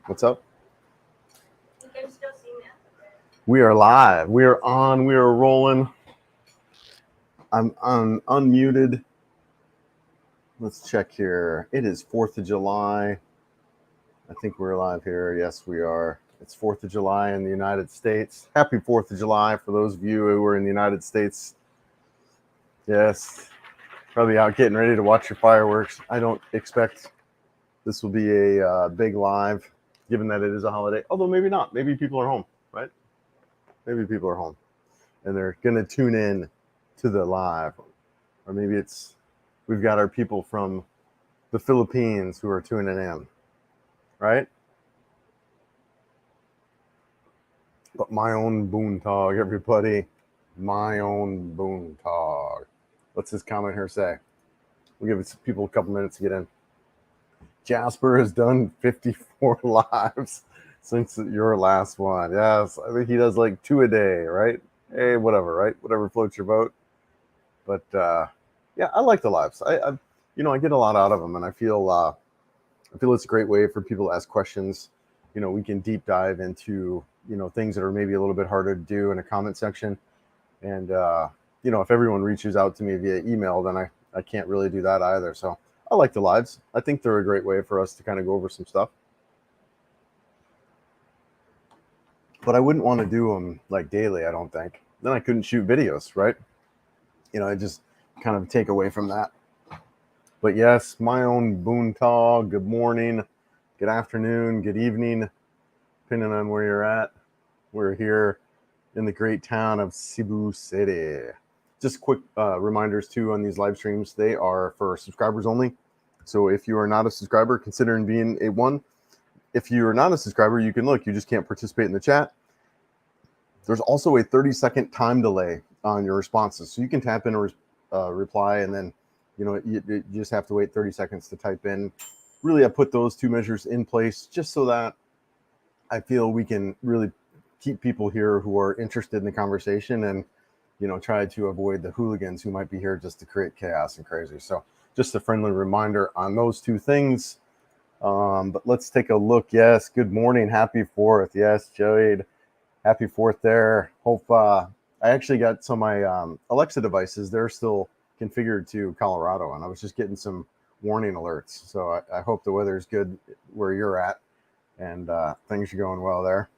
What's up? We are live. We are on. We are rolling. I'm unmuted. Let's check here. It is 4th of July. I think we're live here. Yes, we are. It's 4th of July in the United States. Happy 4th of July for those of you who are in the United States. Yes, probably out getting ready to watch your fireworks. I don't expect this will be a big live, given that it is a holiday. Although maybe not. Maybe people are home, right? Maybe people are home and they're going to tune in to the live. Or maybe we've got our people from the Philippines who are tuning in, right? But my own boontog, everybody. My own boontog. What's this comment here say? We'll give people a couple minutes to get in. Jasper has done 54 lives since your last one. Yes, I think he does like 2 a day, right? Hey, whatever, right? Whatever floats your boat. But yeah, I like the lives. I get a lot out of them, and I feel it's a great way for people to ask questions. We can deep dive into things that are maybe a little bit harder to do in a comment section. And if everyone reaches out to me via email, then I can't really do that either. So I like the lives. I think they're a great way for us to kind of go over some stuff. But I wouldn't want to do them like daily, I don't think. Then I couldn't shoot videos, right? I just kind of take away from that. But yes, my own boontog, good morning, good afternoon, good evening, depending on where you're at. We're here in the great town of Cebu City. Just quick reminders too on these live streams. They are for subscribers only. So if you are not a subscriber, consider being a one. If you are not a subscriber, you can look. You just can't participate in the chat. There's also a 30-second time delay on your responses. So you can tap in a reply and then, you just have to wait 30 seconds to type in. Really, I put those two measures in place just so that I feel we can really keep people here who are interested in the conversation and, try to avoid the hooligans who might be here just to create chaos and crazy. So just a friendly reminder on those two things. But let's take a look. Yes, good morning. Happy 4th. Yes, Jade. Happy 4th there. Hope I actually got some of my Alexa devices. They're still configured to Colorado, and I was just getting some warning alerts. So I hope the weather is good where you're at and things are going well there.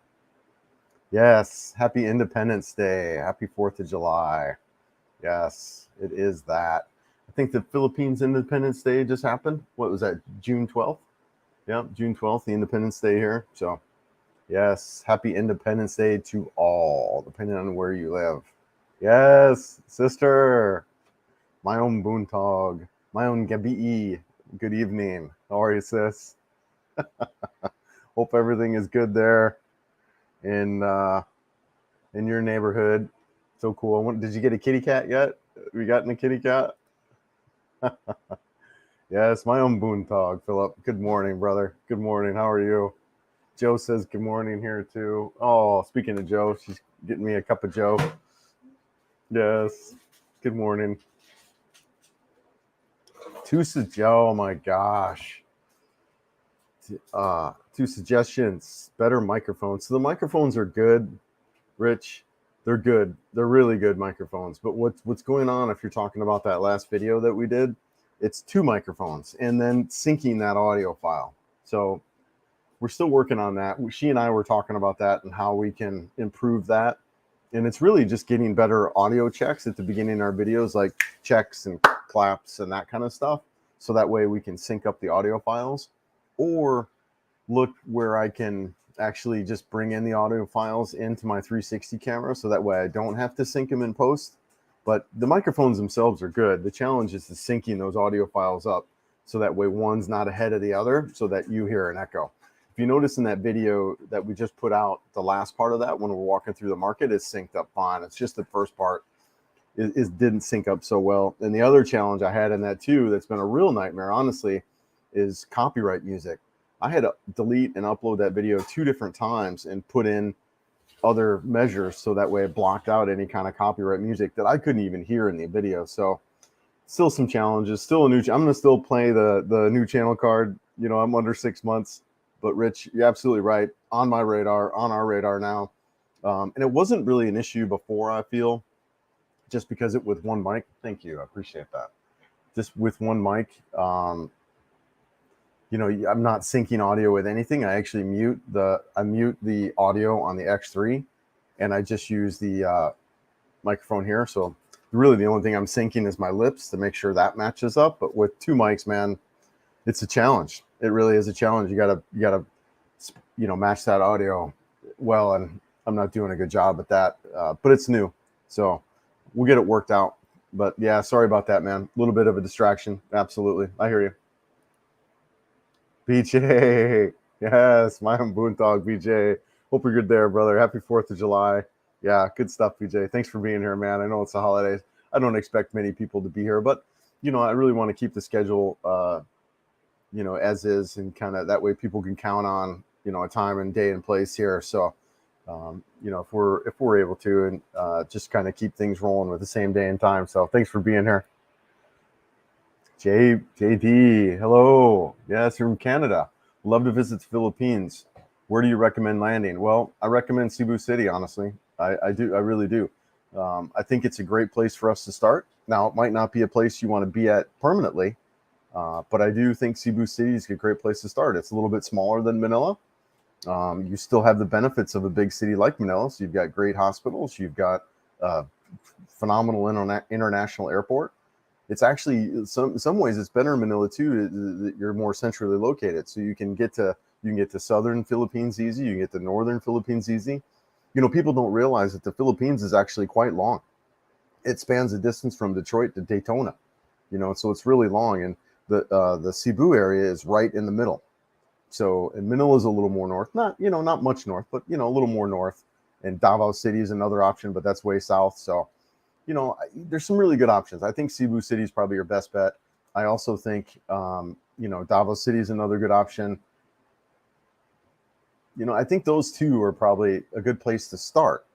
Yes, happy Independence Day. Happy 4th of July. Yes, it is that. I think the Philippines Independence Day just happened. What was that, June 12th? Yeah, June 12th, the Independence Day here. So, yes, happy Independence Day to all, depending on where you live. Yes, sister. My own boontog. My own Gabi. Good evening. How are you, sis? Hope everything is good there in your neighborhood. So cool. Did you get a kitty cat yet? We gotten a kitty cat? Yes, my own boontog, Philip. Good morning, brother. Good morning. How are you? Joe says good morning here too. Oh, speaking of Joe, she's getting me a cup of Joe. Yes. Good morning. Joe, oh my gosh. 2 suggestions. Better microphones. So the microphones are good, Rich. They're good. They're really good microphones. But what's going on if you're talking about that last video that we did? It's 2 microphones and then syncing that audio file. So we're still working on that. She and I were talking about that and how we can improve that. And it's really just getting better audio checks at the beginning of our videos, like checks and claps and that kind of stuff. So that way we can sync up the audio files, or look where I can actually just bring in the audio files into my 360 camera. So that way I don't have to sync them in post. But the microphones themselves are good. The challenge is syncing those audio files up so that way one's not ahead of the other so that you hear an echo. If you notice in that video that we just put out, the last part of that when we're walking through the market is synced up fine. It's just the first part is didn't sync up so well. And the other challenge I had in that too, that's been a real nightmare, honestly, is copyright music. I had to delete and upload that video 2 different times and put in other measures so that way it blocked out any kind of copyright music that I couldn't even hear in the video. So still some challenges, still I'm going to still play the new channel card. I'm under 6 months. But Rich, you're absolutely right. On my radar, on our radar now. And it wasn't really an issue before, I feel, just because it with one mic. Thank you. I appreciate that. Just with one mic, I'm not syncing audio with anything. I actually mute the audio on the X3, and I just use the microphone here. So really the only thing I'm syncing is my lips to make sure that matches up. But with two mics, man, it's a challenge. It really is a challenge. You gotta match that audio well, and I'm not doing a good job at that. But it's new, so we'll get it worked out. But yeah, sorry about that, man. A little bit of a distraction. Absolutely, I hear you. BJ, yes, my own Boondog, BJ. Hope you're good there, brother. Happy 4th of July. Yeah, good stuff, BJ. Thanks for being here, man. I know it's the holidays. I don't expect many people to be here, but I really want to keep the schedule, as is, and kind of that way people can count on, a time and day and place here. So, if we're able to, and just kind of keep things rolling with the same day and time. So, thanks for being here. JD, hello. Yes, you're from Canada. Love to visit the Philippines. Where do you recommend landing? Well, I recommend Cebu City, honestly. I do. I really do. I think it's a great place for us to start. Now, it might not be a place you want to be at permanently, but I do think Cebu City is a great place to start. It's a little bit smaller than Manila. You still have the benefits of a big city like Manila. So you've got great hospitals. You've got a phenomenal international airport. It's actually some ways it's better in Manila too. You're more centrally located, so you can get to southern Philippines easy. You can get to northern Philippines easy. People don't realize that the Philippines is actually quite long. It spans a distance from Detroit to Daytona. So it's really long, and the Cebu area is right in the middle. So, and Manila is a little more north, not much north, but a little more north. And Davao City is another option, but that's way south. So, there's some really good options. I think Cebu City is probably your best bet. I also think, Davao City is another good option. I think those two are probably a good place to start.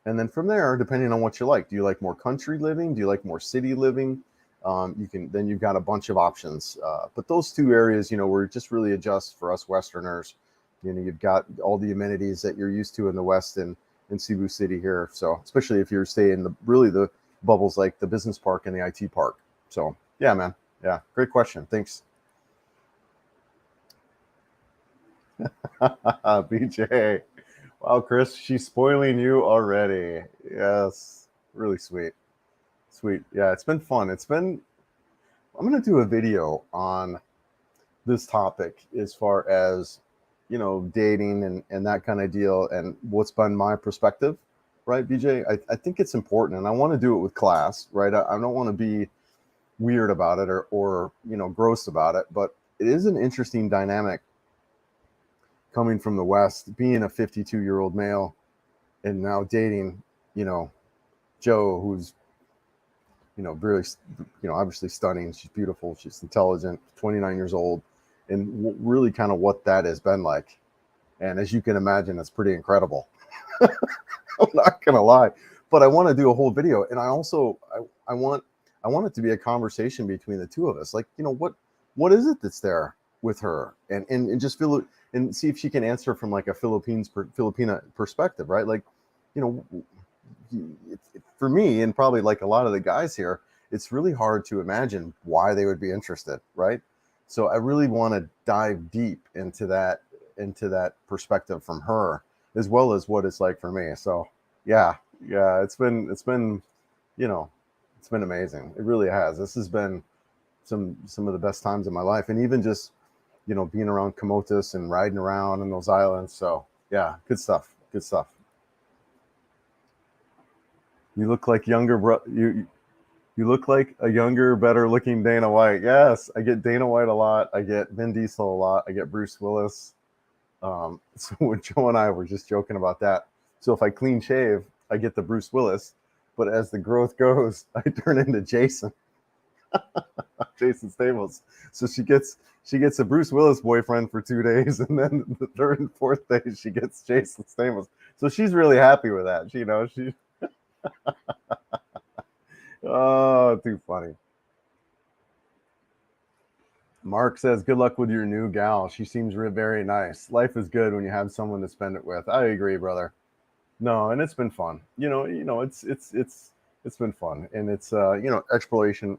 And then from there, depending on what you like, do you like more country living? Do you like more city living? Then you've got a bunch of options. But those two areas, were just really adjust for us Westerners. You've got all the amenities that you're used to in the West and in Cebu City here. So especially if you're staying the bubbles like the business park and the IT park. So yeah, man. Yeah, great question. Thanks. BJ. Wow, Chris, she's spoiling you already. Yes, really sweet. Sweet. Yeah, it's been fun. I'm going to do a video on this topic as far as, dating and that kind of deal and what's been my perspective, right, BJ? I think it's important, and I want to do it with class, right? I don't want to be weird about it or gross about it, but it is an interesting dynamic coming from the West, being a 52-year-old male and now dating, Joe, who's, really, obviously stunning. She's beautiful. She's intelligent, 29 years old, and really kind of what that has been like. And as you can imagine, it's pretty incredible. I'm not going to lie, but I want to do a whole video. And I also, I want it to be a conversation between the two of us. Like, what is it that's there with her, and just feel it and see if she can answer from like a Filipina perspective, right? Like, for me, and probably like a lot of the guys here, it's really hard to imagine why they would be interested, right? So I really want to dive deep into that perspective from her, as well as what it's like for me. So yeah, it's been it's been amazing. It really has. This has been some of the best times of my life, and even just being around Camotes and riding around in those islands. So yeah, good stuff. You look like you look like a younger, better looking Dana White. Yes, I get Dana White a lot. I get Vin Diesel a lot. I get Bruce Willis. So when Joe and I were just joking about that. So if I clean shave, I get the Bruce Willis, but as the growth goes, I turn into Jason. Jason Stamos. So she gets a Bruce Willis boyfriend for 2 days, and then the third and fourth day she gets Jason Stamos. So she's really happy with that. She oh, too funny. Mark says, good luck with your new gal. She seems very nice. Life is good when you have someone to spend it with. I agree, brother. No, and it's been fun. It's been fun, and it's exploration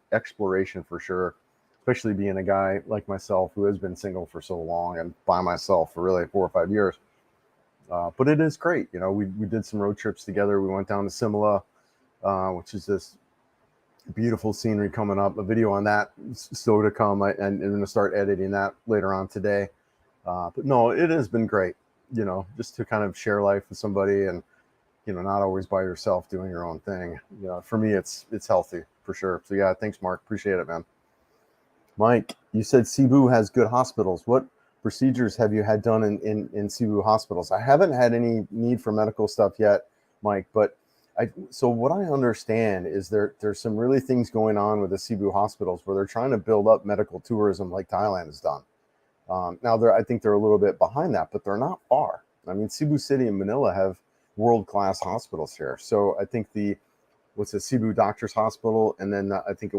for sure. Especially being a guy like myself who has been single for so long and by myself for really 4 or 5 years. But it is great. We did some road trips together. We went down to Simla, which is this beautiful scenery coming up. A video on that still to come. I'm going to start editing that later on today. But no, it has been great. Just to kind of share life with somebody and not always by yourself doing your own thing. For me, it's healthy for sure. So yeah, thanks, Mark. Appreciate it, man. Mike, you said Cebu has good hospitals. What procedures have you had done in Cebu hospitals? I haven't had any need for medical stuff yet, Mike, but so what I understand is there's some really things going on with the Cebu hospitals where they're trying to build up medical tourism like Thailand has done. Now, I think they're a little bit behind that, but they're not far. I mean, Cebu City and Manila have world-class hospitals here. So I think what's a Cebu Doctors Hospital, and then I think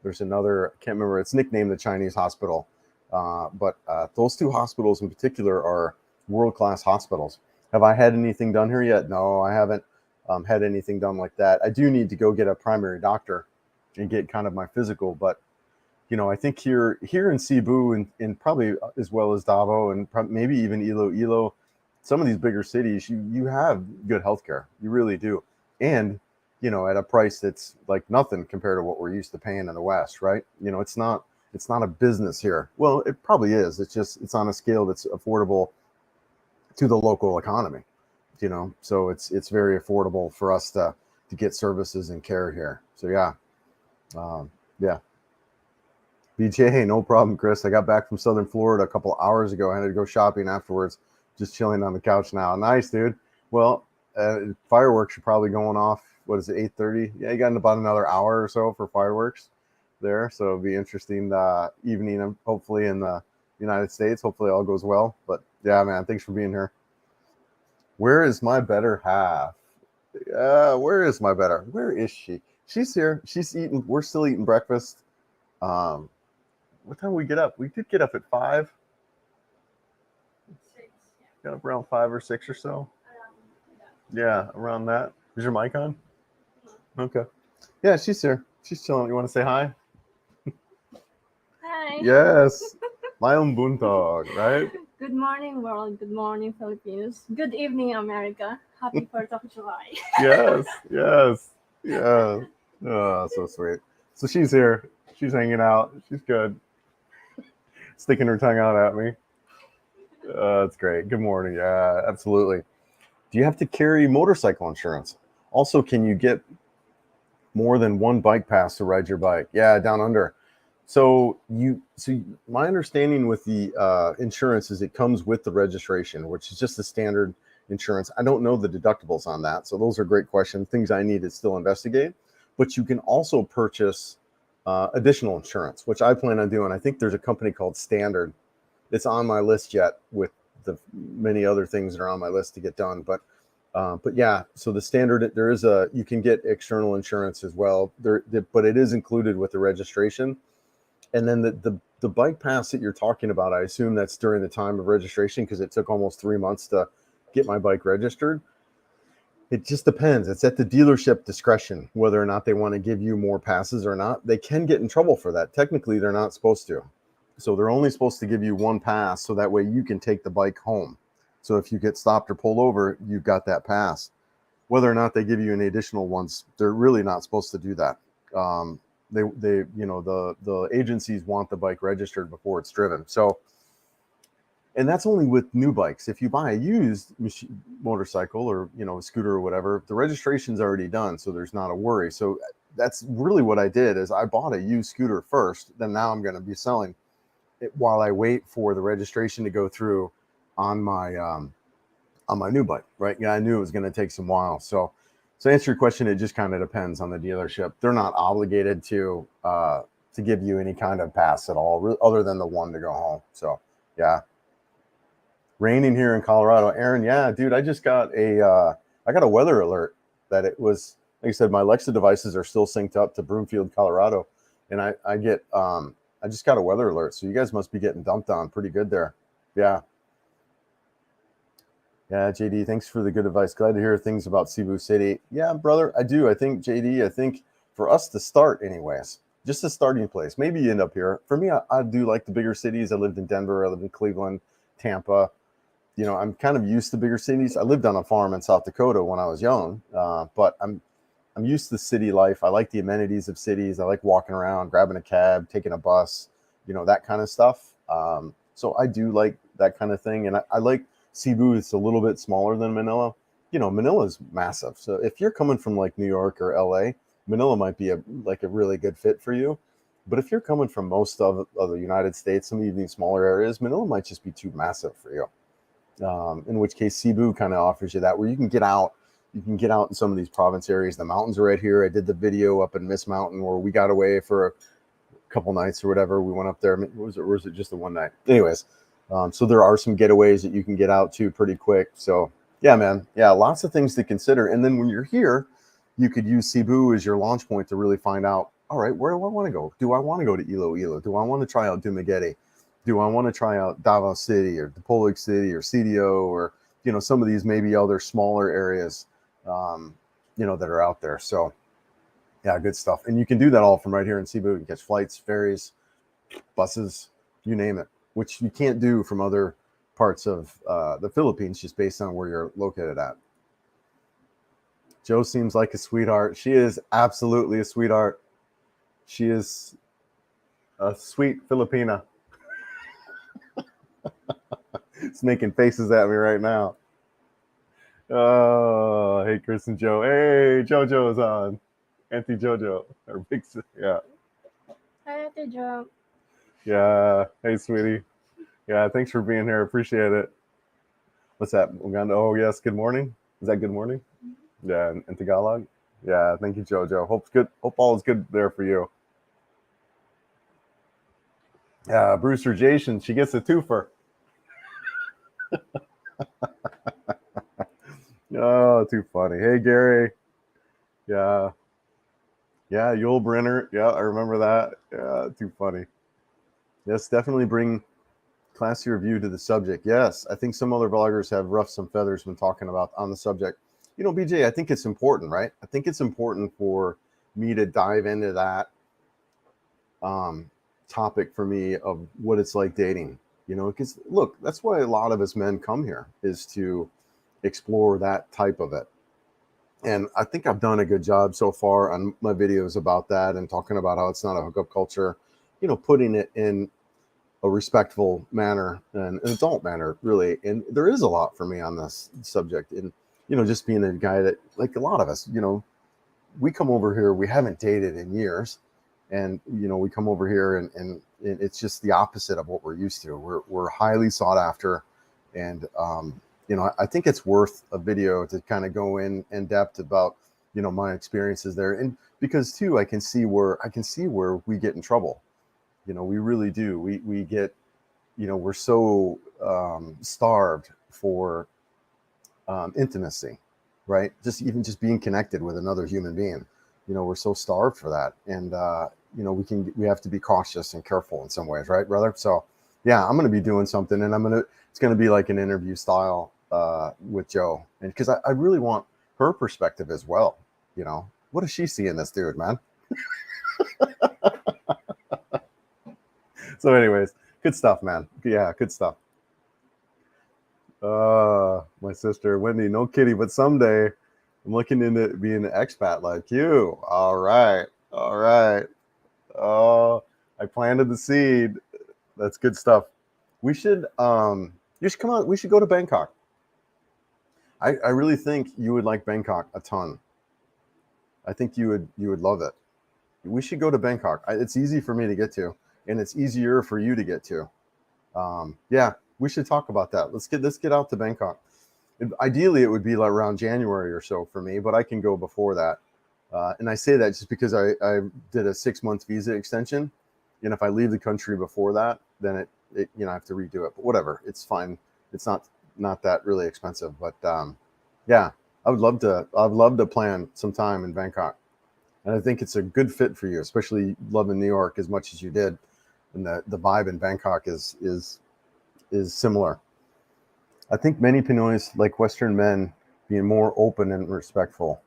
there's another, I can't remember, it's nicknamed the Chinese Hospital. But those two hospitals in particular are world-class hospitals. Have I had anything done here yet? No, I haven't had anything done like that. I do need to go get a primary doctor and get kind of my physical, but I think here in Cebu and probably as well as Davao and maybe even Iloilo, some of these bigger cities, you have good healthcare. You really do. And, at a price that's like nothing compared to what we're used to paying in the West, right? It's not a business here. Well, it probably is. It's on a scale that's affordable to the local economy, so it's very affordable for us to get services and care here. So yeah. Yeah. BJ, no problem, Chris. I got back from Southern Florida a couple hours ago. I had to go shopping afterwards. Just chilling on the couch now. Nice, dude. Well, fireworks are probably going off. What is it, 8:30? Yeah, you got about another hour or so for fireworks there. So it'll be interesting evening, hopefully, in the United States. Hopefully all goes well. But yeah, man, thanks for being here. Where is my better half? Where is my better? Where is she? She's here. She's eating. We're still eating breakfast. What time we get up? We did get up at 5. 6, yeah. Got up around 5 or 6 or so. Yeah, around that. Is your mic on? Okay. Yeah, she's here. She's chilling. You want to say hi? Hi. Yes. Mayong buntag, right? Good morning, world. Good morning, Philippines. Good evening, America. Happy 4th of July. Yes. Yeah. Oh, so sweet. So she's here. She's hanging out. She's good. Sticking her tongue out at me. That's great. Good morning. Yeah, absolutely. Do you have to carry motorcycle insurance? Also, can you get more than one bike pass to ride your bike? Yeah, down under. So my understanding with the insurance is it comes with the registration, which is just the standard insurance. I don't know the deductibles on that. So those are great questions, things I need to still investigate. But you can also purchase additional insurance, which I plan on doing. I think there's a company called Standard. It's on my list yet with the many other things that are on my list to get done. But yeah, so the Standard, you can get external insurance as well, but it is included with the registration. And then the bike pass that you're talking about, I assume that's during the time of registration because it took almost 3 months to get my bike registered. It just depends. It's at the dealership discretion whether or not they want to give you more passes or not. They can get in trouble for that. Technically, they're not supposed to. So they're only supposed to give you one pass so that way you can take the bike home. So if you get stopped or pulled over, you've got that pass. Whether or not they give you any additional ones, they're really not supposed to do that. The agencies want the bike registered before it's driven. So, and that's only with new bikes. If you buy a used motorcycle or a scooter or whatever, the registration's already done, so there's not a worry. So that's really what I did is I bought a used scooter first. Then now I'm going to be selling it while I wait for the registration to go through on my new bike. Right? Yeah, I knew it was going to take some while. So to answer your question, it just kind of depends on the dealership. They're not obligated to give you any kind of pass at all, other than the one to go home. So yeah. Raining here in Colorado. Aaron, yeah, dude, I just got a weather alert that it was, like I said, my Alexa devices are still synced up to Broomfield, Colorado. And I get I just got a weather alert, so you guys must be getting dumped on pretty good there. Yeah. Yeah, JD, thanks for the good advice. Glad to hear things about Cebu City. Yeah, brother, I do. I think, JD, I think for us to start anyways, just a starting place. Maybe you end up here. For me, I do like the bigger cities. I lived in Denver. I lived in Cleveland, Tampa. You know, I'm kind of used to bigger cities. I lived on a farm in South Dakota when I was young, but I'm used to city life. I like the amenities of cities. I like walking around, grabbing a cab, taking a bus, you know, that kind of stuff. So I do like that kind of thing. And I like Cebu. It's a little bit smaller than Manila. You know, Manila is massive. So if you're coming from like New York or LA, Manila might be a really good fit for you. But if you're coming from most of the United States, some of these smaller areas, Manila might just be too massive for you. In which case Cebu kind of offers you that, where you can get out. You can get out in some of these province areas. The mountains are right here. I did the video up in Miss Mountain where we got away for a couple nights or whatever. We went up there. Was it just the one night? Anyways, so there are some getaways that you can get out to pretty quick. So yeah, man. Yeah, lots of things to consider. And then when you're here, you could use Cebu as your launch point to really find out, all right, where do I want to go? Do I want to go to Iloilo? Do I want to try out Dumaguete? Do I want to try out Davao City or Dipolog City or CDO or, you know, some of these maybe other smaller areas, you know, that are out there. So yeah, good stuff. And you can do that all from right here in Cebu. You can catch flights, ferries, buses, you name it, which you can't do from other parts of the Philippines just based on where you're located at. Joe seems like a sweetheart. She is absolutely a sweetheart. She is a sweet Filipina. It's making faces at me right now. Oh, hey, Chris and Joe. Hey, JoJo's on. Auntie JoJo. Our big yeah. Hi, Ate Jo. Yeah. Hey, sweetie. Yeah, thanks for being here. Appreciate it. What's that? Uganda? Oh, yes. Good morning. Is that good morning? Yeah, in Tagalog. Yeah, thank you, JoJo. Hope's good. Hope all is good there for you. Yeah, Brewster Jason. She gets a twofer. Oh, too funny. Hey, Gary. Yeah. Yeah, Yul Brenner. Yeah, I remember that. Yeah, too funny. Yes, definitely bring classier view to the subject. Yes, I think some other bloggers have roughed some feathers when talking about on the subject. You know, BJ, I think it's important, right? I think it's important for me to dive into that topic for me of what it's like dating. You know, because look, that's why a lot of us men come here is to explore that type of it. And I think I've done a good job so far on my videos about that and talking about how it's not a hookup culture, you know, putting it in a respectful manner and an adult manner, really. And there is a lot for me on this subject. And, you know, just being a guy that, like a lot of us, you know, we come over here, we haven't dated in years. And, you know, we come over here and it's just the opposite of what we're used to. We're highly sought after. And, you know, I think it's worth a video to kind of go in depth about, you know, my experiences there. And because too, I can see where we get in trouble. You know, we really do. We get, you know, we're so starved for intimacy, right? Just being connected with another human being. You know, we're so starved for that. And, you know, we have to be cautious and careful in some ways, right, brother? So, yeah, I'm going to be doing something and it's going to be like an interview style with Joe. And because I really want her perspective as well. You know, what does she see in this dude, man? So anyways, good stuff, man. Yeah, good stuff. My sister, Wendy, no kitty, but someday I'm looking into being an expat like you. All right. All right. Oh, I planted the seed. That's good stuff. You should come out. We should go to Bangkok. I really think you would like Bangkok a ton. I think you would love it. We should go to Bangkok. It's easy for me to get to, and it's easier for you to get to. Yeah, we should talk about that. Let's get out to Bangkok. Ideally, it would be like around January or so for me, but I can go before that. And I say that just because I did a 6-month visa extension, and if I leave the country before that, then it you know, I have to redo it. But whatever, it's fine. It's not that really expensive. But yeah, I'd love to plan some time in Bangkok, and I think it's a good fit for you, especially loving New York as much as you did. and the vibe in Bangkok is similar. I think many Pinoys like Western men being more open and respectful,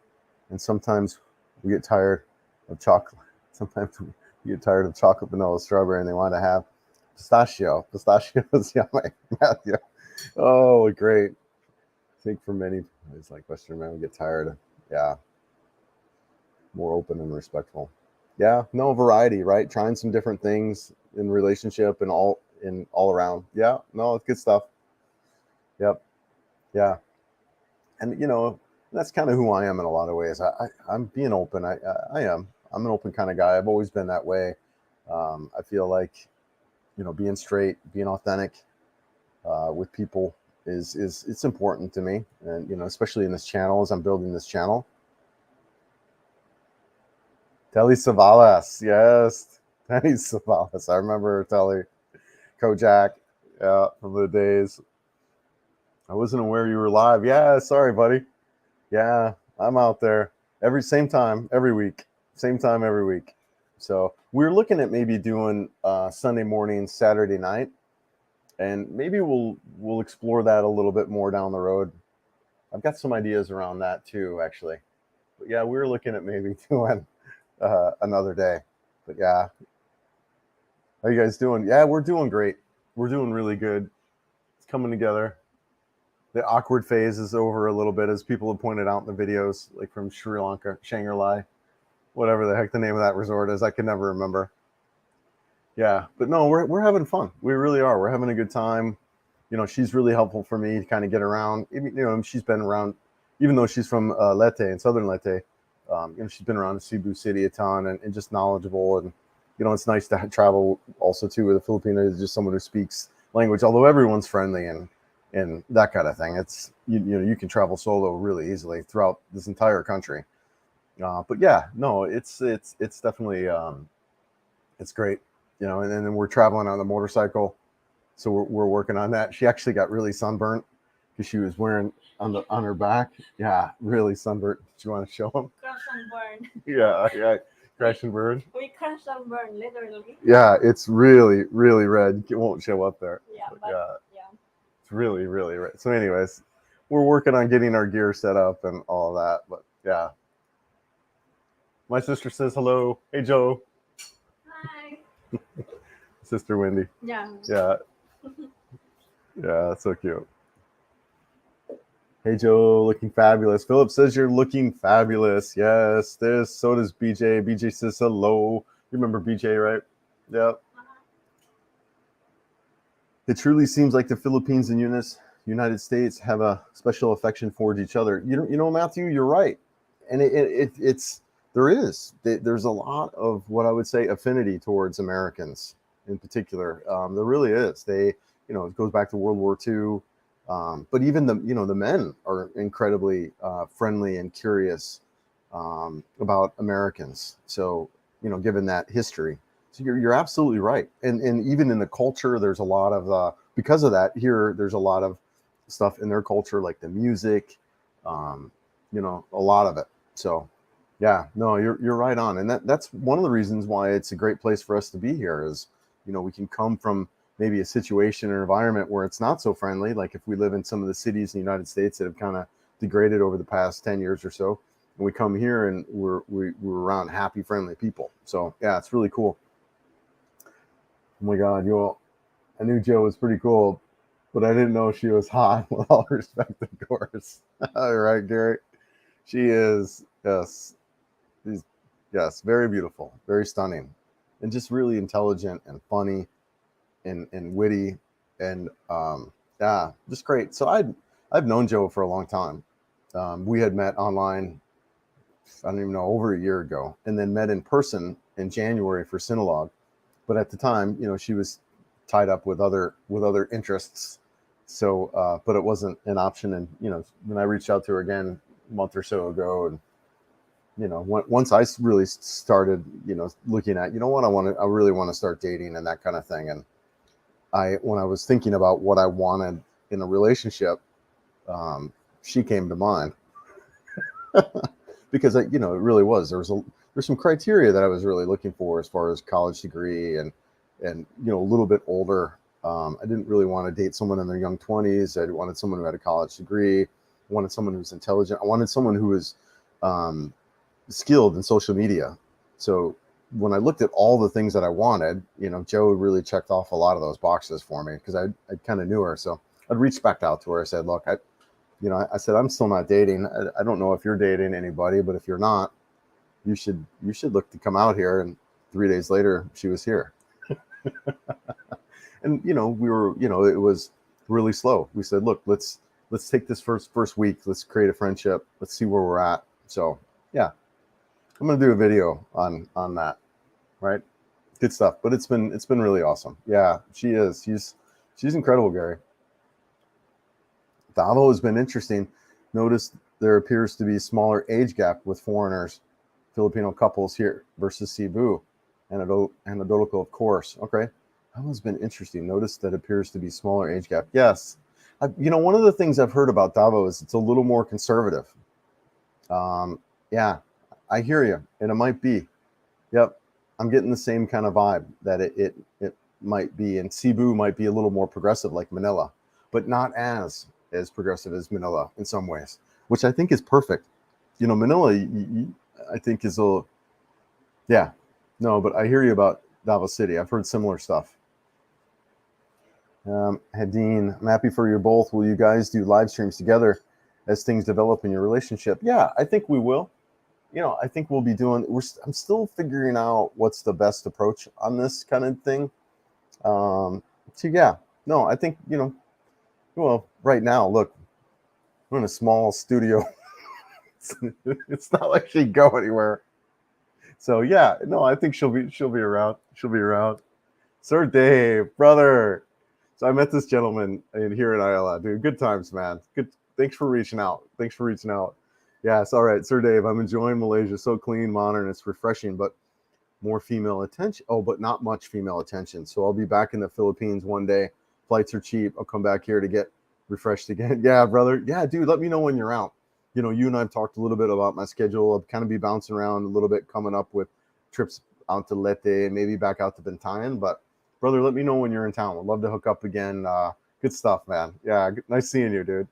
and sometimes we get tired of chocolate. Sometimes we get tired of chocolate, vanilla, strawberry, and they want to have pistachio. Pistachio is yummy, Matthew. Oh, great. I think for many, it's like Western men, we get tired of, yeah, more open and respectful. Yeah, no, variety, right? Trying some different things in relationship and all around. Yeah, no, it's good stuff. Yep. Yeah. And that's kind of who I am in a lot of ways. I'm being open. I am. I'm an open kind of guy. I've always been that way. I feel like being straight, being authentic with people is it's important to me, and especially in this channel as I'm building this channel. Telly Savalas, yes, Telly Savalas. I remember Telly Kojak, yeah, from the days. I wasn't aware you were live. Yeah, sorry, buddy. Yeah, I'm out there same time every week, same time every week. So we're looking at maybe doing Sunday morning, Saturday night, and maybe we'll explore that a little bit more down the road. I've got some ideas around that too, actually. But yeah, we're looking at maybe doing another day. But yeah, how you guys doing? Yeah, we're doing great. We're doing really good. It's coming together. The awkward phase is over a little bit, as people have pointed out in the videos, like from Sri Lanka, Shangri-La, whatever the heck the name of that resort is. I can never remember. Yeah, but no, we're having fun. We really are. We're having a good time. She's really helpful for me to kind of get around. She's been around, even though she's from Leyte in southern Leyte. She's been around Cebu City a ton and just knowledgeable. And it's nice to travel also too with a Filipino, just someone who speaks language. Although everyone's friendly and that kind of thing. It's you can travel solo really easily throughout this entire country. But yeah, no, it's definitely it's great. And then we're traveling on the motorcycle, so we're working on that. She actually got really sunburnt because she was wearing on her back. Yeah, really sunburnt. Do you want to show them? Crash and burn. Yeah, crash and burn. We crash and burn, literally. Yeah, it's really, really red. It won't show up there. Yeah, but yeah. It's really, really red. So anyways, we're working on getting our gear set up and all of that. But yeah. My sister says hello. Hey, Joe. Hi. Sister Wendy. Yeah. Yeah. Yeah, that's so cute. Hey, Joe, looking fabulous. Philip says you're looking fabulous. Yes, so does BJ. BJ says hello. You remember BJ, right? Yep. It truly seems like the Philippines and United States have a special affection for each other. Matthew, you're right. And there's a lot of what I would say affinity towards Americans in particular. There really is. It goes back to World War II. But even the men are incredibly friendly and curious about Americans. So, given that history, so you're absolutely right. And even in the culture, there's a lot of because of that here, there's a lot of stuff in their culture, like the music, a lot of it. So yeah, no, you're right on. And that's one of the reasons why it's a great place for us to be here is, we can come from maybe a situation or environment where it's not so friendly. Like if we live in some of the cities in the United States that have kind of degraded over the past 10 years or so, and we come here and we're around happy, friendly people. So yeah, it's really cool. Oh my God, I knew Joe was pretty cool, but I didn't know she was hot. With all respect, of course. All right, Gary. She is, yes. She's, yes, very beautiful, very stunning, and just really intelligent and funny and witty and yeah, just great. So I've known Joe for a long time. We had met online, I don't even know, over a year ago, and then met in person in January for Synologue. But at the time, she was tied up with other interests. So, but it wasn't an option. And when I reached out to her again a month or so ago, and once I really started, looking at, what I really want to start dating and that kind of thing. And when I was thinking about what I wanted in a relationship, she came to mind because it really was, there's some criteria that I was really looking for as far as college degree and and a little bit older. I didn't really want to date someone in their young 20s. I wanted someone who had a college degree. I wanted someone who was intelligent. I wanted someone who was skilled in social media. So when I looked at all the things that I wanted, Joe really checked off a lot of those boxes for me because I kind of knew her. So I'd reached back out to her. I said, look, I said, I'm still not dating. I don't know if you're dating anybody, but if you're not, you should look to come out here. And 3 days later, she was here. And, we were, it was really slow. We said, look, let's take this first week. Let's create a friendship. Let's see where we're at. So yeah, I'm going to do a video on that. Right. Good stuff. But it's been really awesome. Yeah, she is. She's incredible, Gary. Davao has been interesting. Notice there appears to be a smaller age gap with foreigners, Filipino couples here versus Cebu. Anecdotal, of course. Okay. That has been interesting. Notice that appears to be smaller age gap. Yes. One of the things I've heard about Davao is it's a little more conservative. Yeah, I hear you. And it might be. Yep. I'm getting the same kind of vibe that it might be. And Cebu might be a little more progressive like Manila, but not as progressive as Manila in some ways, which I think is perfect. Manila, I think is yeah. No, but I hear you about Davao City. I've heard similar stuff. Hadeen, I'm happy for you both. Will you guys do live streams together as things develop in your relationship? Yeah, I think we will. I think we'll be doing. I'm still figuring out what's the best approach on this kind of thing. So yeah, no, I think well, right now, look, we're in a small studio. It's not like she'd go anywhere. So yeah, no, I think she'll be around. She'll be around. Sir Dave, brother. So I met this gentleman here in Ayala, dude. Good times, man. Good. Thanks for reaching out. Yes, all right, Sir Dave. I'm enjoying Malaysia. So clean, modern. It's refreshing, but more female attention. Oh, but not much female attention. So I'll be back in the Philippines one day. Flights are cheap. I'll come back here to get refreshed again. Yeah, brother. Yeah, dude. Let me know when you're out. You and I've talked a little bit about my schedule. I'll kind of be bouncing around a little bit, coming up with trips out to Leyte, maybe back out to Bantayan. But brother, let me know when you're in town. I'd love to hook up again. Good stuff, man. Yeah, nice seeing you, dude.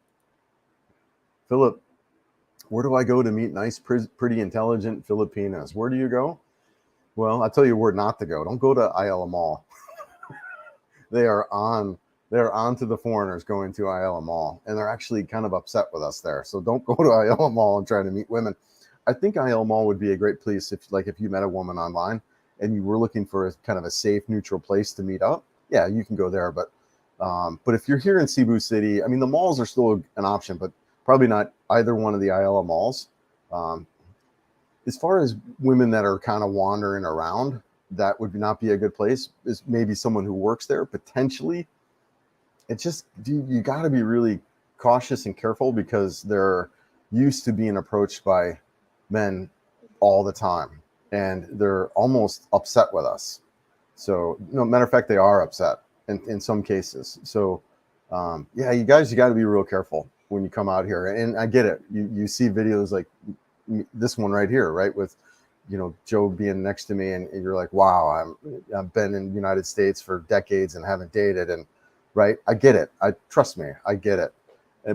Philip, where do I go to meet nice, pretty, intelligent Filipinas? Where do you go? Well, I'll tell you where not to go. Don't go to Ayala Mall. They're on to the foreigners going to Ayala Mall, and they're actually kind of upset with us there. So don't go to Ayala Mall and try to meet women. I think Ayala Mall would be a great place if you met a woman online and you were looking for a kind of a safe, neutral place to meet up. Yeah, you can go there. But if you're here in Cebu City, I mean, the malls are still an option, but probably not either one of the Ayala malls. As far as women that are kind of wandering around, that would not be a good place. Is maybe someone who works there potentially. It's just, you got to be really cautious and careful because they're used to being approached by men all the time, and they're almost upset with us. So, matter of fact, they are upset in some cases. So, yeah, you got to be real careful when you come out here. And I get it. You see videos like this one right here, right, with Joe being next to me, and you're like, wow, I've been in the United States for decades and haven't dated, and right, I get it. Trust me, I get it.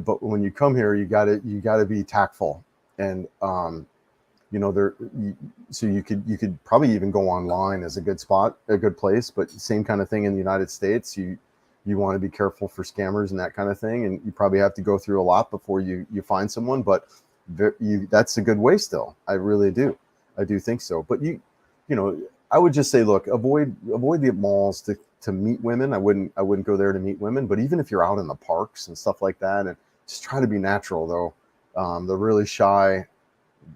But when you come here, you gotta be tactful, and so you could probably even go online as a good spot, a good place. But same kind of thing in the United States. You want to be careful for scammers and that kind of thing, and you probably have to go through a lot before you find someone. But that's a good way still. I really do. I do think so. But I would just say, look, avoid the malls to meet women. I wouldn't go there to meet women. But even if you're out in the parks and stuff like that, and just try to be natural, though. They're really shy.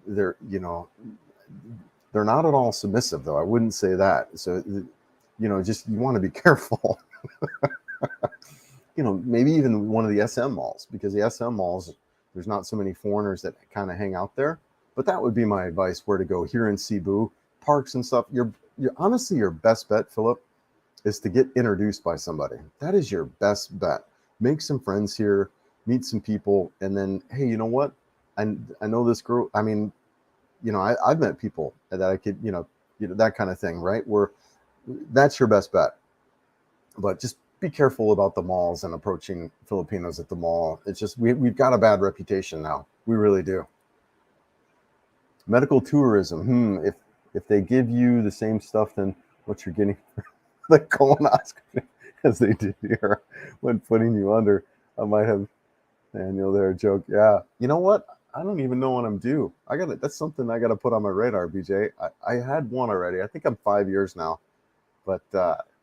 They're not at all submissive, though. I wouldn't say that. So just you want to be careful. Maybe even one of the SM malls, because the SM malls, there's not so many foreigners that kind of hang out there. But that would be my advice, where to go here in Cebu, parks and stuff. You're honestly, your best bet, Philip, is to get introduced by somebody. That is your best bet. Make some friends here, meet some people, and then, hey, you know what? I know this girl. I mean, I've met people that I could, that kind of thing, right? Where that's your best bet. But just be careful about the malls and approaching Filipinos at the mall. It's just we've got a bad reputation now. We really do. Medical tourism. If they give you the same stuff, then what you're getting for the colonoscopy as they did here when putting you under. I might have Daniel there joke. Yeah. You know what? I don't even know when I'm due. That's something I gotta put on my radar, BJ. I had one already. I think I'm 5 years now. But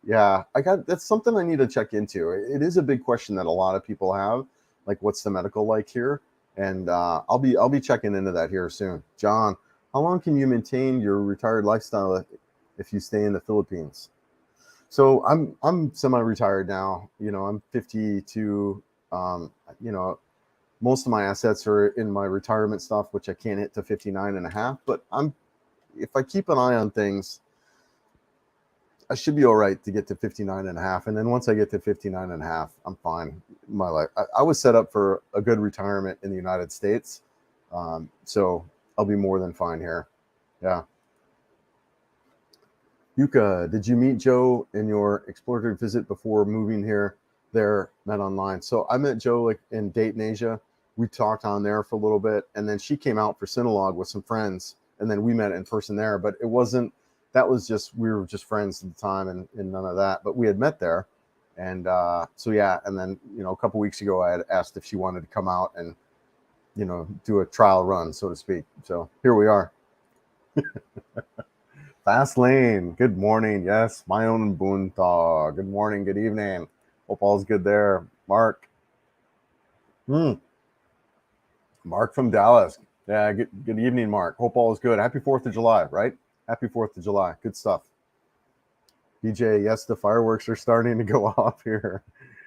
yeah, that's something I need to check into. It is a big question that a lot of people have, like what's the medical like here? And I'll be checking into that here soon. John, how long can you maintain your retired lifestyle if you stay in the Philippines? So I'm semi-retired now. I'm 52. You know, most of my assets are in my retirement stuff, which I can't hit to 59 and a half. But if I keep an eye on things, I should be all right to get to 59 and a half. And then once I get to 59 and a half, I'm fine in my life. I was set up for a good retirement in the United States. So I'll be more than fine here. Yeah. Yuka, did you meet Joe in your exploratory visit before moving here? There, met online. So I met Joe like in Dayton, Asia. We talked on there for a little bit, and then she came out for Sinologue with some friends, and then we met in person there. But it wasn't. That was just we were just friends at the time, and none of that. But we had met there, and so yeah. And then a couple weeks ago, I had asked if she wanted to come out and do a trial run, so to speak. So here we are. Fast Lane, good morning. Yes, my own Boonta. Good morning, good evening. Hope all's good there. Mark. Mark from Dallas. Yeah, good evening, Mark. Hope all is good. Happy 4th of July, right? Happy 4th of July. Good stuff. BJ, yes, the fireworks are starting to go off here.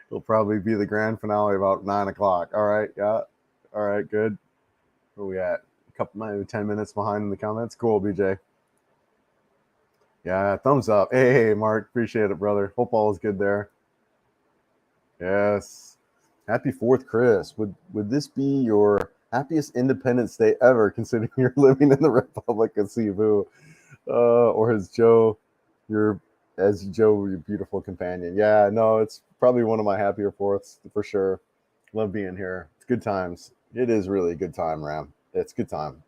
It'll probably be the grand finale about 9 o'clock. All right, yeah. All right, good. Where are we at? Maybe 10 minutes behind in the comments. Cool, BJ. Yeah, thumbs up. Hey, Mark, appreciate it, brother. Hope all is good there. Yes. Happy 4th, Chris. Would this be your happiest Independence Day ever, considering you're living in the Republic of Cebu? Or as Joe, your beautiful companion. Yeah, no, it's probably one of my happier 4ths for sure. Love being here. It's good times. It is really a good time, Ram. It's good time.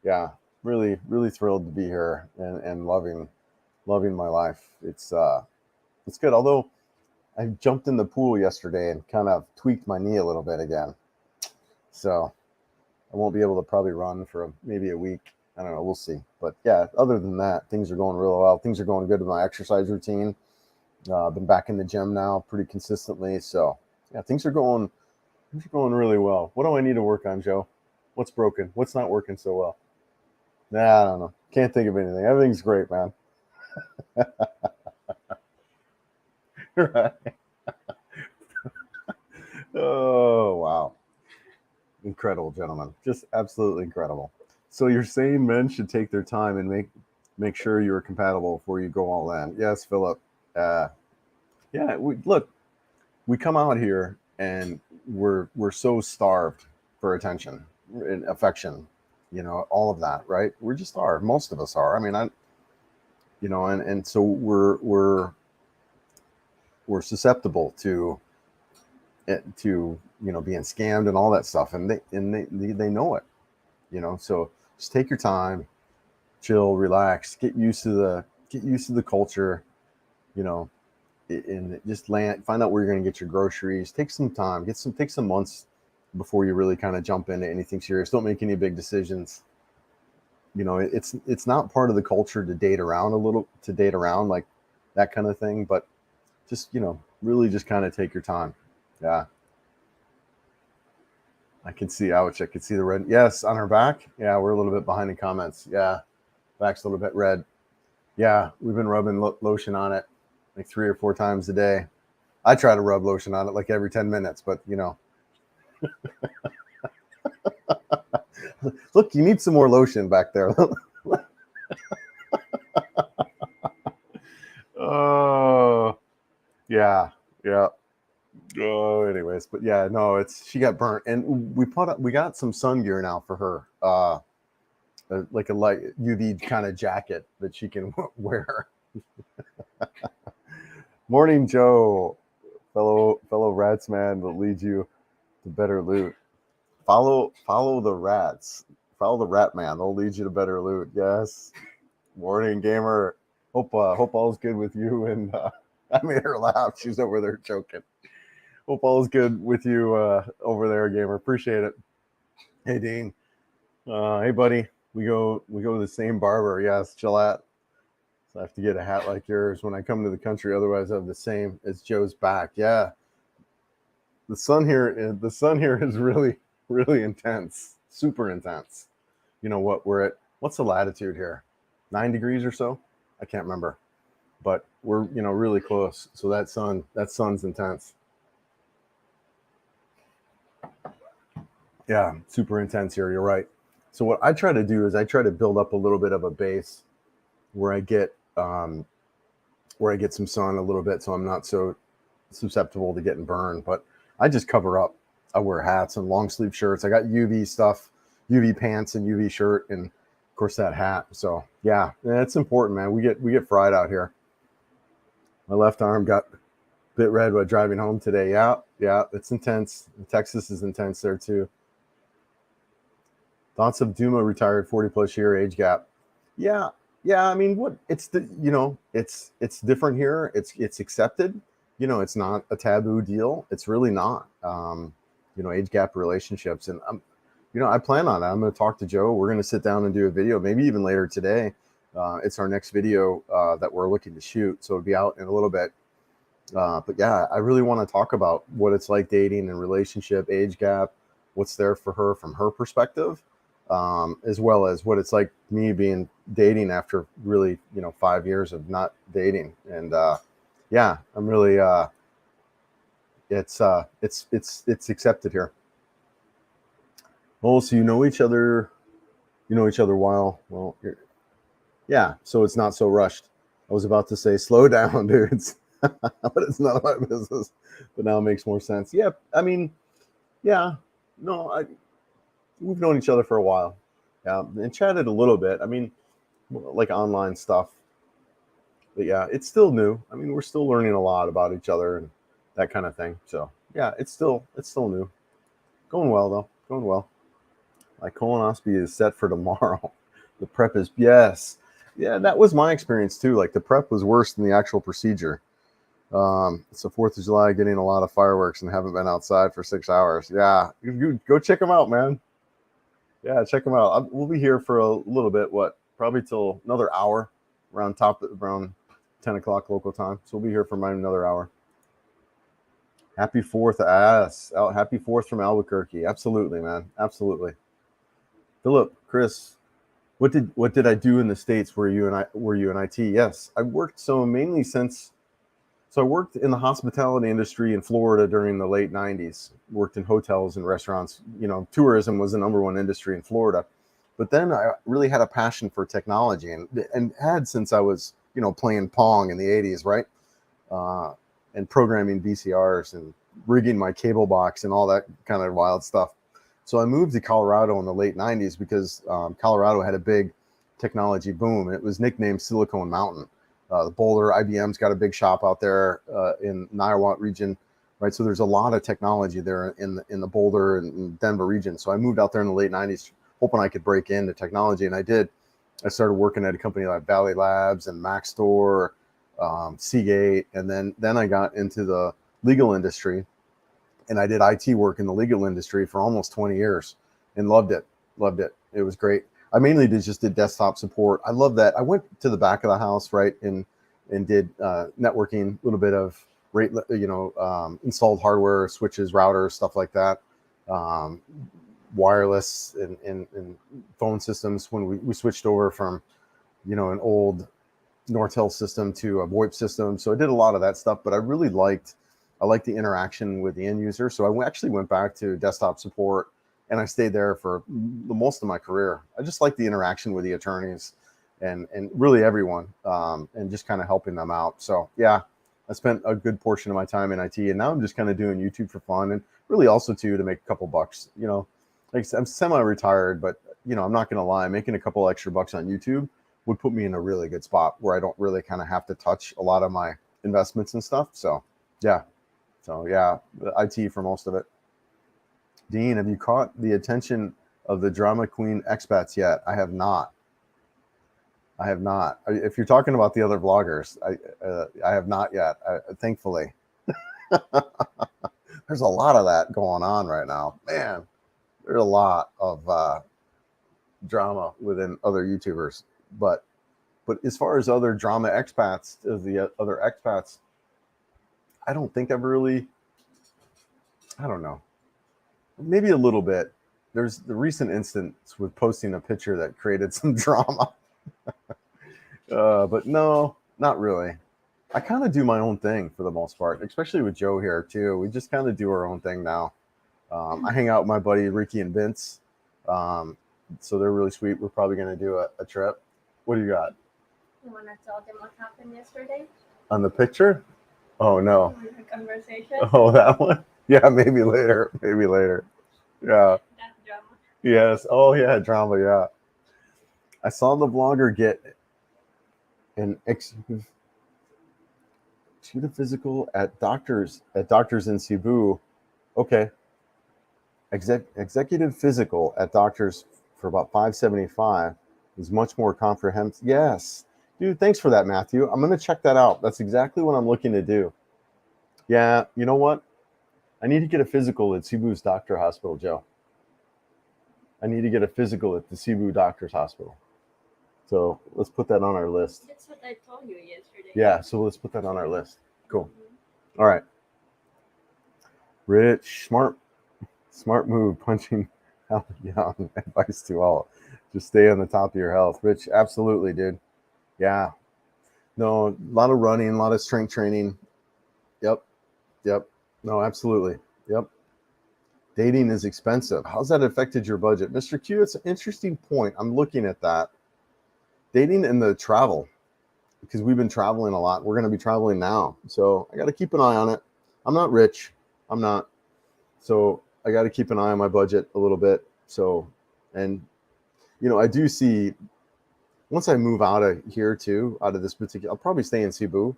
Yeah, really, really thrilled to be here and loving my life. It's good. Although I jumped in the pool yesterday and kind of tweaked my knee a little bit again, so I won't be able to probably run for maybe a week. I don't know. We'll see. But yeah, other than that, things are going real well. Things are going good with my exercise routine. I've been back in the gym now pretty consistently. So yeah, things are going really well. What do I need to work on, Joe? What's broken? What's not working so well? Nah, I don't know. Can't think of anything. Everything's great, man. Right. Oh, wow. Incredible, gentlemen. Just absolutely incredible. So you're saying men should take their time and make sure you're compatible before you go all in. Yes, Philip. Yeah, we come out here and we're so starved for attention and affection, all of that, right? We're just are. Most of us are. I mean, and so we're susceptible to being scammed and all that stuff, and they know it. So just take your time, chill, relax, get used to the culture, and just find out where you're going to get your groceries. Take some time, take some months before you really kind of jump into anything serious. Don't make any big decisions. It's not part of the culture to date around like that kind of thing, but just really just kind of take your time. Yeah. I can see, ouch, I can see the red. Yes, on her back. Yeah, we're a little bit behind in comments. Yeah, back's a little bit red. Yeah, we've been rubbing lotion on it like 3 or 4 times a day. I try to rub lotion on it like every 10 minutes, but Look, you need some more lotion back there. Oh, yeah. Oh, anyways, but yeah, no, she got burnt, and we got some sun gear now for her, like a light UV kind of jacket that she can wear. Morning, Joe. Fellow rats man that leads you to better loot. Follow the rats. Follow the rat man. They'll lead you to better loot. Yes. Morning, gamer. Hope all's good with you. And I made her laugh. She's over there choking. Hope all's good with you over there, gamer. Appreciate it. Hey, Dean. Hey, buddy. We go to the same barber. Yes, Gillette. So I have to get a hat like yours when I come to the country. Otherwise, I have the same as Joe's back. Yeah. The sun here is really intense. Super intense. You know what? We're at, what's the latitude here? 9 degrees or so? I can't remember. But we're, really close. So that sun's intense. Yeah, super intense here. You're right. So what I try to do is I try to build up a little bit of a base where I get some sun a little bit, so I'm not so susceptible to getting burned. But I just cover up. I wear hats and long sleeve shirts. I got UV stuff, UV pants and UV shirt, and of course that hat. So yeah, it's important, man. We get fried out here. My left arm got a bit red while driving home today. Yeah, it's intense. Texas is intense there too. Thoughts of Duma retired 40+ year age gap. Yeah. I mean, it's different here. It's accepted. It's not a taboo deal. It's really not. Age gap relationships, and I plan on it. I'm going to talk to Joe. We're going to sit down and do a video, maybe even later today. It's our next video that we're looking to shoot, so it'll be out in a little bit. But yeah, I really want to talk about what it's like dating and relationship, age gap, what's there for her from her perspective, as well as what it's like me being dating after really 5 years of not dating. And yeah, I'm really it's accepted here. Oh, so you know each other well, yeah, so it's not so rushed. I was about to say slow down, dudes. But it's none of my business. But now it makes more sense. Yeah, I mean, yeah, no, we've known each other for a while. Yeah, and chatted a little bit. I mean, like online stuff. But yeah, it's still new. I mean, we're still learning a lot about each other and that kind of thing. So yeah, it's still new. Going well though. Going well. My colonoscopy is set for tomorrow. The prep is, yes. Yeah, that was my experience too. Like the prep was worse than the actual procedure. It's the 4th of July, getting a lot of fireworks and haven't been outside for 6 hours. Yeah, you go check them out, man. Yeah, check them out. We'll be here for a little bit. Probably till another hour, around 10 o'clock local time. So we'll be here for another hour. Happy 4th, happy 4th from Albuquerque. Absolutely, man. Absolutely. Philip, Chris, what did I do in the States? Were you in IT? Yes, I worked I worked in the hospitality industry in Florida during the late 90s. Worked in hotels and restaurants. Tourism was the number one industry in Florida. But then I really had a passion for technology and had since I was, playing Pong in the 80s, right? And programming VCRs and rigging my cable box and all that kind of wild stuff. So I moved to Colorado in the late 90s because Colorado had a big technology boom. It was nicknamed Silicon Mountain. The Boulder, IBM's got a big shop out there in Niawat region, right? So there's a lot of technology there in the Boulder and Denver region. So I moved out there in the late 90s, hoping I could break into technology, and I did. I started working at a company like Valley Labs and Maxtor, Seagate, and then I got into the legal industry, and I did IT work in the legal industry for almost 20 years and loved it. It was great. I mainly just did desktop support. I love that. I went to the back of the house, right, and did networking, a little bit of installed hardware, switches, routers, stuff like that, wireless and phone systems. When we switched over from, an old Nortel system to a VoIP system, so I did a lot of that stuff. But I liked the interaction with the end user, so I actually went back to desktop support. And I stayed there for the most of my career. I just like the interaction with the attorneys and really everyone, and just kind of helping them out. So yeah, I spent a good portion of my time in IT, and now I'm just kind of doing YouTube for fun and really also too to make a couple bucks. Like I'm semi-retired, but I'm not gonna lie, making a couple extra bucks on YouTube would put me in a really good spot where I don't really kind of have to touch a lot of my investments and stuff. So yeah, IT for most of it. Dean, have you caught the attention of the drama queen expats yet? I have not. If you're talking about the other vloggers, I have not yet. Thankfully, there's a lot of that going on right now, man. There's a lot of drama within other YouTubers, but as far as other drama expats, the other expats, I don't think I've really. I don't know. Maybe a little bit. There's the recent instance with posting a picture that created some drama. But no, not really. I kind of do my own thing for the most part, especially with Joe here too. We just kind of do our own thing now. I hang out with my buddy Ricky and Vince. So they're really sweet. We're probably going to do a trip. What do you got? You want to tell them what happened yesterday? On the picture? Oh, no. The conversation? Oh, that one? Yeah, maybe later. Maybe later. Yeah. That drama. Yes. Oh, yeah. Drama. Yeah. I saw the vlogger get an executive physical at doctors in Cebu. Okay. Executive physical at doctors for about $575 is much more comprehensive. Yes. Dude, thanks for that, Matthew. I'm going to check that out. That's exactly what I'm looking to do. Yeah, you know what? I need to get a physical at Cebu's Doctor Hospital, Joe. I need to get a physical at the Cebu Doctor's Hospital. So let's put that on our list. That's what I told you yesterday. Yeah, so let's put that on our list. Cool. All right. Rich, smart move, punching out young. Advice to all. Just stay on the top of your health. Rich, absolutely, dude. Yeah. No, a lot of running, a lot of strength training. Yep. No, absolutely. Yep. Dating is expensive. How's that affected your budget? Mr. Q, it's an interesting point. I'm looking at that. Dating and the travel, because we've been traveling a lot. We're going to be traveling now. So I got to keep an eye on it. I'm not rich. I'm not. So I got to keep an eye on my budget a little bit. So, and, I do see, once I move out of here too, out of this particular, I'll probably stay in Cebu.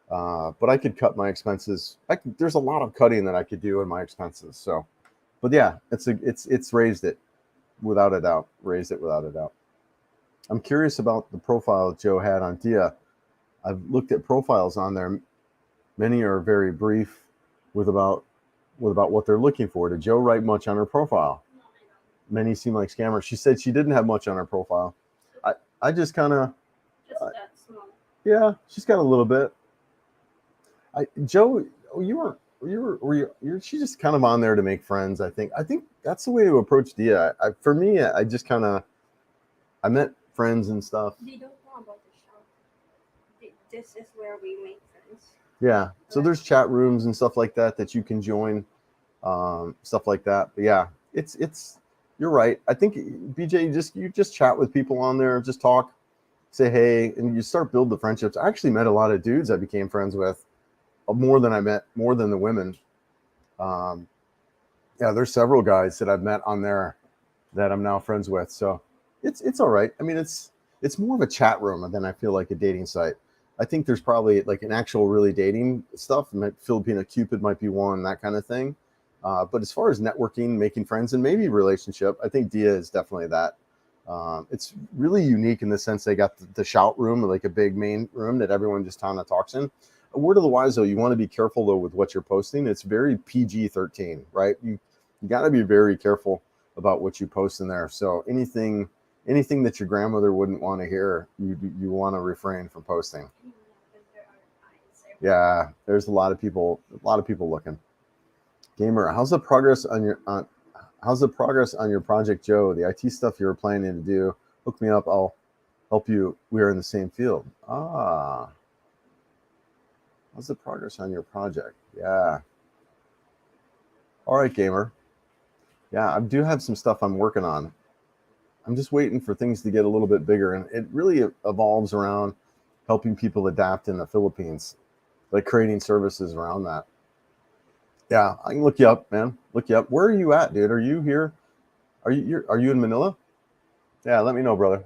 But I could cut my expenses. There's a lot of cutting that I could do in my expenses. So, but yeah, it's raised it without a doubt. Raised it without a doubt. I'm curious about the profile Joe had on Dia. I've looked at profiles on there. Many are very brief with about what they're looking for. Did Joe write much on her profile? No, I don't. Many seem like scammers. She said she didn't have much on her profile. I just kind of, Just that small. yeah, she's got a little bit. Joe, she's just kind of on there to make friends. I think that's the way to approach Dia. For me, I just kind of, I met friends and stuff. They don't know about the shop. This is where we make friends. Yeah. So there's chat rooms and stuff like that you can join, stuff like that. But yeah, it's you're right. I think BJ, you just chat with people on there, just talk, say hey, and you start build the friendships. I actually met a lot of dudes I became friends with, more than the women. Yeah, there's several guys that I've met on there that I'm now friends with. So it's all right. I mean, it's more of a chat room than I feel like a dating site. I think there's probably like an actual really dating stuff. Filipino Cupid might be one, that kind of thing. But as far as networking, making friends, and maybe relationship, I think Dia is definitely that. It's really unique in the sense they got the shout room, like a big main room that everyone just kind of talks in. A word of the wise, though, you want to be careful, though, with what you're posting. It's very PG-13, right? You got to be very careful about what you post in there. So anything that your grandmother wouldn't want to hear, you want to refrain from posting. Yeah, there's a lot of people looking. Gamer, how's the progress on your project, Joe? The IT stuff you were planning to do. Hook me up. I'll help you. We are in the same field. How's the progress on your project? Yeah. All right, gamer. Yeah, I do have some stuff I'm working on. I'm just waiting for things to get a little bit bigger, and it really evolves around helping people adapt in the Philippines, like creating services around that. Yeah, I can look you up, man. Look you up. Where are you at, dude? Are you here? Are you in Manila? Yeah, let me know, brother.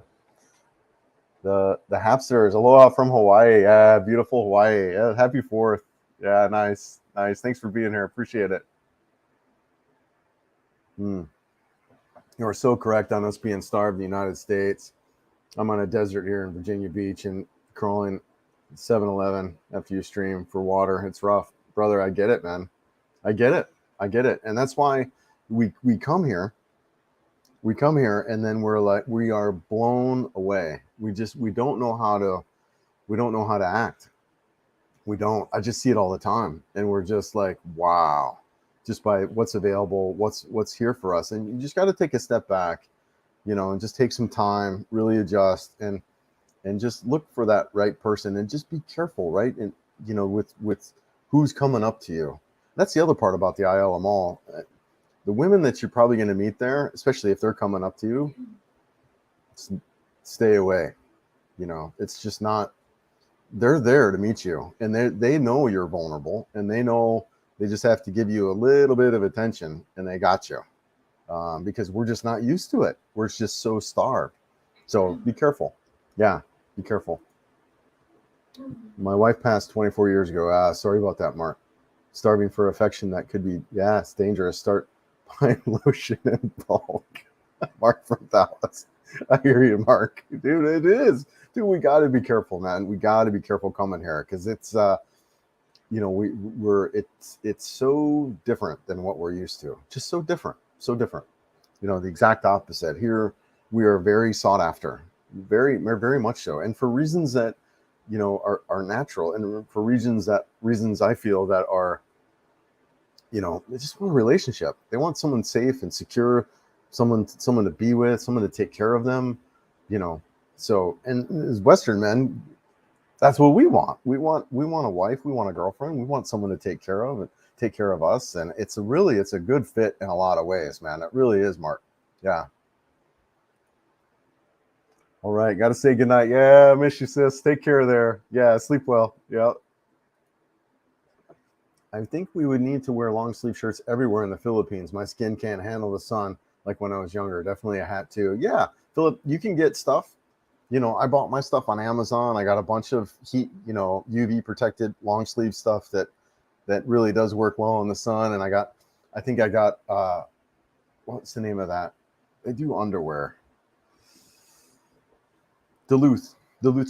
The Hapsters. Aloha from Hawaii. Yeah, beautiful Hawaii. Yeah, happy 4th. Yeah, nice. Thanks for being here. Appreciate it. You are so correct on us being starved in the United States. I'm on a desert here in Virginia Beach and crawling 7-Eleven after you stream for water. It's rough. Brother, I get it, man. I get it. And that's why we come here. We come here and then we are blown away. We don't know how to act. We don't. I just see it all the time. And we're just like, wow, just by what's available, what's here for us. And you just got to take a step back, and just take some time, really adjust and just look for that right person and just be careful, right? And, with who's coming up to you. That's the other part about the Ayala Mall. The women that you're probably going to meet there, especially if they're coming up to you, stay away. It's just not, they're there to meet you and they know you're vulnerable and they know they just have to give you a little bit of attention and they got you because we're just not used to it. We're just so starved. So be careful. Yeah, be careful. My wife passed 24 years ago. Sorry about that, Mark. Starving for affection, that could be, it's dangerous. Start buying lotion in bulk. Mark from Dallas. I hear you, Mark. Dude, it is. Dude, we got to be careful, man. We got to be careful coming here because it's, it's so different than what we're used to. Just so different. The exact opposite. Here, we are very sought after, very, very much so. And for reasons that, are natural and for reasons I feel that are, they just want a relationship. They want someone safe and secure, someone to be with, someone to take care of them, So, and as Western men, that's what we want. We want a wife, we want a girlfriend, we want someone to take care of and take care of us. And it's a good fit in a lot of ways, man. It really is, Mark. Yeah. All right, got to say goodnight. Yeah, miss you, sis. Take care there. Yeah, sleep well. Yeah. I think we would need to wear long sleeve shirts everywhere in the Philippines. My skin can't handle the sun like when I was younger. Definitely a hat too. Yeah, Philip, you can get stuff. I bought my stuff on Amazon. I got a bunch of heat, UV protected long sleeve stuff that really does work well in the sun. And I think I got what's the name of that? They do underwear. Duluth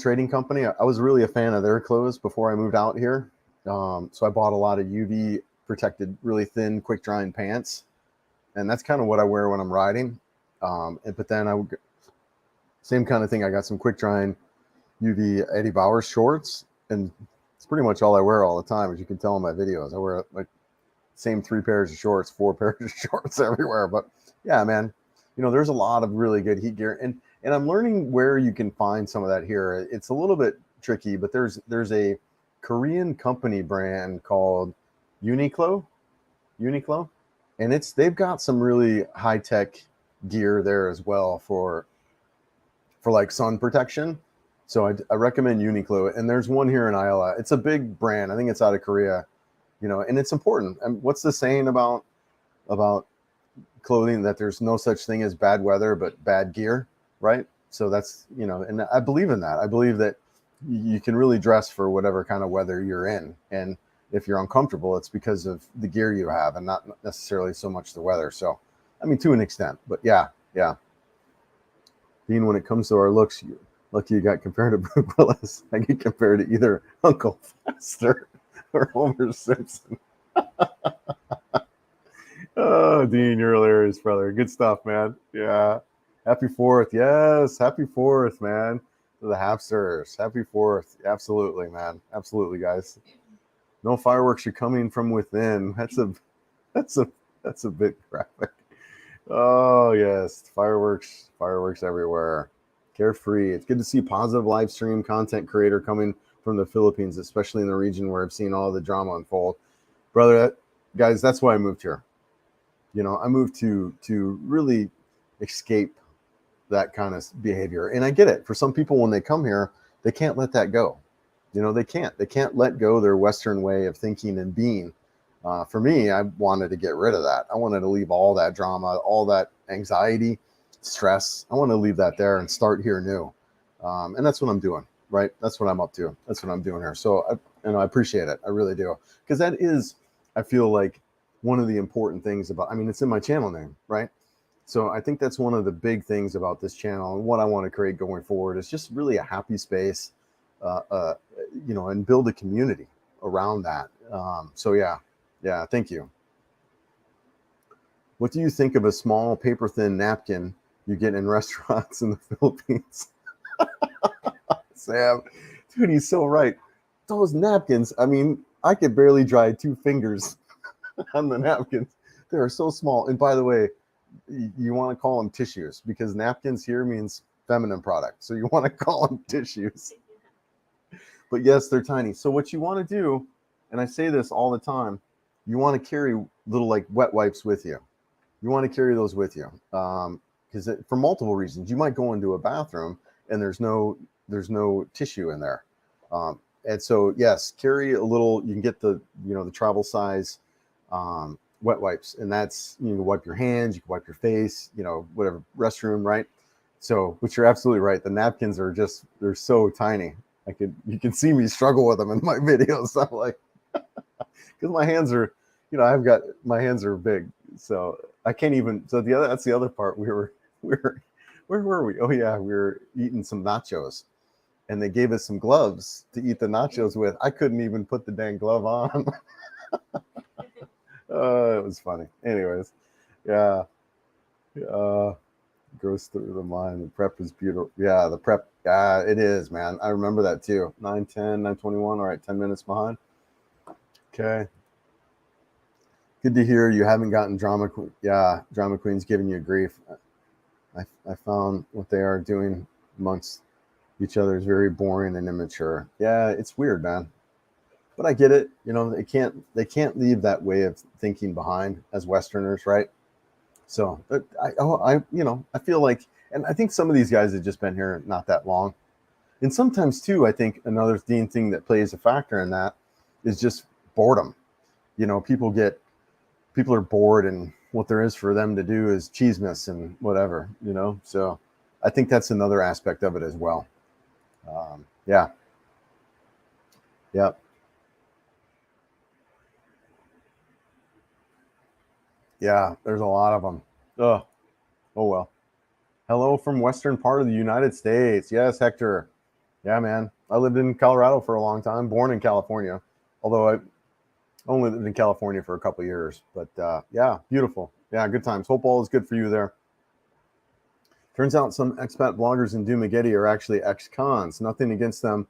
Trading Company. I was really a fan of their clothes before I moved out here. So I bought a lot of UV protected, really thin, quick drying pants. And that's kind of what I wear when I'm riding. But then same kind of thing. I got some quick drying UV Eddie Bauer shorts. And it's pretty much all I wear all the time. As you can tell in my videos, I wear like same 3 pairs of shorts, 4 pairs of shorts everywhere. But yeah, man, there's a lot of really good heat gear. And I'm learning where you can find some of that here. It's a little bit tricky, but there's a Korean company brand called Uniqlo, and they've got some really high tech gear there as well for like sun protection. So I recommend Uniqlo, and there's one here in Ayala. It's a big brand. I think it's out of Korea, and it's important. And what's the saying about clothing, that there's no such thing as bad weather but bad gear, right? So that's, and I believe in that. I believe that you can really dress for whatever kind of weather you're in. And if you're uncomfortable, it's because of the gear you have and not necessarily so much the weather. So, I mean, to an extent, but yeah. Dean, when it comes to our looks, lucky you got compared to Brooke Willis. I get compared to either Uncle Fester or Homer Simpson. Oh, Dean, you're hilarious, brother. Good stuff, man. Yeah. Happy 4th. Yes. Happy 4th, man. To the Hapsters. Happy 4th. Absolutely, man. Absolutely, guys. No fireworks are coming from within. That's a bit graphic. Oh, yes. Fireworks everywhere. Carefree. It's good to see positive live stream content creator coming from the Philippines, especially in the region where I've seen all the drama unfold. Brother, guys, that's why I moved here. I moved to really escape that kind of behavior. And I get it. For some people, when they come here, they can't let that go. They can't let go their Western way of thinking and being. For me, I wanted to get rid of that. I wanted to leave all that drama, all that anxiety, stress. I want to leave that there and start here new. And that's what I'm doing, right? That's what I'm up to. That's what I'm doing here. So I appreciate it. I really do, because that is, I feel like, one of the important things about. I mean, it's in my channel name, right? So I think that's one of the big things about this channel and what I want to create going forward is just really a happy space, and build a community around that. So yeah, thank you. What do you think of a small paper thin napkin you get in restaurants in the Philippines? Sam, dude, he's so right. Those napkins, I mean, I could barely dry 2 fingers on the napkins. They are so small. And by the way, you want to call them tissues because napkins here means feminine product. So you want to call them tissues. But yes, they're tiny. So what you want to do, and I say this all the time, you want to carry little like wet wipes with you. You want to carry those with you because for multiple reasons. You might go into a bathroom and there's no tissue in there. And so yes, carry a little. You can get the travel size wet wipes, and that's, you can wipe your hands, you can wipe your face, whatever, restroom, right? So, which you're absolutely right. The napkins are they're so tiny. You can see me struggle with them in my videos. I'm like, because my hands are, my hands are big, so I can't even. So that's the other part. Where were we? Oh yeah, we were eating some nachos, and they gave us some gloves to eat the nachos with. I couldn't even put the dang glove on. It was funny. Anyways, yeah. Goes through the mind. The prep is beautiful. Yeah, the prep. Yeah, it is, man. I remember that too. 9:10, 9:21. All right, 10 minutes behind. Okay. Good to hear you haven't gotten drama. Yeah, drama queens giving you grief. I found what they are doing amongst each other is very boring and immature. Yeah, it's weird, man. But I get it. They can't leave that way of thinking behind as Westerners, right? So I feel like, and I think some of these guys have just been here not that long. And sometimes too, I think another thing that plays a factor in that is just boredom. People are bored, and what there is for them to do is cheesemas and whatever, So I think that's another aspect of it as well. Yeah. Yeah, there's a lot of them. Oh well. Hello from western part of the United States. Yes, Hector. Yeah, man. I lived in Colorado for a long time, born in California, although I only lived in California for a couple of years. But yeah, beautiful. Yeah, good times. Hope all is good for you there. Turns out some expat bloggers in Dumageddon are actually ex-cons. Nothing against them.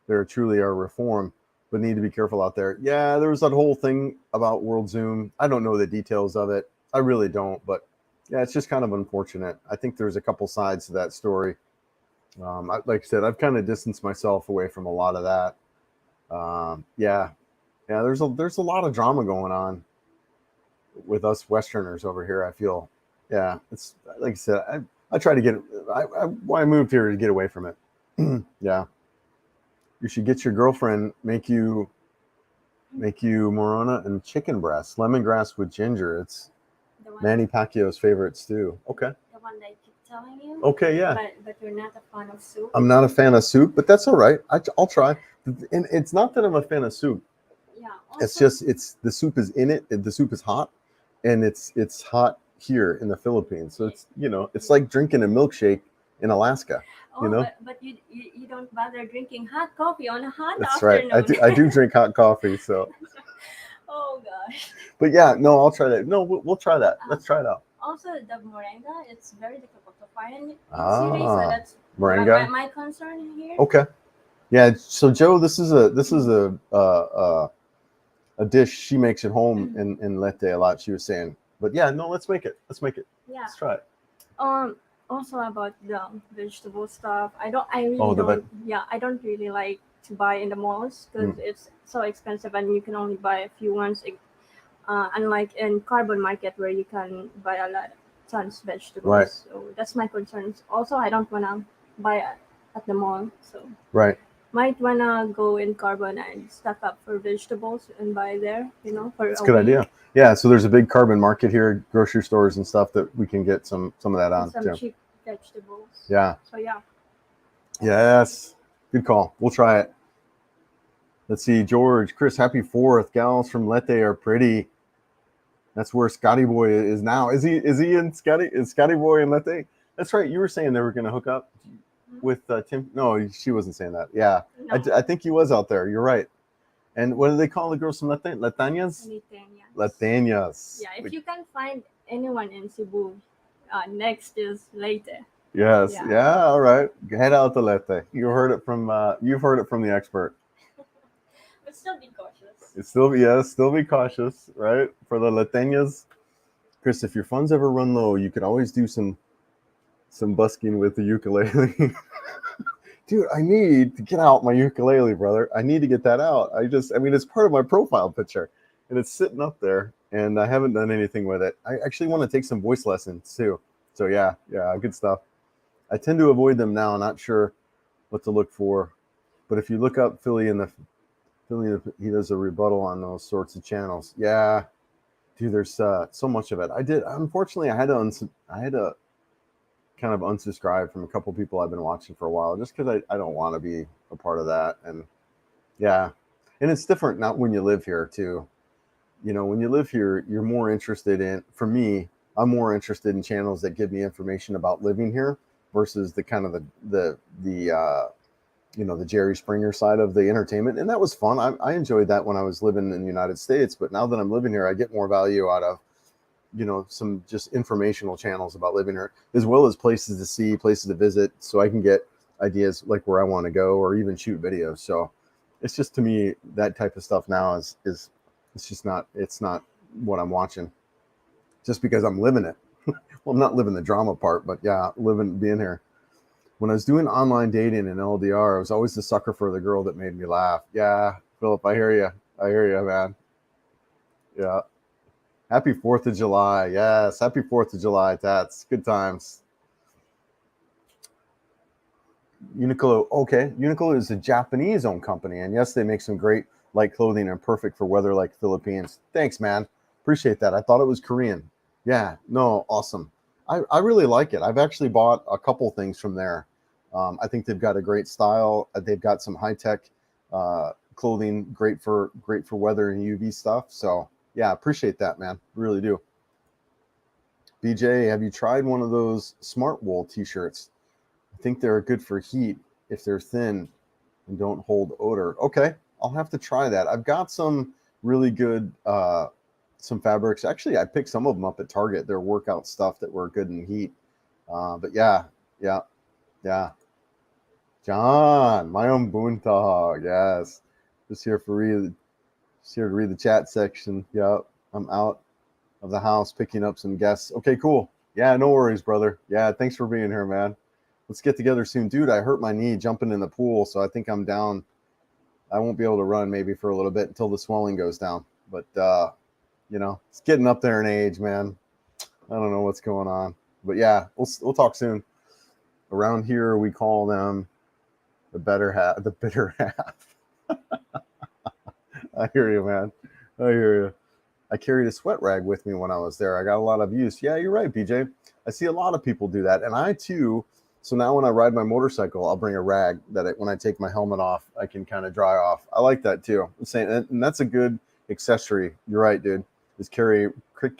They truly are reform, but need to be careful out there. Yeah, there was that whole thing about World Zoom. I don't know the details of it. I really don't, but yeah, it's just kind of unfortunate. I think there's a couple sides to that story. Like I said, I've kind of distanced myself away from a lot of that. Yeah, there's a lot of drama going on with us Westerners over here. I feel, yeah, it's like I said, I try to get. I moved here to get away from it. Yeah, you should get your girlfriend make you morona and chicken breast, lemongrass with ginger. It's Manny Pacquiao's favorite stew. Okay. The one that I keep telling you. Okay, yeah. But you're not a fan of soup. I'm not a fan of soup, but that's all right. I'll try. And it's not that I'm a fan of soup. Yeah. It's just the soup is in it. The soup is hot, and it's hot here in the Philippines. So it's like drinking a milkshake in Alaska. But you don't bother drinking hot coffee on a hot That's afternoon. right. I do drink hot coffee. So. Oh gosh. But yeah, no, I'll try that. No, we'll try that. Let's try it out. Also, the moringa, it's very difficult to find in cities, so that's moringa. My concern here. Okay. Yeah. So Joe, this is a dish she makes at home in Leyte a lot. She was saying, but yeah, no, let's make it. Yeah. Let's try it. Also about the vegetable stuff, I don't really like to buy in the malls because it's so expensive and you can only buy a few ones. Unlike in Carbon Market where you can buy a lot tons of vegetables. Right. So that's my concerns. Also, I don't wanna buy at the mall. So right. Might wanna go in Carbon and stock up for vegetables and buy there. For that's a good idea. Yeah. So there's a big Carbon Market here, grocery stores and stuff that we can get some of that on some too. Cheap vegetables. Yeah. So yeah. Yes. Good call. We'll try it. Let's see. George, Chris, happy 4th. Gals from Lete are pretty. That's where Scotty Boy is now. Is he in Scotty? Is Scotty Boy in Lete? That's right. You were saying they were going to hook up with Tim. No, she wasn't saying that. Yeah. No. I think he was out there. You're right. And what do they call the girls from Lete? Letañas? Letañas. Yeah, if you can find anyone in Cebu, next is Leyte. Yes. Yeah. Yeah. All right. Head out to Lete. You've heard it from the expert. But still be cautious. It's still be cautious, right? For the Latinas. Chris, if your funds ever run low, you could always do some busking with the ukulele. Dude, I need to get out my ukulele, brother. I need to get that out. It's part of my profile picture, and it's sitting up there, and I haven't done anything with it. I actually want to take some voice lessons too. So yeah, good stuff. I tend to avoid them now. Not sure what to look for, but if you look up Philly, he does a rebuttal on those sorts of channels. Yeah, dude, there's so much of it. Unfortunately, I had to kind of unsubscribe from a couple people I've been watching for a while, just because I don't want to be a part of that. And yeah, and it's different not when you live here too. You know, when you live here, you're more interested in. For me, I'm more interested in channels that give me information about living here versus the kind of the Jerry Springer side of the entertainment. And that was fun. I enjoyed that when I was living in the United States. But now that I'm living here, I get more value out of, some just informational channels about living here, as well as places to see, places to visit, so I can get ideas like where I want to go or even shoot videos. So it's just, to me, that type of stuff now is it's just not what I'm watching just because I'm living it. Well, I'm not living the drama part, but yeah, being here. When I was doing online dating in LDR, I was always the sucker for the girl that made me laugh. Yeah, Philip, I hear you, man. Yeah. Happy 4th of July. Yes, happy 4th of July, Tats. Good times. Uniqlo. Okay, Uniqlo is a Japanese-owned company, and yes, they make some great light clothing and perfect for weather like Philippines. Thanks, man. Appreciate that. I thought it was Korean. Yeah, no, awesome. I really like it. I've actually bought a couple things from there. I think they've got a great style. They've got some high-tech clothing, great for weather and UV stuff. So yeah, appreciate that, man. Really do. BJ, have you tried one of those Smart Wool t-shirts? I think they're good for heat if they're thin and don't hold odor. Okay, I'll have to try that. I've got some really good some fabrics. Actually, I picked some of them up at Target. They're workout stuff that were good in heat. But yeah. John, my own Boontog. Yes, just here to read the chat section. Yep, I'm out of the house picking up some guests. Okay, cool. Yeah, no worries, brother. Yeah, thanks for being here, man. Let's get together soon. Dude, I hurt my knee jumping in the pool, so I think I'm down. I won't be able to run maybe for a little bit until the swelling goes down. But, it's getting up there in age, man. I don't know what's going on. But, yeah, we'll talk soon. Around here, we call them the bitter half. I hear you, man. I hear you. I carried a sweat rag with me when I was there. I got a lot of use. Yeah, you're right, BJ. I see a lot of people do that. And I, too. So now when I ride my motorcycle, I'll bring a rag that when I take my helmet off, I can kind of dry off. I like that, too. I'm saying, and that's a good accessory. You're right, dude. Is carry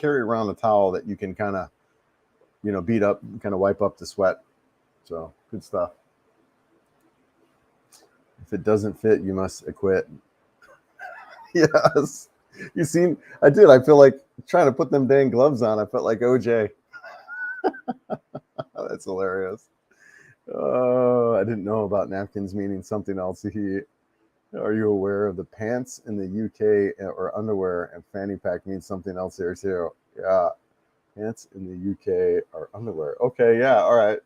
around a towel that you can kind of, beat up, kind of wipe up the sweat. So good stuff. If it doesn't fit, you must acquit. Yes. You seen? I did. I feel like trying to put them dang gloves on. I felt like OJ. That's hilarious. Oh, I didn't know about napkins meaning something else. Are you aware of the pants in the UK or underwear and fanny pack means something else here too? Yeah, pants in the UK are underwear. Okay, yeah, all right.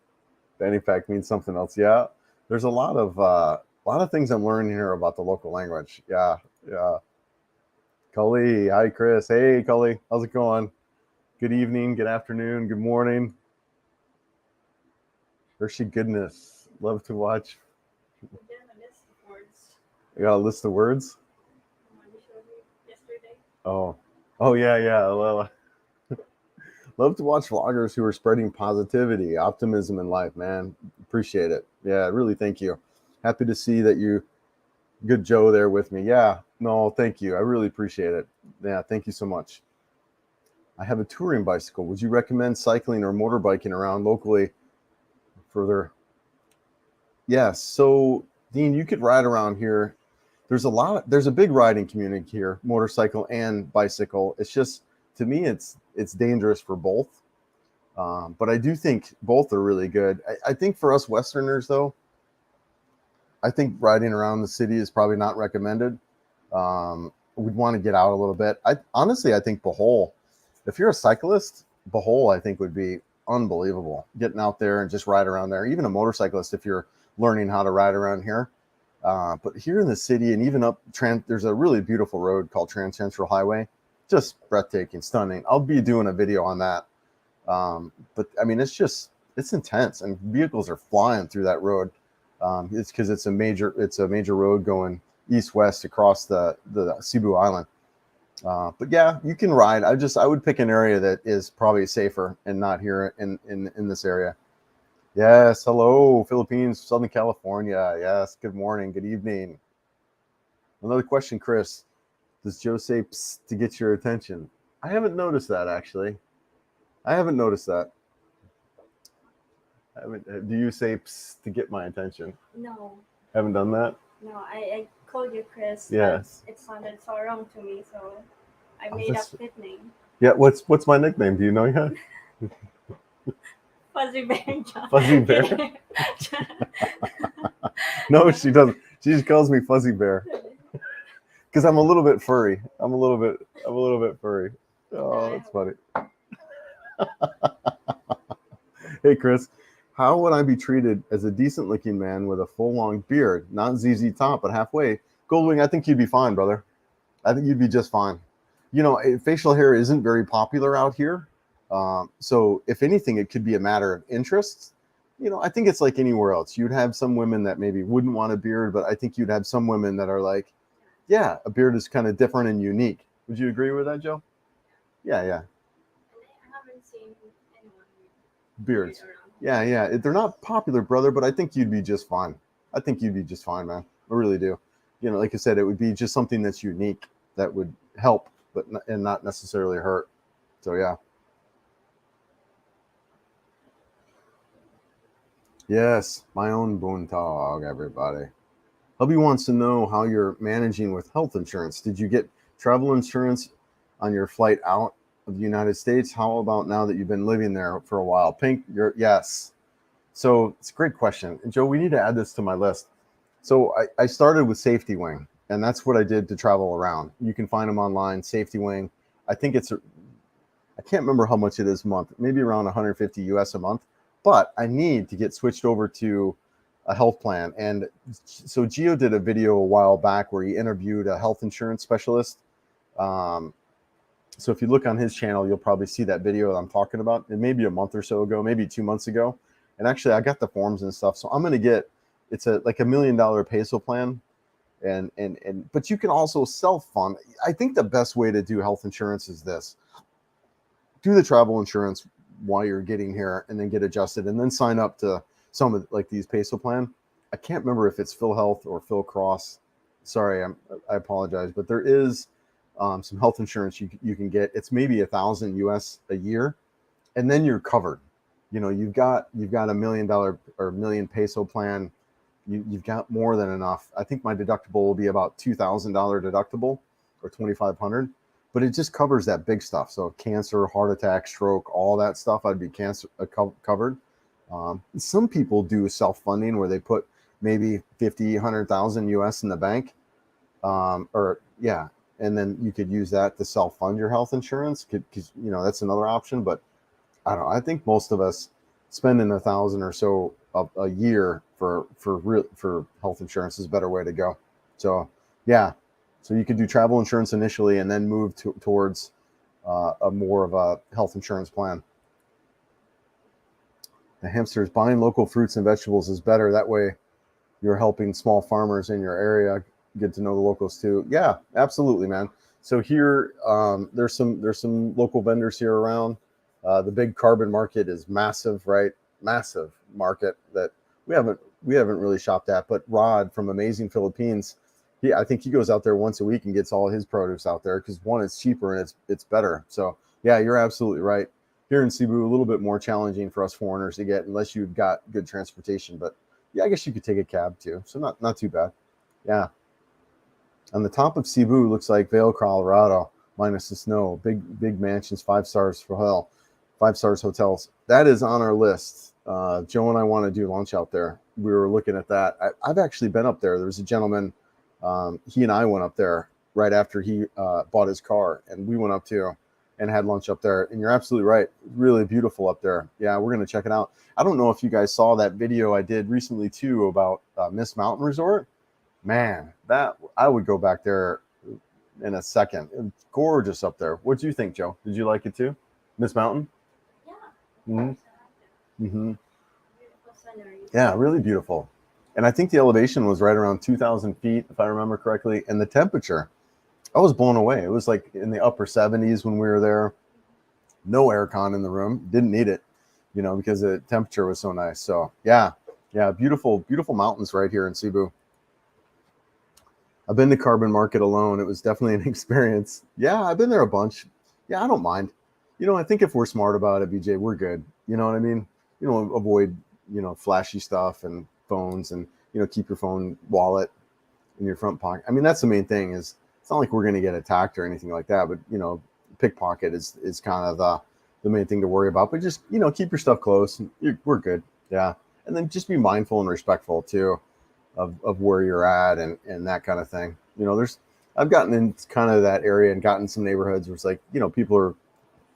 Fanny pack means something else. Yeah, there's a lot of things I'm learning here about the local language. Yeah. Cully, hi Chris. Hey Cully, how's it going? Good evening, good afternoon, good morning. Hershey goodness, love to watch. I got a list of words. Oh yeah. Well, love to watch vloggers who are spreading positivity, optimism in life. Man, appreciate it. Yeah, really, thank you. Happy to see that you, good Joe, there with me. Yeah, no, thank you. I really appreciate it. Yeah, thank you so much. I have a touring bicycle. Would you recommend cycling or motorbiking around locally further? Yes. So, Dean, you could ride around here. There's a big riding community here, motorcycle and bicycle. It's just, to me, it's dangerous for both. But I do think both are really good. I think for us Westerners, though, I think riding around the city is probably not recommended. We'd want to get out a little bit. I think Bohol, if you're a cyclist, Bohol, I think would be unbelievable. Getting out there and just ride around there. Even a motorcyclist, if you're learning how to ride around here. But here in the city and even there's a really beautiful road called Trans Central Highway. Just breathtaking, stunning. I'll be doing a video on that. But I mean, it's intense, and vehicles are flying through that road. It's because it's a major road going east-west across the Cebu Island. But yeah, you can ride. I would pick an area that is probably safer and not here in this area. Yes, hello, Philippines, Southern California. Yes, good morning, good evening. Another question, Chris. Does Joe say psst to get your attention? I haven't noticed that, actually. I haven't noticed that. Do you say psst to get my attention? No. Haven't done that? No, I called you Chris. Yes. It sounded so wrong to me, so I made up nickname. Yeah, what's my nickname? Do you know yet? Fuzzy Bear. John. Fuzzy Bear? No, she doesn't. She just calls me Fuzzy Bear. Because I'm a little bit furry. I'm a little bit furry. Oh, that's funny. Hey, Chris, how would I be treated as a decent looking man with a full long beard, not ZZ Top, but halfway? Goldwing, I think you'd be fine, brother. I think you'd be just fine. You know, facial hair isn't very popular out here. So if anything, it could be a matter of interest. You know, I think it's like anywhere else. You'd have some women that maybe wouldn't want a beard, but I think you'd have some women that are like, yeah, a beard is kind of different and unique. Would you agree with that, Joe? Yeah. I haven't seen anyone with Beards. beard around. Yeah. They're not popular, brother, but I think you'd be just fine. I think you'd be just fine, man. I really do. You know, like I said, it would be just something that's unique that would help, but not necessarily hurt. So yeah. Yes, my own Boontog, everybody. Hubby wants to know how you're managing with health insurance. Did you get travel insurance on your flight out of the United States? How about now that you've been living there for a while? Pink, yes. So it's a great question. And Joe, we need to add this to my list. So I started with Safety Wing, and that's what I did to travel around. You can find them online, Safety Wing. I think I can't remember how much it is a month, maybe around 150 US a month, but I need to get switched over to a health plan. And so Gio did a video a while back where he interviewed a health insurance specialist. So if you look on his channel, you'll probably see that video that I'm talking about. It may be a month or so ago, maybe 2 months ago. And actually I got the forms and stuff. So I'm going to get, it's like $1 million peso plan. But you can also self-fund. I think the best way to do health insurance is this. Do the travel insurance while you're getting here and then get adjusted and then sign up to some of like these peso plan. I can't remember if it's PhilHealth or PhilCross. Sorry, I apologize, but there is some health insurance you can get. It's maybe 1,000 US a year, and then you're covered. You know, you've got $1 million or $1 million peso plan. You've got more than enough. I think my deductible will be about $2,000 deductible or $2,500, but it just covers that big stuff. So cancer, heart attack, stroke, all that stuff, I'd be covered. Some people do self-funding where they put maybe 50, 100,000 US in the bank. And then you could use that to self-fund your health insurance, because you know that's another option. But I don't know. I think most of us spending 1,000 or so a year for health insurance is a better way to go. So yeah, so you could do travel insurance initially and then move towards a more of a health insurance plan. The hamsters, buying local fruits and vegetables is better. That way you're helping small farmers in your area get to know the locals too. Yeah, absolutely, man. So here, there's some local vendors here around. The big carbon market is massive, right? Massive market that we haven't we haven't really shopped at, but Rod from Amazing Philippines, I think he goes out there once a week and gets all his produce out there because one, it's cheaper and it's better. So yeah, you're absolutely right. Here in Cebu, a little bit more challenging for us foreigners to get unless you've got good transportation. But yeah, I guess you could take a cab too, so not too bad. Yeah. On the top of Cebu looks like Vail, Colorado, minus the snow. Big mansions, 5 stars for hell, 5 stars hotels. That is on our list. Joe and I want to do lunch out there. We were looking at that. I've actually been up there. There was a gentleman. He and I went up there right after he bought his car, and we went up too and had lunch up there. And you're absolutely right. Really beautiful up there. Yeah, we're going to check it out. I don't know if you guys saw that video I did recently too about Miss Mountain Resort. Man, that I would go back there in a second. It's gorgeous up there. What do you think, Joe? Did you like it too? Miss Mountain? Yeah. Mm-hmm. Mm-hmm. Beautiful scenery. Yeah, really beautiful. And I think the elevation was right around 2,000 feet, if I remember correctly. And the temperature, I was blown away. It was like in the upper 70s when we were there. No aircon in the room. Didn't need it, because the temperature was so nice. So yeah, beautiful, beautiful mountains right here in Cebu. I've been to Carbon Market alone. It was definitely an experience. Yeah, I've been there a bunch. Yeah, I don't mind. I think if we're smart about it, BJ, we're good. You know what I mean? Avoid, flashy stuff and phones and, keep your phone wallet in your front pocket. I mean, that's the main thing is it's not like we're going to get attacked or anything like that, but, pickpocket is kind of the main thing to worry about. But just, keep your stuff close. We're good. Yeah. And then just be mindful and respectful too. Of where you're at and that kind of thing. I've gotten in kind of that area and gotten some neighborhoods where it's like, people are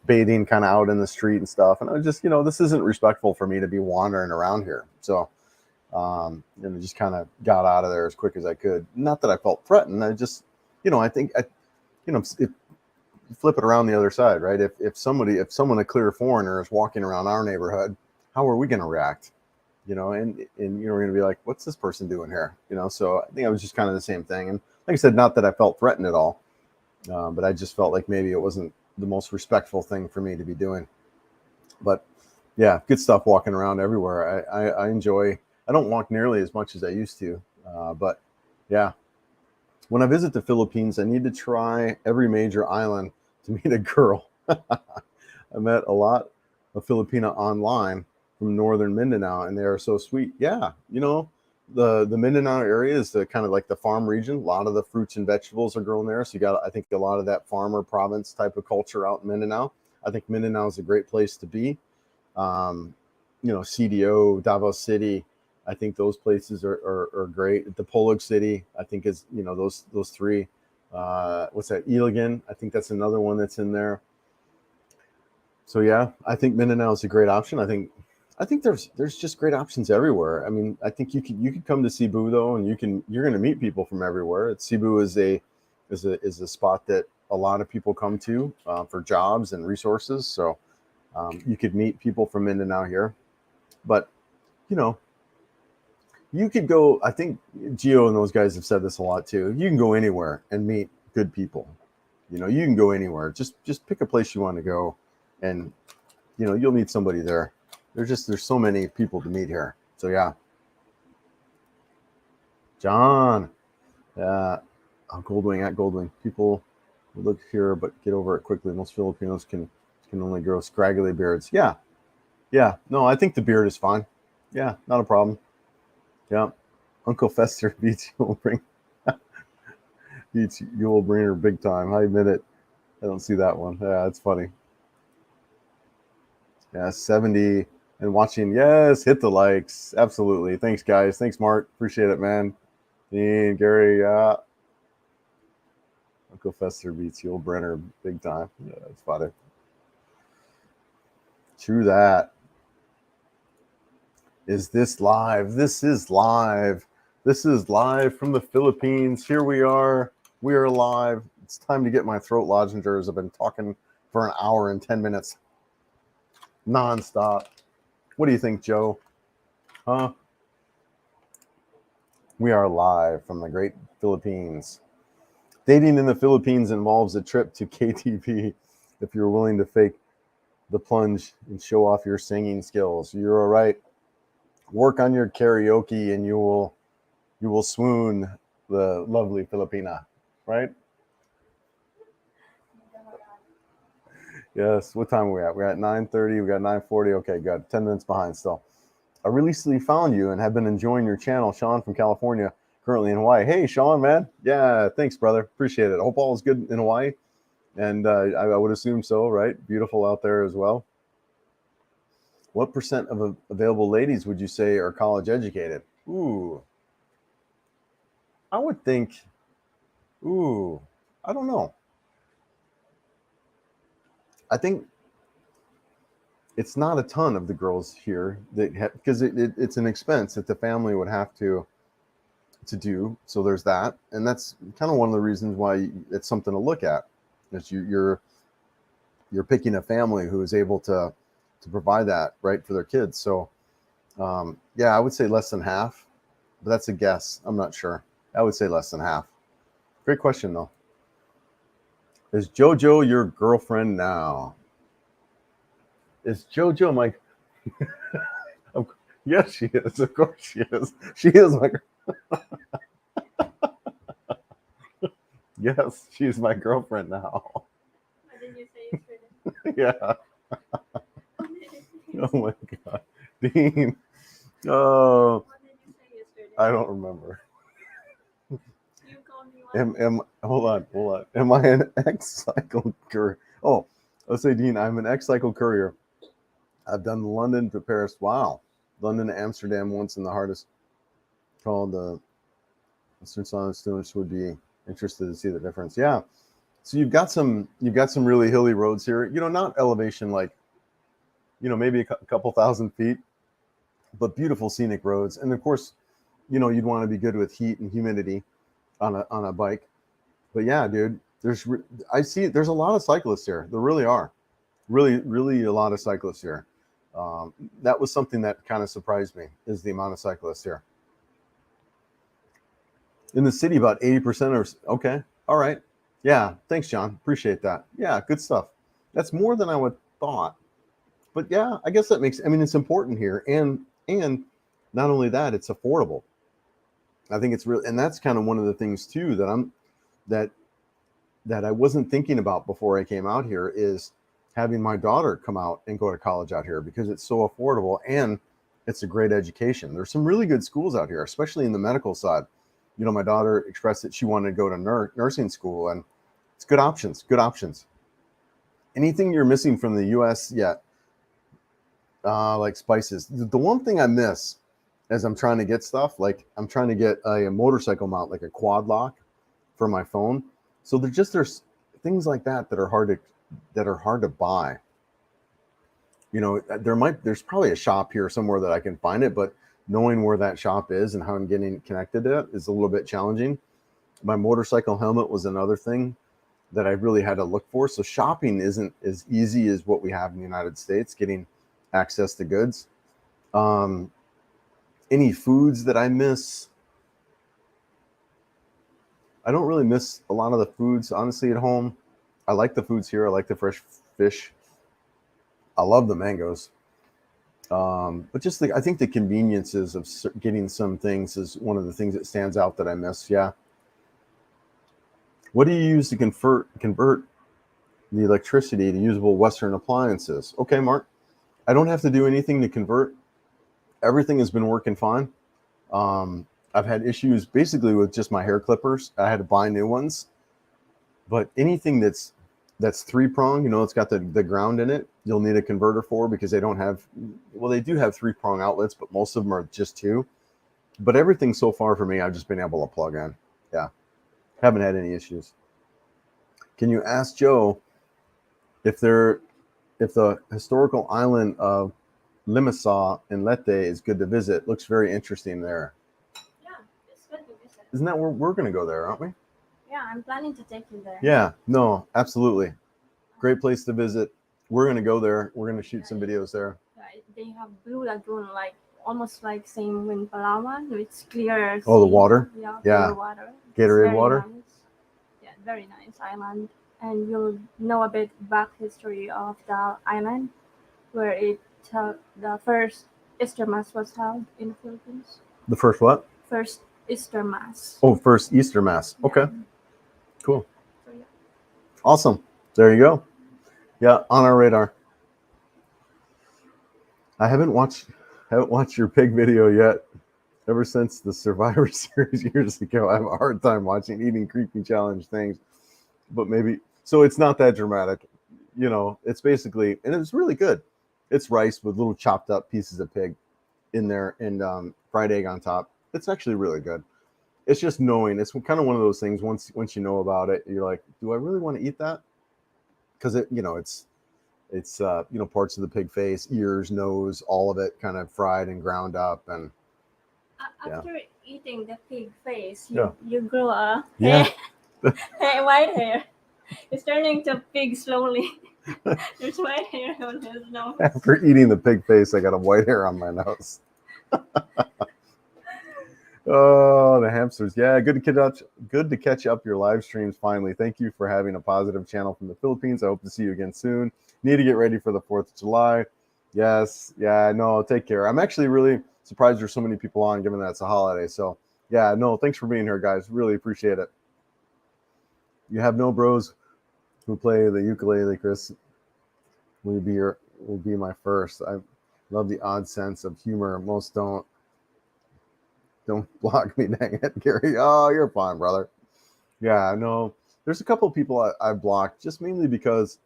bathing kind of out in the street and stuff. And I was just, this isn't respectful for me to be wandering around here. So, just kind of got out of there as quick as I could. Not that I felt threatened. I just, I think, if flip it around the other side, right? If someone, a clear foreigner is walking around our neighborhood, how are we going to react? And we're going to be like, what's this person doing here? So I think I was just kind of the same thing. And like I said, not that I felt threatened at all, but I just felt like maybe it wasn't the most respectful thing for me to be doing. But yeah, good stuff walking around everywhere. I enjoy, I don't walk nearly as much as I used to, but yeah. When I visit the Philippines, I need to try every major island to meet a girl. I met a lot of Filipina online from northern Mindanao, and they are so sweet. Yeah, the Mindanao area is the kind of like the farm region. A lot of the fruits and vegetables are grown there, so you got, I think, a lot of that farmer province type of culture out in Mindanao. I think Mindanao is a great place to be. CDO, Davao City, I think those places are great. Dipolog City, I think is those three. What's that? Iligan, I think that's another one that's in there. So yeah, I think Mindanao is a great option. I think there's just great options everywhere. I mean, I think you could come to Cebu though, and you're going to meet people from everywhere. Cebu is a spot that a lot of people come to for jobs and resources. So you could meet people from Mindanao here, but you could go. I think Gio and those guys have said this a lot too. You can go anywhere and meet good people. You can go anywhere. Just pick a place you want to go, and you'll meet somebody there. There's so many people to meet here. So yeah. John. Goldwing at Goldwing. People look here but get over it quickly. Most Filipinos can only grow scraggly beards. Yeah. Yeah. No, I think the beard is fine. Yeah, not a problem. Yeah. Uncle Fester beats you will bring her big time. I admit it. I don't see that one. Yeah, it's funny. Yeah, 70 and watching. Yes, hit the likes. Absolutely. Thanks, guys. Thanks, Mark. Appreciate it, man. Dean, Gary, yeah. Uncle Fester beats Yul Brenner big time. Yeah, that's funny. True that. Is this live? This is live. This is live from the Philippines. Here we are. We are live. It's time to get my throat lozenges. I've been talking for an hour and 10 minutes. Non-stop. What do you think, Joe? Huh? We are live from the great Philippines. Dating in the Philippines involves a trip to KTV if you're willing to fake the plunge and show off your singing skills. You're all right. Work on your karaoke, and you will swoon the lovely Filipina, right? Yes. What time are we at? We're at 9:30. We got 9:40. Okay, good. 10 minutes behind still. I recently found you and have been enjoying your channel. Sean from California, currently in Hawaii. Hey, Sean, man. Yeah, thanks, brother. Appreciate it. I hope all is good in Hawaii. And I would assume so, right? Beautiful out there as well. What percent of available ladies would you say are college educated? Ooh, I would think, ooh, I don't know. I think it's not a ton of the girls here that because it's an expense that the family would have to do. So there's that, and that's kind of one of the reasons why it's something to look at. Is you're picking a family who is able to provide that right for their kids. So yeah, I would say less than half, but that's a guess. I'm not sure. I would say less than half. Great question though. Is JoJo your girlfriend now? Is JoJo my? Yes, she is. Of course, she is. She is my. Yes, she's my girlfriend now. What did you say yesterday? Yeah. Oh my God, Dean. Oh, What did you say yesterday? I don't remember. You called me what? Hold on. Am I an ex-cycle courier? Oh, let's say, Dean, I'm an ex-cycle courier. I've done London to Paris. Wow. London to Amsterdam once, and the hardest called the Western Science students would be interested to see the difference. Yeah. So you've got some really hilly roads here. You know, not elevation like, you know, maybe a couple thousand feet, but beautiful scenic roads. And of course, you know, you'd want to be good with heat and humidity on a bike. But yeah, dude, I see there's a lot of cyclists here. There really are, really a lot of cyclists here. That was something that kind of surprised me, is the amount of cyclists here. In the city, about 80% are okay. All right, yeah, thanks, John. Appreciate that. Yeah, good stuff. That's more than I would thought. But yeah, I guess that makes. I mean, it's important here, and not only that, it's affordable. I think it's real, and that's kind of one of the things too that that I wasn't thinking about before I came out here is having my daughter come out and go to college out here because it's so affordable and it's a great education. There's some really good schools out here, especially in the medical side. You know, my daughter expressed that she wanted to go to nursing school, and it's good options. Good options. Anything you're missing from the U.S. yet? Like spices. The one thing I miss as I'm trying to get stuff, like I'm trying to get a motorcycle mount, like a quad lock for my phone. So there's things like that that are hard to buy. You know, there's probably a shop here somewhere that I can find it, but knowing where that shop is and how I'm getting connected to it is a little bit challenging. My motorcycle helmet was another thing that I really had to look for. So shopping isn't as easy as what we have in the United States, getting access to goods. Any foods that I miss? I don't really miss a lot of the foods, honestly, at home. I like the foods here. I like the fresh fish. I love the mangoes. But just I think the conveniences of getting some things is one of the things that stands out that I miss. Yeah. What do you use to convert the electricity to usable Western appliances? Okay, Mark. I don't have to do anything to convert. Everything has been working fine. I've had issues basically with just my hair clippers. I had to buy new ones. But anything that's three-prong, you know, it's got the ground in it, you'll need a converter for, because they don't have, well, they do have three-prong outlets, but most of them are just two. But everything so far for me, I've just been able to plug in. Yeah. Haven't had any issues. Can you ask Joe if the historical island of Limassol in Leyte is good to visit? Looks very interesting there. Yeah, it's good to visit. Isn't that where we're going to go there, aren't we? Yeah, I'm planning to take you there. Yeah, no, absolutely. Great place to visit. We're going to go there. We're going to shoot some videos there. Yeah, they have Blue Lagoon, like almost like same in Palawan. It's clear. Oh, the water? Yeah, Yeah. clear water. Gatorade water? Nice. Yeah, very nice island. And you'll know a bit back history of the island, where it took the first Easter Mass was held in the Philippines. The first what? First Easter Mass. Oh, first Easter Mass. Yeah. Okay, cool. So, yeah. Awesome. There you go. Yeah, on our radar. I haven't watched your pig video yet. Ever since the Survivor Series years ago, I have a hard time watching eating creepy challenge things. But maybe so it's not that dramatic. You know, it's basically, and it's really good. It's rice with little chopped up pieces of pig in there and fried egg on top. It's actually really good. It's just knowing. It's kind of one of those things. Once you know about it, you're like, do I really want to eat that? Because it's parts of the pig face, ears, nose, all of it kind of fried and ground up. And after eating the pig face, Yeah. you grow a Yeah. white hair. It's turning to pig slowly. There's white hair on his nose. After eating the pig face, I got a white hair on my nose. Oh, the hamsters. Yeah, good to catch up your live streams finally. Thank you for having a positive channel from the Philippines. I hope to see you again soon. Need to get ready for the 4th of July. Yes. Yeah, no, take care. I'm actually really surprised there's so many people on, given that it's a holiday. So, yeah, no, thanks for being here, guys. Really appreciate it. You have no bros who play the ukulele, Chris. Will be my first. I love the odd sense of humor. Most don't. Don't block me, dang it, Gary. Oh, you're fine, brother. Yeah, no. There's a couple of people I blocked just mainly because,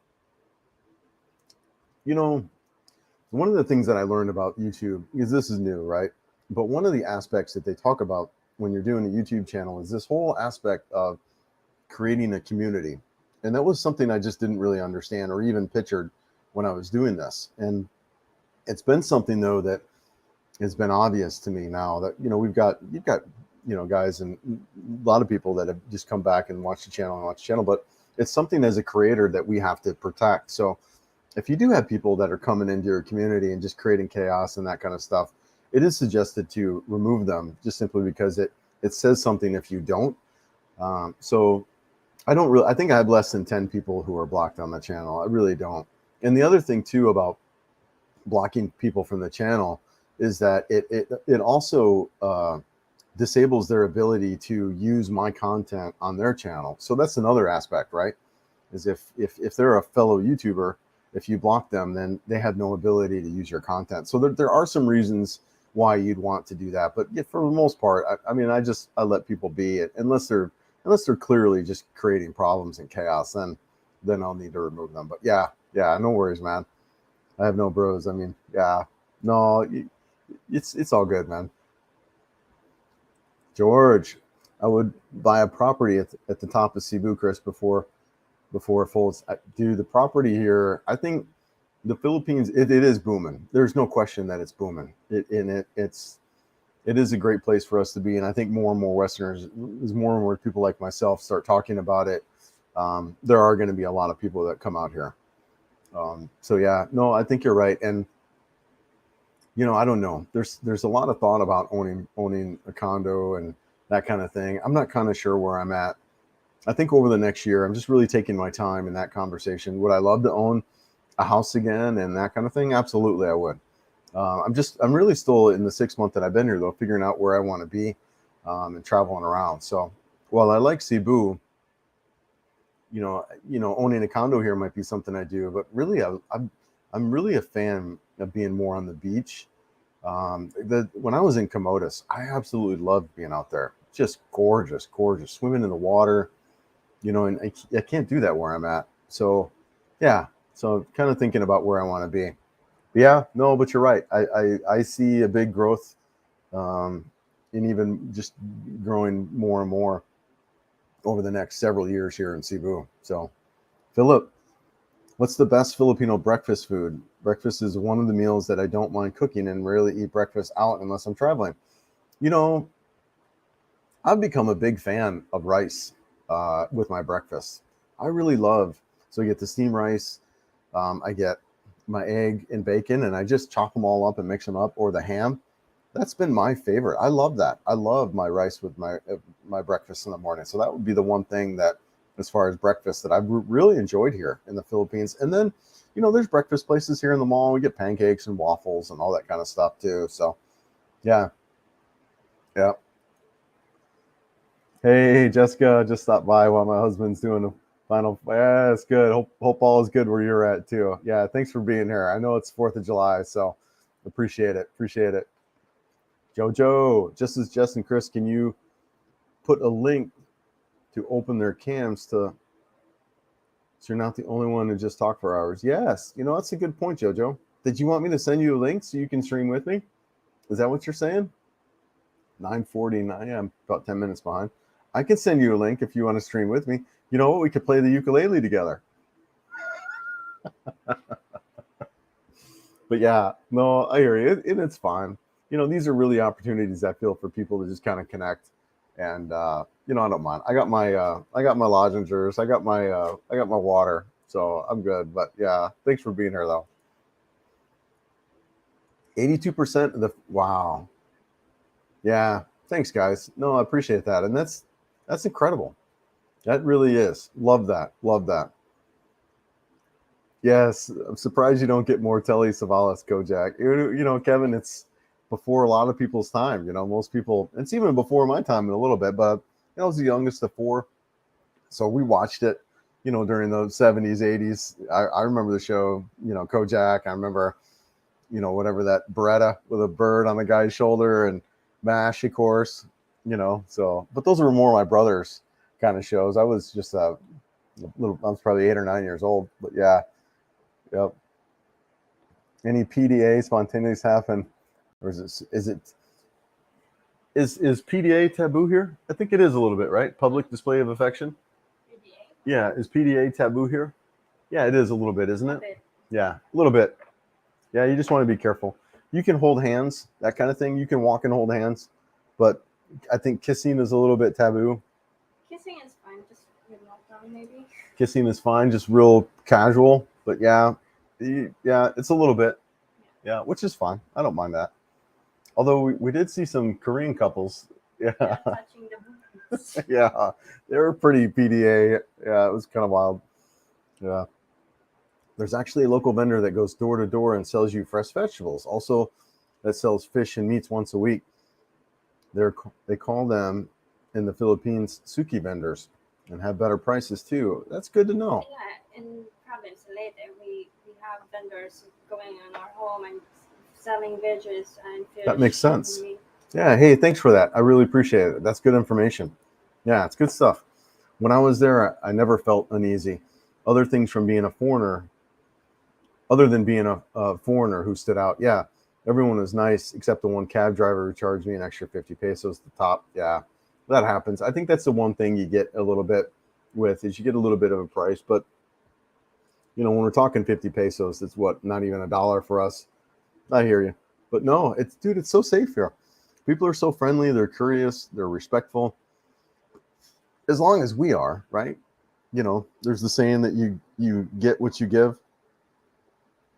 one of the things that I learned about YouTube, because this is new, right? But one of the aspects that they talk about when you're doing a YouTube channel is this whole aspect of creating a community. And that was something I just didn't really understand or even pictured when I was doing this. And it's been something, though, that has been obvious to me now that, you've got guys and a lot of people that have just come back and watched the channel, but it's something as a creator that we have to protect. So if you do have people that are coming into your community and just creating chaos and that kind of stuff, it is suggested to remove them just simply because it says something if you don't. So I think I have less than 10 people who are blocked on the channel. I really don't. And the other thing too about blocking people from the channel is that it also disables their ability to use my content on their channel. So that's another aspect, right? Is if they're a fellow YouTuber, if you block them, then they have no ability to use your content. So there are some reasons why you'd want to do that. But for the most part, I let people be, unless they're clearly just creating problems and chaos, then I'll need to remove them. But yeah, no worries, man. I have no bros. No, it's all good, man. George, I would buy a property at the top of Cebu, Chris, before it folds. Dude, the property here, I think the Philippines, it is booming. There's no question that it's booming. It is a great place for us to be. And I think more and more Westerners, as more and more people like myself start talking about it, there are going to be a lot of people that come out here. So yeah, no, I think you're right. And I don't know. There's a lot of thought about owning a condo and that kind of thing. I'm not kind of sure where I'm at. I think over the next year, I'm just really taking my time in that conversation. Would I love to own a house again and that kind of thing? Absolutely, I would. I'm really still in the 6 month that I've been here, though, figuring out where I want to be and traveling around. So while I like Cebu, owning a condo here might be something I do, but really, I'm really a fan of being more on the beach. When I was in Comodos, I absolutely loved being out there. Just gorgeous, swimming in the water, and I can't do that where I'm at. So, yeah. So kind of thinking about where I want to be. But yeah, no, but you're right. I see a big growth, and even just growing more and more over the next several years here in Cebu. So, Philip, what's the best Filipino breakfast food? Breakfast is one of the meals that I don't mind cooking and rarely eat breakfast out unless I'm traveling. I've become a big fan of rice with my breakfast. I really love, so I get the steamed rice, I get my egg and bacon, and I just chop them all up and mix them up, or the ham. That's been my favorite. I love that. I love my rice with my breakfast in the morning. So that would be the one thing that, as far as breakfast, that I've really enjoyed here in the Philippines. And then there's breakfast places here in the mall. We get pancakes and waffles and all that kind of stuff too. So yeah. Hey, Jessica, just stopped by while my husband's doing the final. Yeah, it's good. Hope all is good where you're at too. Yeah, thanks for being here. I know it's 4th of July, so appreciate it. Jojo, just as Jess and Chris, can you put a link to open their cams so you're not the only one to just talk for hours? Yes, that's a good point, Jojo. Did you want me to send you a link so you can stream with me? Is that what you're saying? 9:49. Yeah, I'm about 10 minutes behind. I can send you a link if you want to stream with me. You know what? We could play the ukulele together. But yeah, no, I hear you. It's fine. These are really opportunities I feel for people to just kind of connect. And I don't mind. I got my lozengers. I got my water, so I'm good. But yeah, thanks for being here though. 82% of the wow. Yeah, thanks guys. No, I appreciate that, and that's incredible. That really is. Love that. Yes, I'm surprised you don't get more Telly Savalas, Kojak. Kevin, it's before a lot of people's time. Most people, it's even before my time in a little bit, but I was the youngest of 4. So we watched it, during the 70s, 80s. I remember the show, Kojak. I remember, whatever that Beretta with a bird on the guy's shoulder, and MASH, of course, so, but those were more my brother's kind of shows. I was just I was probably 8 or 9 years old, but yeah. Yep. Any PDA spontaneous happen, or is PDA taboo here? I think it is a little bit, right? Public display of affection. PDA. Yeah, is PDA taboo here? Yeah, it is a little bit, isn't it? Yeah, a little bit. Yeah, you just want to be careful. You can hold hands, that kind of thing. You can walk and hold hands, but I think kissing is a little bit taboo. Kissing is fine, just maybe. Kissing is fine, just real casual. But yeah, it's a little bit, which is fine. I don't mind that. Although we did see some Korean couples, touching the boobs. Yeah, they were pretty PDA. Yeah, it was kind of wild. Yeah, there's actually a local vendor that goes door to door and sells you fresh vegetables. Also, that sells fish and meats once a week. They call them in the Philippines suki vendors, and have better prices too. That's good to know. Yeah, in province Leyte, we have vendors going in our home and selling veggies and fish. That makes sense. Yeah, hey, thanks for that. I really appreciate it. That's good information. Yeah, it's good stuff. When I was there, I never felt uneasy. Other things from being a foreigner, other than being a foreigner who stood out. Yeah, everyone was nice except the one cab driver who charged me an extra 50 pesos at the top. Yeah, that happens. I think that's the one thing you get a little bit with, is you get a little bit of a price. But when we're talking 50 pesos, it's not even $1 for us. I hear you. But no, it's so safe here. People are so friendly. They're curious. They're respectful. As long as we are, right? There's the saying that you get what you give.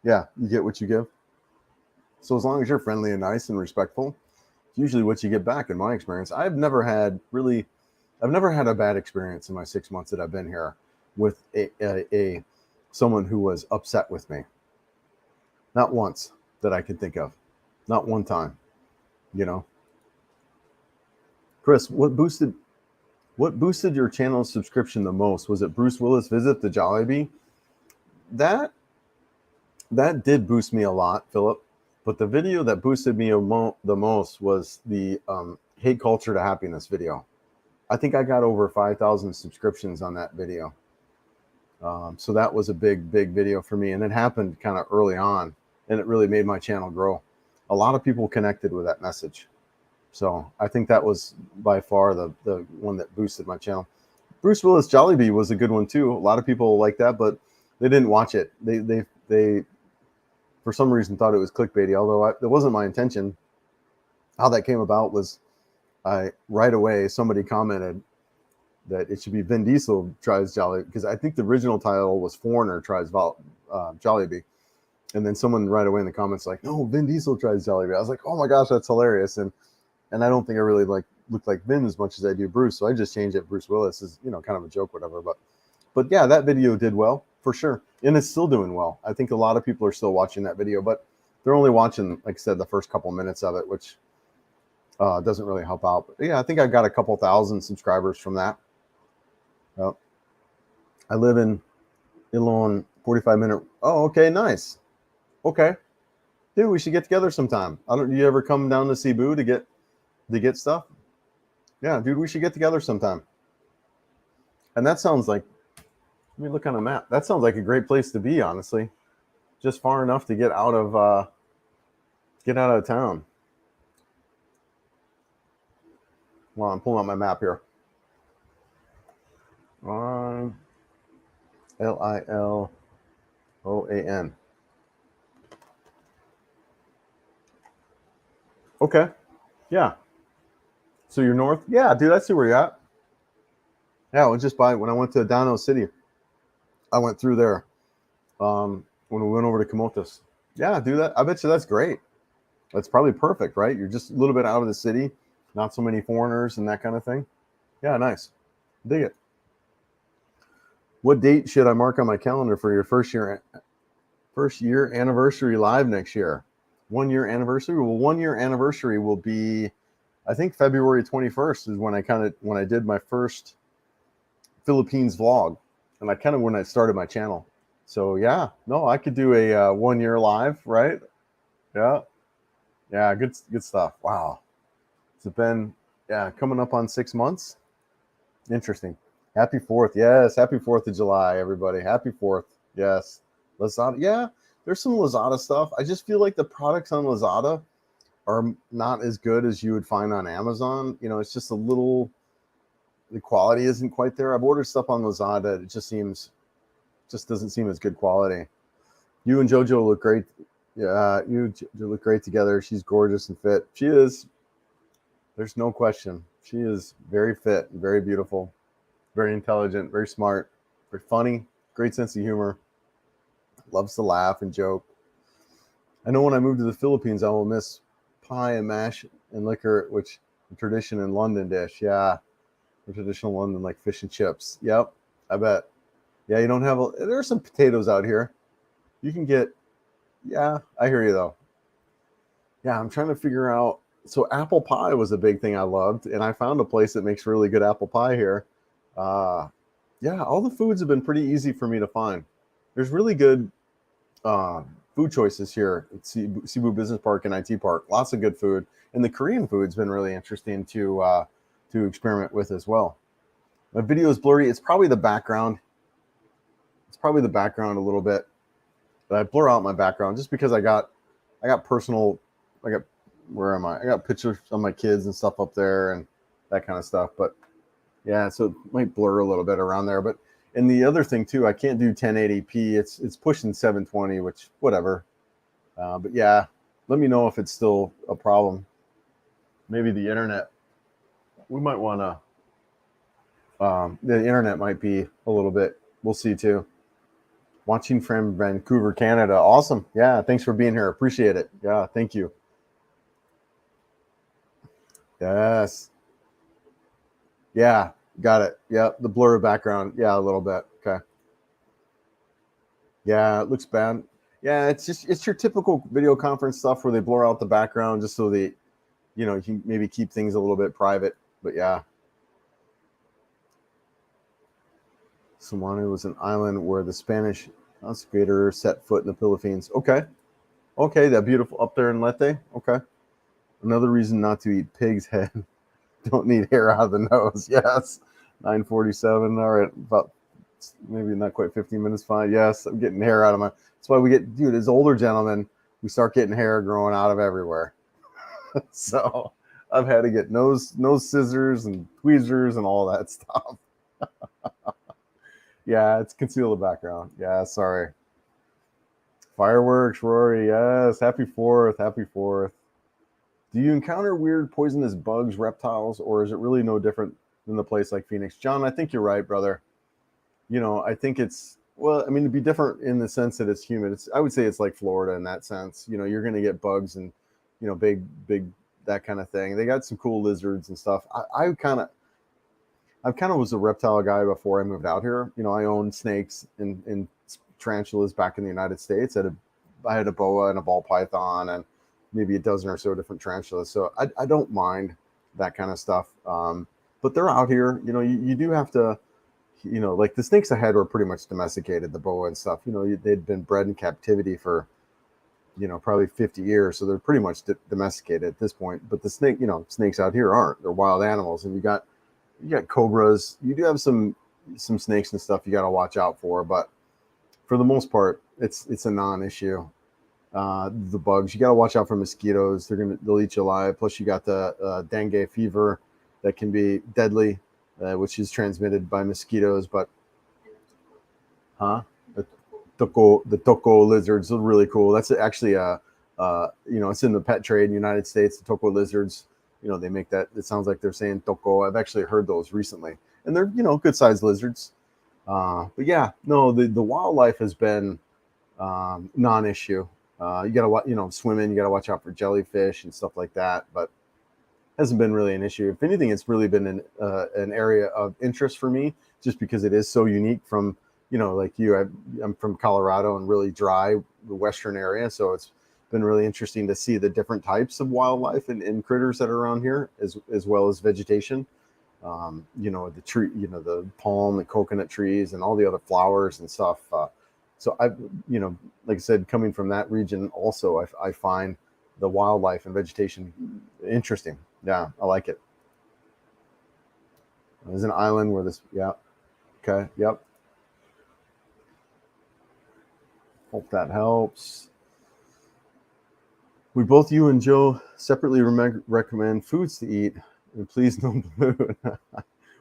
Yeah, you get what you give. So as long as you're friendly and nice and respectful, it's usually what you get back, in my experience. I've never had a bad experience in my 6 months that I've been here with someone who was upset with me. Not once that I can think of. Not one time. Chris, what boosted your channel subscription the most? Was it Bruce Willis visit to Jollibee? That did boost me a lot, Philip. But the video that boosted me the most was the hate culture to happiness video. I think I got over 5,000 subscriptions on that video. So that was a big video for me. And it happened kind of early on, and it really made my channel grow. A lot of people connected with that message. So I think that was by far the one that boosted my channel. Bruce Willis Jollibee was a good one too. A lot of people like that, but they didn't watch it. They for some reason thought it was clickbaity, although it wasn't my intention. How that came about was right away somebody commented that it should be Vin Diesel tries Jollibee, because I think the original title was Foreigner tries Jollibee. And then someone right away in the comments like, no, Vin Diesel tries Jollibee. I was like, oh my gosh, that's hilarious. And I don't think I really look like Vin as much as I do Bruce. So I just changed it. Bruce Willis is, kind of a joke, whatever. But yeah, that video did well. for sure. And it's still doing well. I think a lot of people are still watching that video, but they're only watching, like I said, the first couple minutes of it, which doesn't really help out. But yeah, I think I got a couple thousand subscribers from that. I live in Illinois, 45-minute. Oh, okay, nice. Okay, dude, we should get together sometime. You ever come down to Cebu to get stuff? Yeah, dude, we should get together sometime. And that sounds like, let me look on a map. That sounds like a great place to be, honestly. Just far enough to get out of town. Well, I'm pulling out my map here. Liloan. Okay. Yeah. So you're north? Yeah, dude, I see where you're at. Yeah, I was just when I went to Dano City. I went through there when we went over to Camotes. Yeah, dude, I bet you that's great. That's probably perfect, right? You're just a little bit out of the city, not so many foreigners and that kind of thing. Yeah, nice. Dig it. What date should I mark on my calendar for your first year anniversary live next year? 1 year anniversary? Well, 1 year anniversary will be, I think February 21st is when I did my first Philippines vlog, and when I started my channel. So yeah, no, I could do a 1 year live, right? Yeah, good stuff. Wow, it's been coming up on 6 months. Interesting. Happy 4th. Yes, happy 4th of July, everybody. Happy 4th. Yes. Lazada. Yeah, there's some Lazada stuff. I just feel like the products on Lazada are not as good as you would find on Amazon. You know, it's just the quality isn't quite there. I've ordered stuff on Lazada. It just doesn't seem as good quality. You and JoJo look great. Yeah, you look great together. She's gorgeous and fit. She is. There's no question. She is very fit and very beautiful. Very intelligent, very smart, very funny, great sense of humor, loves to laugh and joke. I know when I move to the Philippines, I will miss pie and mash and liquor, which a tradition in London dish. Yeah, the traditional London, like fish and chips. Yep, I bet. Yeah, you don't have there are some potatoes out here. You can get, yeah, I hear you though. Yeah, I'm trying to figure out. So apple pie was a big thing I loved, and I found a place that makes really good apple pie here. Yeah, all the foods have been pretty easy for me to find. There's really good food choices here at Cebu Business Park and IT Park. Lots of good food, and the Korean food's been really interesting to experiment with as well. My video is blurry. It's probably the background. It's probably the background a little bit, but I blur out my background just because I got personal. Where am I? I got pictures of my kids and stuff up there and that kind of stuff, but. Yeah, so it might blur a little bit around there, but and the other thing too, I can't do 1080p. It's pushing 720, which whatever. But yeah, let me know if it's still a problem. Maybe the internet. We might want to. The internet might be a little bit. We'll see too. Watching from Vancouver, Canada. Awesome. Yeah, thanks for being here. Appreciate it. Yeah, thank you. Yes. Yeah, got it. Yeah, the blur background. Yeah, a little bit. Okay. Yeah, it looks bad. Yeah, it's your typical video conference stuff where they blur out the background just so they, you can maybe keep things a little bit private. But yeah. Sumano was an island where the Spanish navigator set foot in the Philippines. Okay. Okay, that beautiful up there in Leyte. Okay. Another reason not to eat pig's head. Don't need hair out of the nose. Yes. 9:47. All right. About maybe not quite 15 minutes. Fine. Yes. I'm getting hair out of that's why we get, dude, as older gentlemen, we start getting hair growing out of everywhere. So I've had to get nose scissors and tweezers and all that stuff. Yeah. It's conceal the background. Yeah. Sorry. Fireworks, Rory. Yes. Happy 4th. Happy 4th. Do you encounter weird poisonous bugs, reptiles, or is it really no different than the place like Phoenix? John, I think you're right, brother. I think it'd be different in the sense that it's humid. I would say it's like Florida in that sense. You're going to get bugs and, big, that kind of thing. They got some cool lizards and stuff. I kind of was a reptile guy before I moved out here. I owned snakes and tarantulas back in the United States. I had a boa and a ball python and maybe a dozen or so different tarantulas. So I don't mind that kind of stuff. But they're out here. You do have to, like the snakes I had were pretty much domesticated, the boa and stuff. They'd been bred in captivity for, probably 50 years. So they're pretty much domesticated at this point. But the snakes out here aren't. They're wild animals. And you got cobras. You do have some snakes and stuff you got to watch out for. But for the most part, it's a non-issue. The bugs, you got to watch out for mosquitoes. They'll eat you alive. Plus you got the dengue fever that can be deadly, which is transmitted by mosquitoes. But the toko lizards are really cool. That's actually it's in the pet trade in the United States. The toko lizards, they make that. It sounds like they're saying toko. I've actually heard those recently, and they're good sized lizards. But yeah, no, the wildlife has been non-issue. You gotta watch, swimming. You gotta watch out for jellyfish and stuff like that. But hasn't been really an issue. If anything, it's really been an area of interest for me, just because it is so unique from, like you. I'm from Colorado and really dry, the western area, so it's been really interesting to see the different types of wildlife and critters that are around here, as well as vegetation. The tree, the palm and coconut trees and all the other flowers and stuff. So like I said, coming from that region also, I find the wildlife and vegetation interesting. Yeah, I like it. There's an island where this, yeah. Okay, yep. Hope that helps. We both, you and Joe, separately recommend foods to eat. And please no balloon.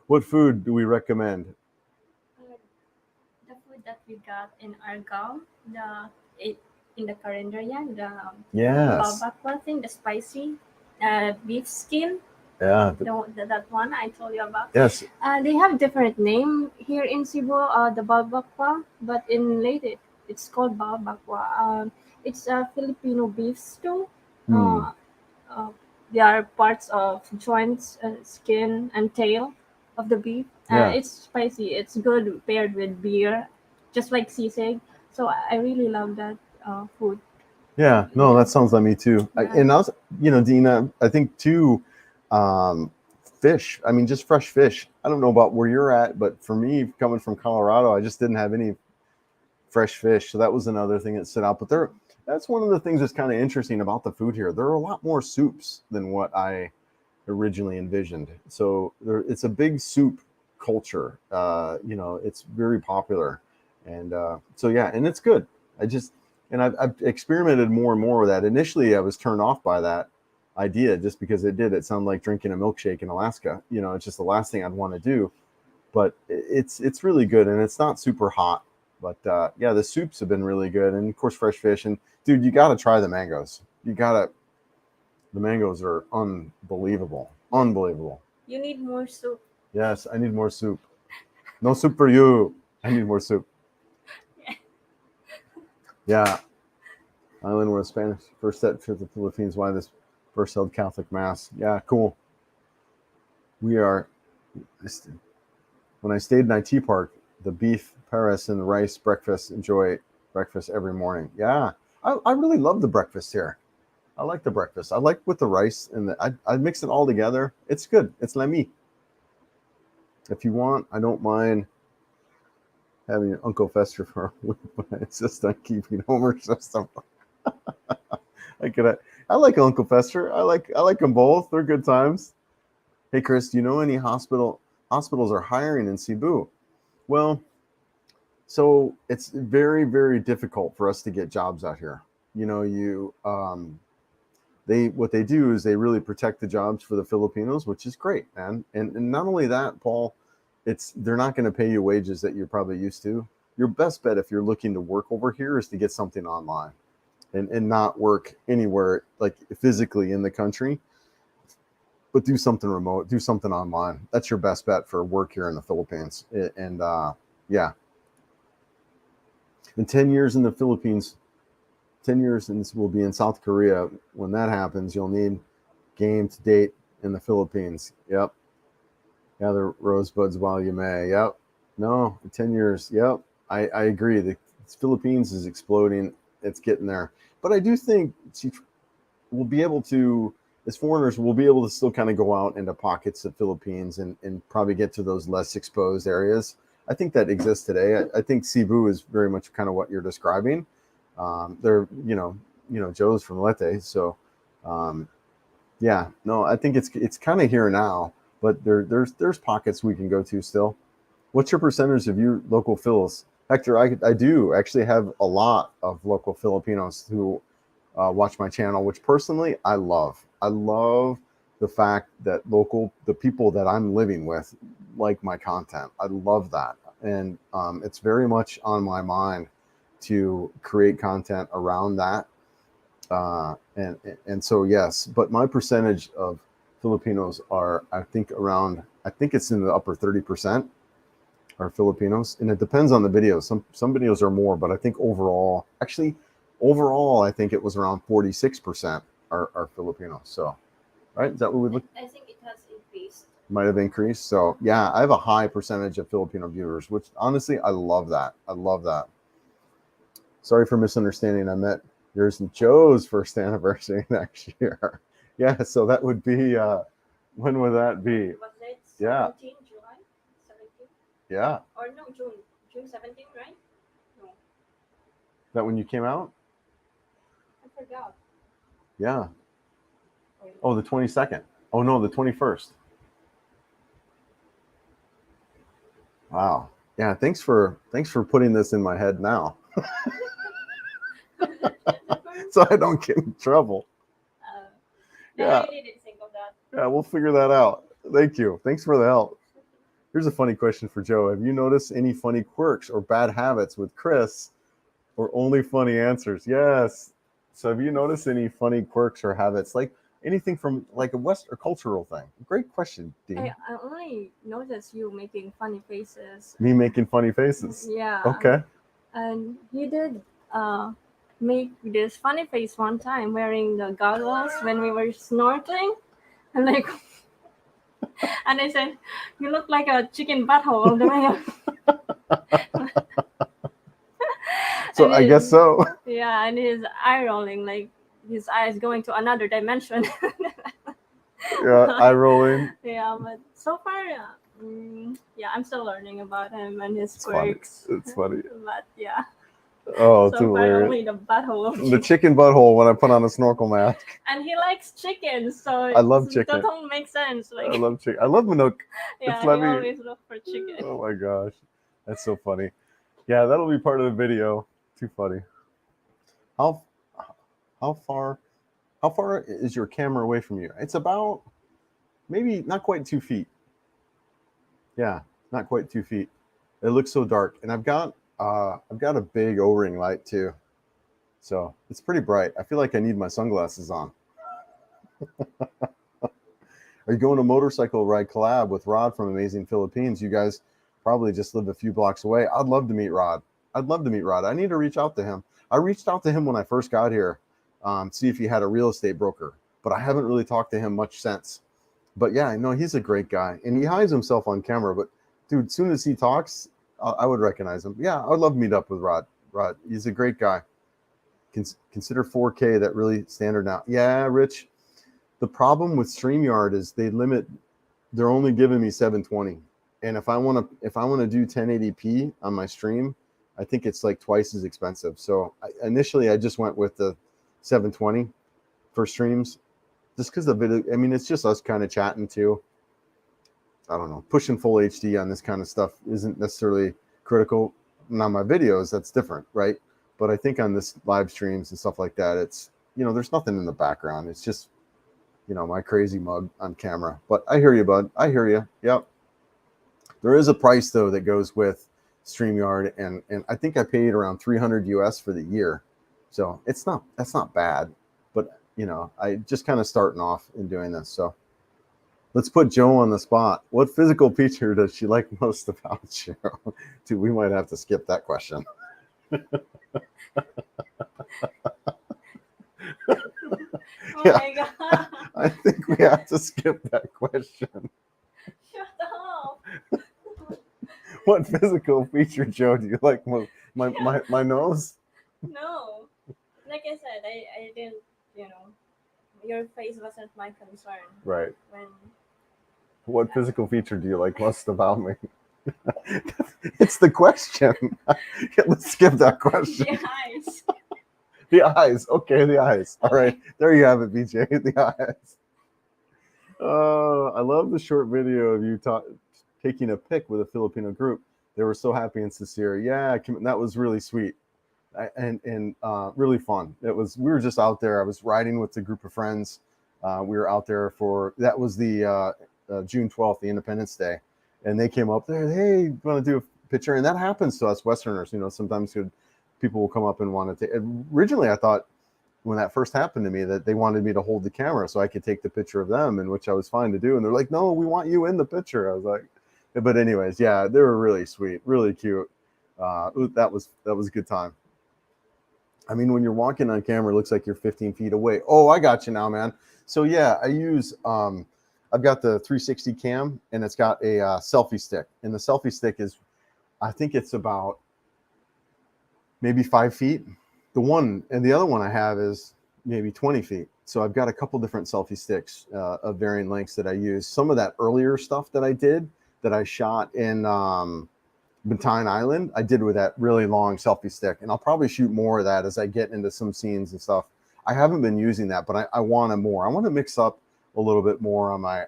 What food do we recommend? The food that we got in Argao, in the Carinderia, the yes, balbakwa thing, the spicy beef skin. Yeah, that one I told you about. yes. They have different name here in Cebu, the balbakwa, but in Leyte it's called balbakwa. It's a Filipino beef stew. Uh, there are parts of joints, skin, and tail of the beef. Yeah. It's spicy. It's good paired with beer, just like sisig. So I really love that food. Yeah, no, that sounds like me too. Yeah. And also, Dina, I think too, fish. I mean, just fresh fish. I don't know about where you're at, but for me, coming from Colorado, I just didn't have any fresh fish. So that was another thing that stood out. But that's one of the things that's kind of interesting about the food here. There are a lot more soups than what I originally envisioned. So it's a big soup culture. It's very popular. And so, yeah, and it's good. I've experimented more and more with that. Initially, I was turned off by that idea just because it sounded like drinking a milkshake in Alaska. It's just the last thing I'd want to do. But it's really good, and it's not super hot. But yeah, the soups have been really good, and of course, fresh fish. And dude, you got to try the mangoes. The mangoes are unbelievable. Unbelievable. You need more soup. Yes, I need more soup. No soup for you. I need more soup. Yeah. Island where Spanish first set to the Philippines. Why this first held Catholic Mass. Yeah, cool. When I stayed in IT Park, the beef pares and the rice breakfast, enjoy breakfast every morning. Yeah, I really love the breakfast here. I like the breakfast. I like with the rice and I mix it all together. It's good. It's lami. If you want, I don't mind having Uncle Fester for a week, but I insist on keeping Homer system. I like Uncle Fester. I like them both. They're good times. Hey Chris, do you know any hospitals are hiring in Cebu? Well, so it's very, very difficult for us to get jobs out here. What they do is they really protect the jobs for the Filipinos, which is great, man. And not only that, Paul, they're not going to pay you wages that you're probably used to. Your best bet if you're looking to work over here is to get something online and not work anywhere like physically in the country, but do something remote, do something online. That's your best bet for work here in the Philippines. And yeah. In 10 years in the Philippines, 10 years and we'll be in South Korea. When that happens, you'll need game to date in the Philippines. Yep. Gather rosebuds while you may. Yep. No, 10 years. Yep. I agree. The Philippines is exploding. It's getting there. But I do think we'll be able to, as foreigners, we'll be able to still kind of go out into pockets of Philippines and probably get to those less exposed areas. I think that exists today. I think Cebu is very much kind of what you're describing. They're, Joe's from Leyte. So, yeah, no, I think it's kind of here now, but there's pockets we can go to still. What's your percentage of your local Phils? Hector, I do actually have a lot of local Filipinos who watch my channel, which personally I love. I love the fact that the people that I'm living with like my content. I love that. And it's very much on my mind to create content around that. And so, yes, but my percentage of Filipinos are, I think it's in the upper 30% are Filipinos. And it depends on the videos. Some videos are more, but I think overall, I think it was around 46% are Filipinos. So, right? Is that what we look? I think it has increased. Might have increased. So yeah, I have a high percentage of Filipino viewers, which honestly, I love that. I love that. Sorry for misunderstanding. I met yours and Joe's first anniversary next year. Yeah, so that would be, when would that be? Was it 17 Yeah. July? 17? Yeah. Or no, June 17, right? No, That when you came out? I forgot. Yeah. Oh, the 22nd. Oh no, the 21st. Wow. Yeah, thanks for putting this in my head now. So I don't get in trouble. Yeah. I didn't think of that. Yeah, we'll figure that out. Thank you. Thanks for the help. Here's a funny question for Joe. Have you noticed any funny quirks or bad habits with Chris, or only funny answers? Yes. So have you noticed any funny quirks or habits, like anything from like a West or cultural thing? Great question, Dean. I only noticed you making funny faces. Me making funny faces. Yeah. Okay. And you did make this funny face one time wearing the goggles when we were snorkeling. And like, and I said, you look like a chicken butthole. So I guess so. Yeah, and his eye rolling, like his eyes going to another dimension. Yeah, eye rolling. Yeah, but so far, yeah, I'm still learning about him and his It's funny. quirks. It's funny. But yeah, Oh, it's so far hilarious. only the butthole. The chicken butthole when I put on a snorkel mask. And he likes chicken, so I love chicken. That don't make sense. Like, I love chicken. I love Minook. yeah, let he me- always look for chicken. Oh my gosh, that's so funny. Yeah, that'll be part of the video. Too funny. How far is your camera away from you? It's about maybe not quite 2 feet. Yeah, not quite 2 feet. It looks so dark, and I've got a big O-ring light too, so it's pretty bright. I feel like I need my sunglasses on. Are you going to motorcycle ride collab with Rod from Amazing Philippines? You guys probably just live a few blocks away. I'd love to meet Rod. I need to reach out to him. I reached out to him when I first got here, see if he had a real estate broker, but I haven't really talked to him much since. But yeah, I know he's a great guy, and he hides himself on camera. But dude, as soon as he talks, I would recognize him. Yeah, I would love to meet up with Rod. He's a great guy. Consider 4K that really standard now. Yeah, Rich. The problem with StreamYard is they're only giving me 720. And if I want to do 1080p on my stream, I think it's like twice as expensive. So initially I just went with the 720 for streams, just because the video, I mean, it's just us kind of chatting too. I don't know, pushing full HD on this kind of stuff isn't necessarily critical. And on my videos, that's different, right? But I think on this live streams and stuff like that, it's, there's nothing in the background. It's just, my crazy mug on camera. But I hear you, bud. I hear you. Yep. There is a price though that goes with StreamYard, and I think I paid around $300 US for the year. So that's not bad. But I just kind of starting off in doing this. So let's put Joe on the spot. What physical feature does she like most about you? Dude, we might have to skip that question. Oh Yeah. my god! I think we have to skip that question. Shut up! What physical feature, Joe, do you like most? My nose. No, like I said, I didn't, you know, your face wasn't my concern Right. when What physical feature do you like most about me? It's the question. Let's skip that question. the eyes. The eyes. Okay, the eyes. All right. There you have it, BJ. The eyes. I love the short video of you taking a pic with a Filipino group. They were so happy and sincere. Yeah, that was really sweet. And really fun. We were just out there. I was riding with a group of friends. We were out there that was the June 12th, the Independence Day. And they came up there, hey, you want to do a picture? And that happens to us Westerners. Sometimes people will come up and want to take. Originally, I thought when that first happened to me that they wanted me to hold the camera so I could take the picture of them, and which I was fine to do. And they're like, no, we want you in the picture. I was like, but anyways, yeah, they were really sweet, really cute. That was a good time. I mean, when you're walking on camera, it looks like you're 15 feet away. Oh, I got you now, man. So yeah, I use, I've got the 360 cam, and it's got a selfie stick. And the selfie stick is, I think it's about maybe 5 feet. The other one I have is maybe 20 feet. So I've got a couple different selfie sticks of varying lengths that I use. Some of that earlier stuff that I did, that I shot in Bantayan Island, I did with that really long selfie stick. And I'll probably shoot more of that as I get into some scenes and stuff. I haven't been using that, but I want to more. I want to mix up a little bit more on my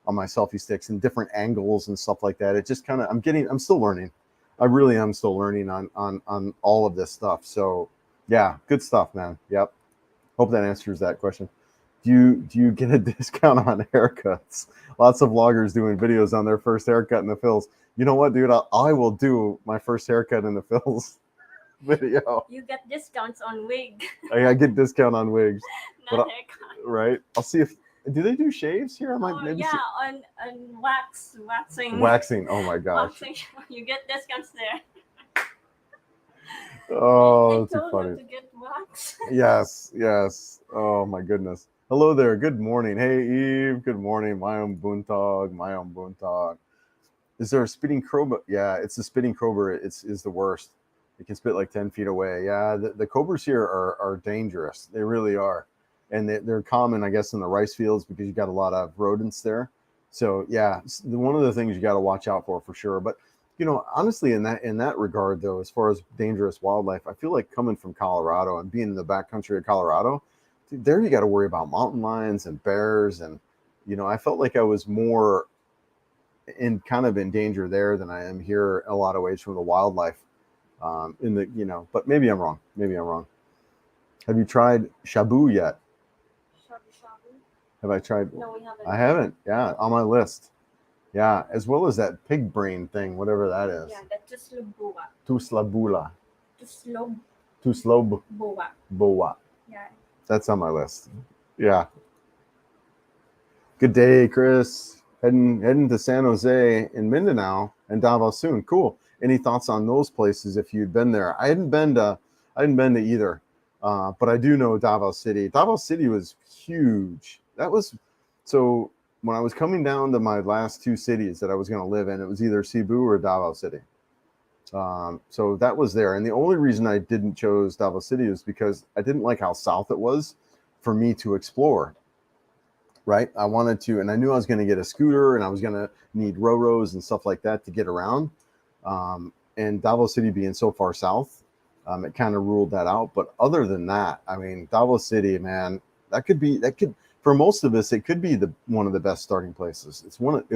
selfie sticks and different angles and stuff like that. It just kind of, I'm still learning. I really am still learning on all of this stuff. So yeah, good stuff, man. Yep. Hope that answers that question. Do you get a discount on haircuts? Lots of vloggers doing videos on their first haircut in the Phils. You know what, dude? I will do my first haircut in the Phils video. You get discounts on wig. I get discount on wigs. Not haircut. Right. I'll see if, do they do shaves here? I might maybe yeah, on waxing. Waxing. Oh my gosh. Waxing. You get discounts there. Oh, I too told funny. them to get wax. Yes. Oh my goodness. Hello there. Good morning. Hey Eve. Good morning. My own Buntog. Is there a spitting cobra? Yeah, it's the spitting cobra. Is the worst. It can spit like 10 feet away. Yeah, the cobras here are dangerous. They really are. And they're common, I guess, in the rice fields because you got a lot of rodents there. So yeah, one of the things you got to watch out for sure. But honestly, in that regard, though, as far as dangerous wildlife, I feel like coming from Colorado and being in the backcountry of Colorado, there you got to worry about mountain lions and bears, and I felt like I was more in danger there than I am here in a lot of ways from the wildlife. But maybe I'm wrong. Have you tried shabu yet? Shabu. Have I tried? No, we haven't. I haven't. Yeah, on my list. Yeah, as well as that pig brain thing, whatever that is. Yeah, that's tuslabua. Tuslabula. Tuslobua. Boa. Yeah. That's on my list. Yeah. Good day, Chris. Heading to San Jose and Mindanao and Davao soon. Cool. Any thoughts on those places if you'd been there? I hadn't been to either, but I do know Davao City. Davao City was huge. So when I was coming down to my last two cities that I was going to live in, it was either Cebu or Davao City. So that was there. And the only reason I didn't choose Davao City was because I didn't like how south it was for me to explore. Right. I wanted to, and I knew I was going to get a scooter and I was going to need Roros and stuff like that to get around. And Davao City being so far south, it kind of ruled that out. But other than that, I mean, Davao City, man, that could for most of us, it could be one of the best starting places. One of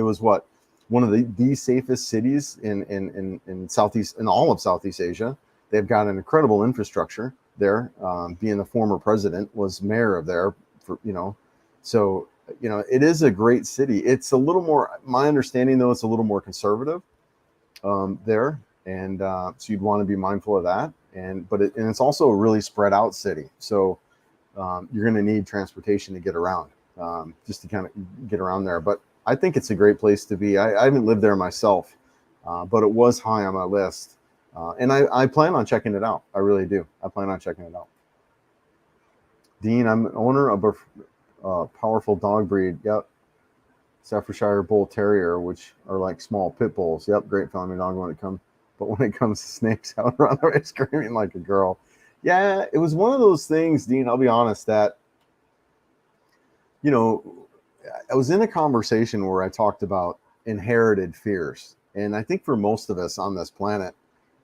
the safest cities in Southeast, in all of Southeast Asia. They've got an incredible infrastructure there. Being the former president was mayor of there so it is a great city. It's a little more, my understanding though, it's a little more conservative there, and so you'd want to be mindful of that. But it's also a really spread out city. So you're going to need transportation to get around, just to kind of get around there. But I think it's a great place to be. I haven't lived there myself, but it was high on my list. And I plan on checking it out. I really do. I plan on checking it out. Dean, I'm an owner of a powerful dog breed. Yep. Staffordshire Bull Terrier, which are like small pit bulls. Yep. Great family dog when it comes. but when it comes to snakes, I would run away screaming like a girl. Yeah, it was one of those things, Dean, I'll be honest, that, you know, I was in a conversation where I talked about inherited fears. And I think for most of us on this planet,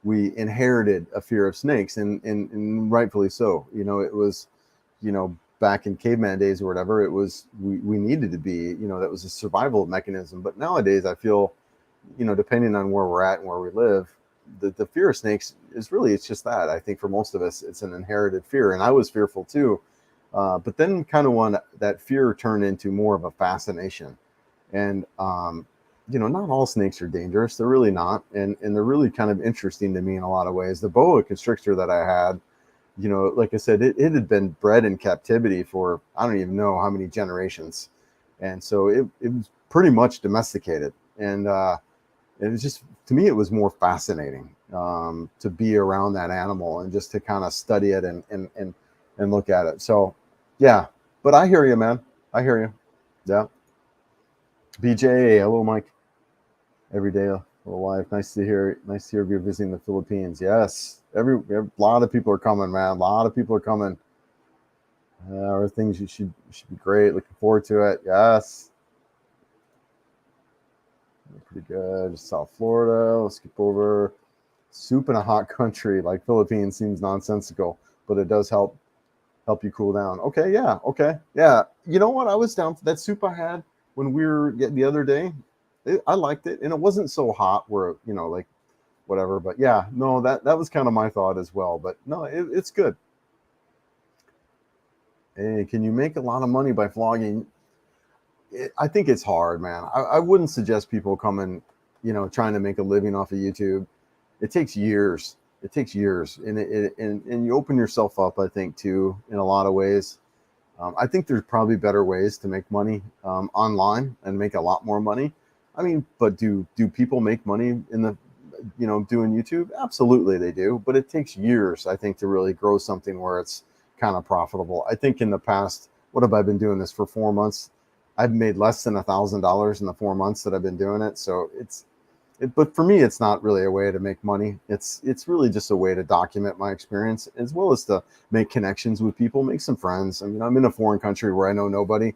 we inherited a fear of snakes, and rightfully so. You know, it was, you know, back in caveman days or whatever, it was, we needed to be, you know, that was a survival mechanism. But nowadays I feel, you know, depending on where we're at and where we live, the fear of snakes is really, it's just that. I think for most of us, it's an inherited fear. And I was fearful too. But then kind of when that fear turned into more of a fascination. And, you know, not all snakes are dangerous. They're really not. And they're really kind of interesting to me in a lot of ways. The boa constrictor that I had, you know, like I said, it had been bred in captivity for, I don't even know how many generations. And so it was pretty much domesticated. And it was just, to me, it was more fascinating to be around that animal and just to kind of study it and look at it. So, yeah, but I hear you, man. I hear you. Yeah. BJ, hello, Mike. Every day, life. Nice to hear you visiting the Philippines. Yes, a lot of people are coming, man. A lot of people are coming. Things you should be great. Looking forward to it. Yes. Pretty good. Just South Florida. Let's skip over. Soup in a hot country like Philippines seems nonsensical, but it does help you cool down. Okay, yeah. Okay, yeah. You know what? I was down for that soup I had when we were getting the other day. I liked it, and it wasn't so hot where, you know, like whatever. But yeah, no, that was kind of my thought as well. But no, it's good. Hey, can you make a lot of money by vlogging? I think it's hard, man. I wouldn't suggest people coming, you know, trying to make a living off of YouTube. It takes years. It takes years, and and you open yourself up, I think, too, in a lot of ways. I think there's probably better ways to make money online and make a lot more money. I mean, but do people make money in the, you know, doing YouTube? Absolutely they do, but it takes years, I think, to really grow something where it's kind of profitable. I think in the past, what have I been doing this for 4 months? I've made less than $1,000 in the 4 months that I've been doing it. So but for me, it's not really a way to make money. It's really just a way to document my experience, as well as to make connections with people, make some friends. I mean, I'm in a foreign country where I know nobody.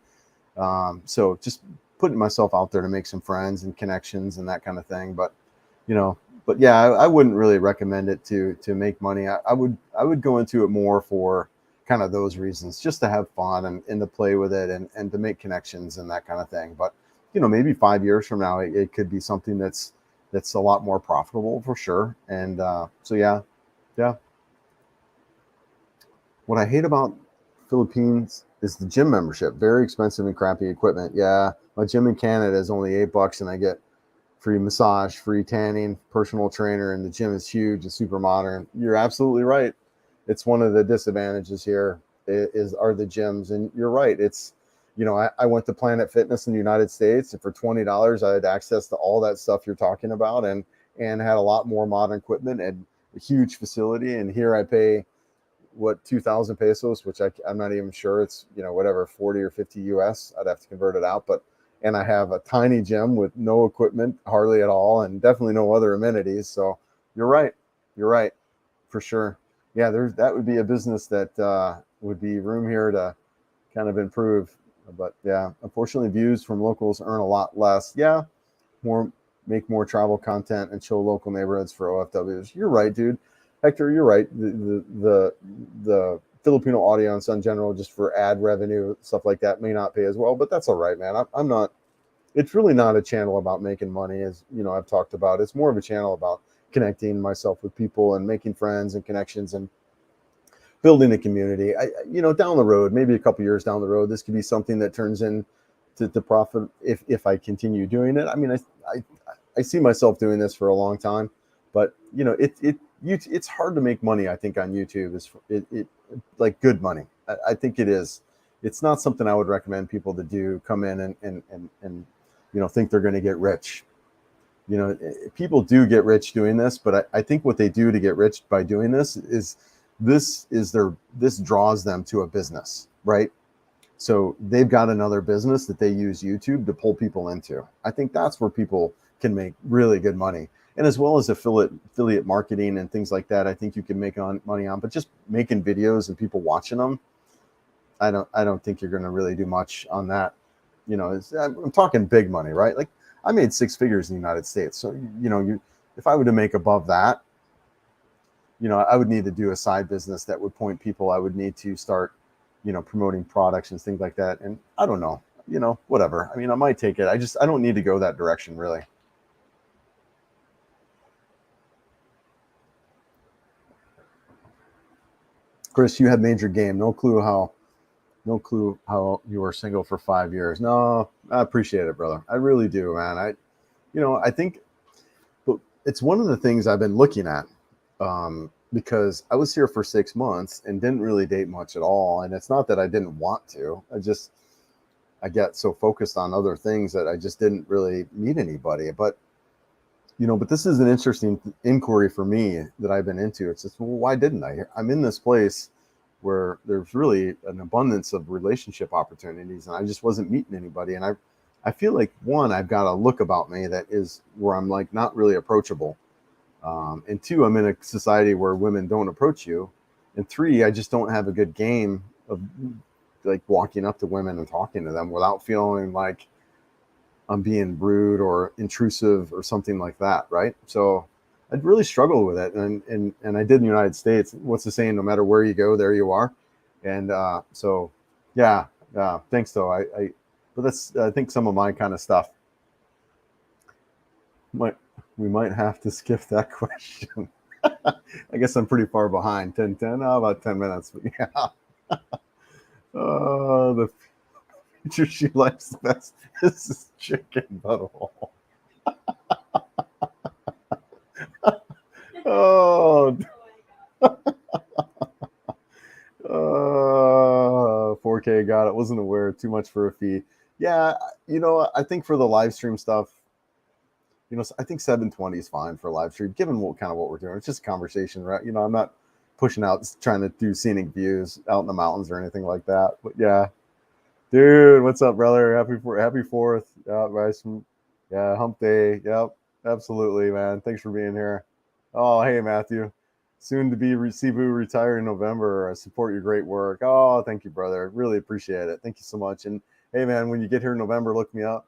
So just putting myself out there to make some friends and connections and that kind of thing. But, you know, but yeah, I wouldn't really recommend it to make money. I would go into it more for kind of those reasons, just to have fun and to play with it and to make connections and that kind of thing. But, you know, maybe 5 years from now, it could be something that's a lot more profitable for sure. And so, yeah. What I hate about Philippines is the gym membership. Very expensive and crappy equipment. Yeah, my gym in Canada is only $8 and I get free massage, free tanning, personal trainer, and the gym is huge and super modern. You're absolutely right. It's one of the disadvantages here are the gyms. And you're right. It's, you know, I went to Planet Fitness in the United States, and for $20, I had access to all that stuff you're talking about, and had a lot more modern equipment and a huge facility. And here I pay, what, 2,000 pesos, which I'm not even sure, it's, you know, whatever, 40 or 50 US. I'd have to convert it out. But, and I have a tiny gym with no equipment hardly at all, and definitely no other amenities. So you're right for sure. Yeah, that would be a business that would be room here to kind of improve. But yeah, unfortunately, views from locals earn a lot less. Yeah, make more travel content and show local neighborhoods for OFWs. You're right, dude. Hector, you're right. The Filipino audience in general, just for ad revenue, stuff like that, may not pay as well, but that's all right, man. I'm not. It's really not a channel about making money, as you know, I've talked about. It's more of a channel about connecting myself with people and making friends and connections and building a community. You know, down the road, maybe a couple years down the road, this could be something that turns into profit if I continue doing it. I mean, I see myself doing this for a long time, but you know, it's hard to make money, I think, on YouTube. Is it like good money? I think it is. It's not something I would recommend people to do. Come in and you know, think they're going to get rich. You know, people do get rich doing this, but I think what they do to get rich by doing this draws them to a business, right? So they've got another business that they use YouTube to pull people into. I think that's where people can make really good money. and as well as affiliate marketing and things like that, I think you can make money on. But just making videos and people watching them, I don't think you're going to really do much on that. You know, I'm talking big money, right? Like I made 6 figures in the United States, so if I were to make above that, I would need to do a side business that would point people. I would need to start, promoting products and things like that. And I don't know, whatever. I mean, I might take it. I don't need to go that direction really. Chris, you had major game. No clue how you were single for 5 years. No, I appreciate it, brother. I really do, man. I think it's one of the things I've been looking at, because I was here for 6 months and didn't really date much at all. And it's not that I didn't want to. I got so focused on other things that I just didn't really meet anybody. But this is an interesting inquiry for me that I've been into. It's just, well, why didn't I? I'm in this place where there's really an abundance of relationship opportunities, and I just wasn't meeting anybody. And I feel like, one, I've got a look about me that is where I'm like not really approachable. And 2, I'm in a society where women don't approach you. And 3, I just don't have a good game of like walking up to women and talking to them without feeling like I'm being rude or intrusive or something like that, right? So I'd really struggle with it, and I did in the United States. What's the saying? No matter where you go, there you are. And so, yeah, thanks though. But that's, I think, some of my kind of stuff. We might have to skip that question. I guess I'm pretty far behind. 10:10, about 10 minutes. But yeah. The feature she likes the best is chicken butthole. Oh, 4K, got it. Wasn't aware. Too much for a fee. Yeah, I think for the live stream stuff, I think 720 is fine for a live stream, given what we're doing. It's just a conversation, right? I'm not pushing out, trying to do scenic views out in the mountains or anything like that. But yeah, dude, what's up, brother? Happy 4th. Yeah, Rice. Yeah, hump day. Yep, absolutely, man. Thanks for being here. Oh, hey, Matthew. Soon to be Cebu retire in November. I support your great work. Oh, thank you, brother. Really appreciate it. Thank you so much. And hey, man, when you get here in November, look me up.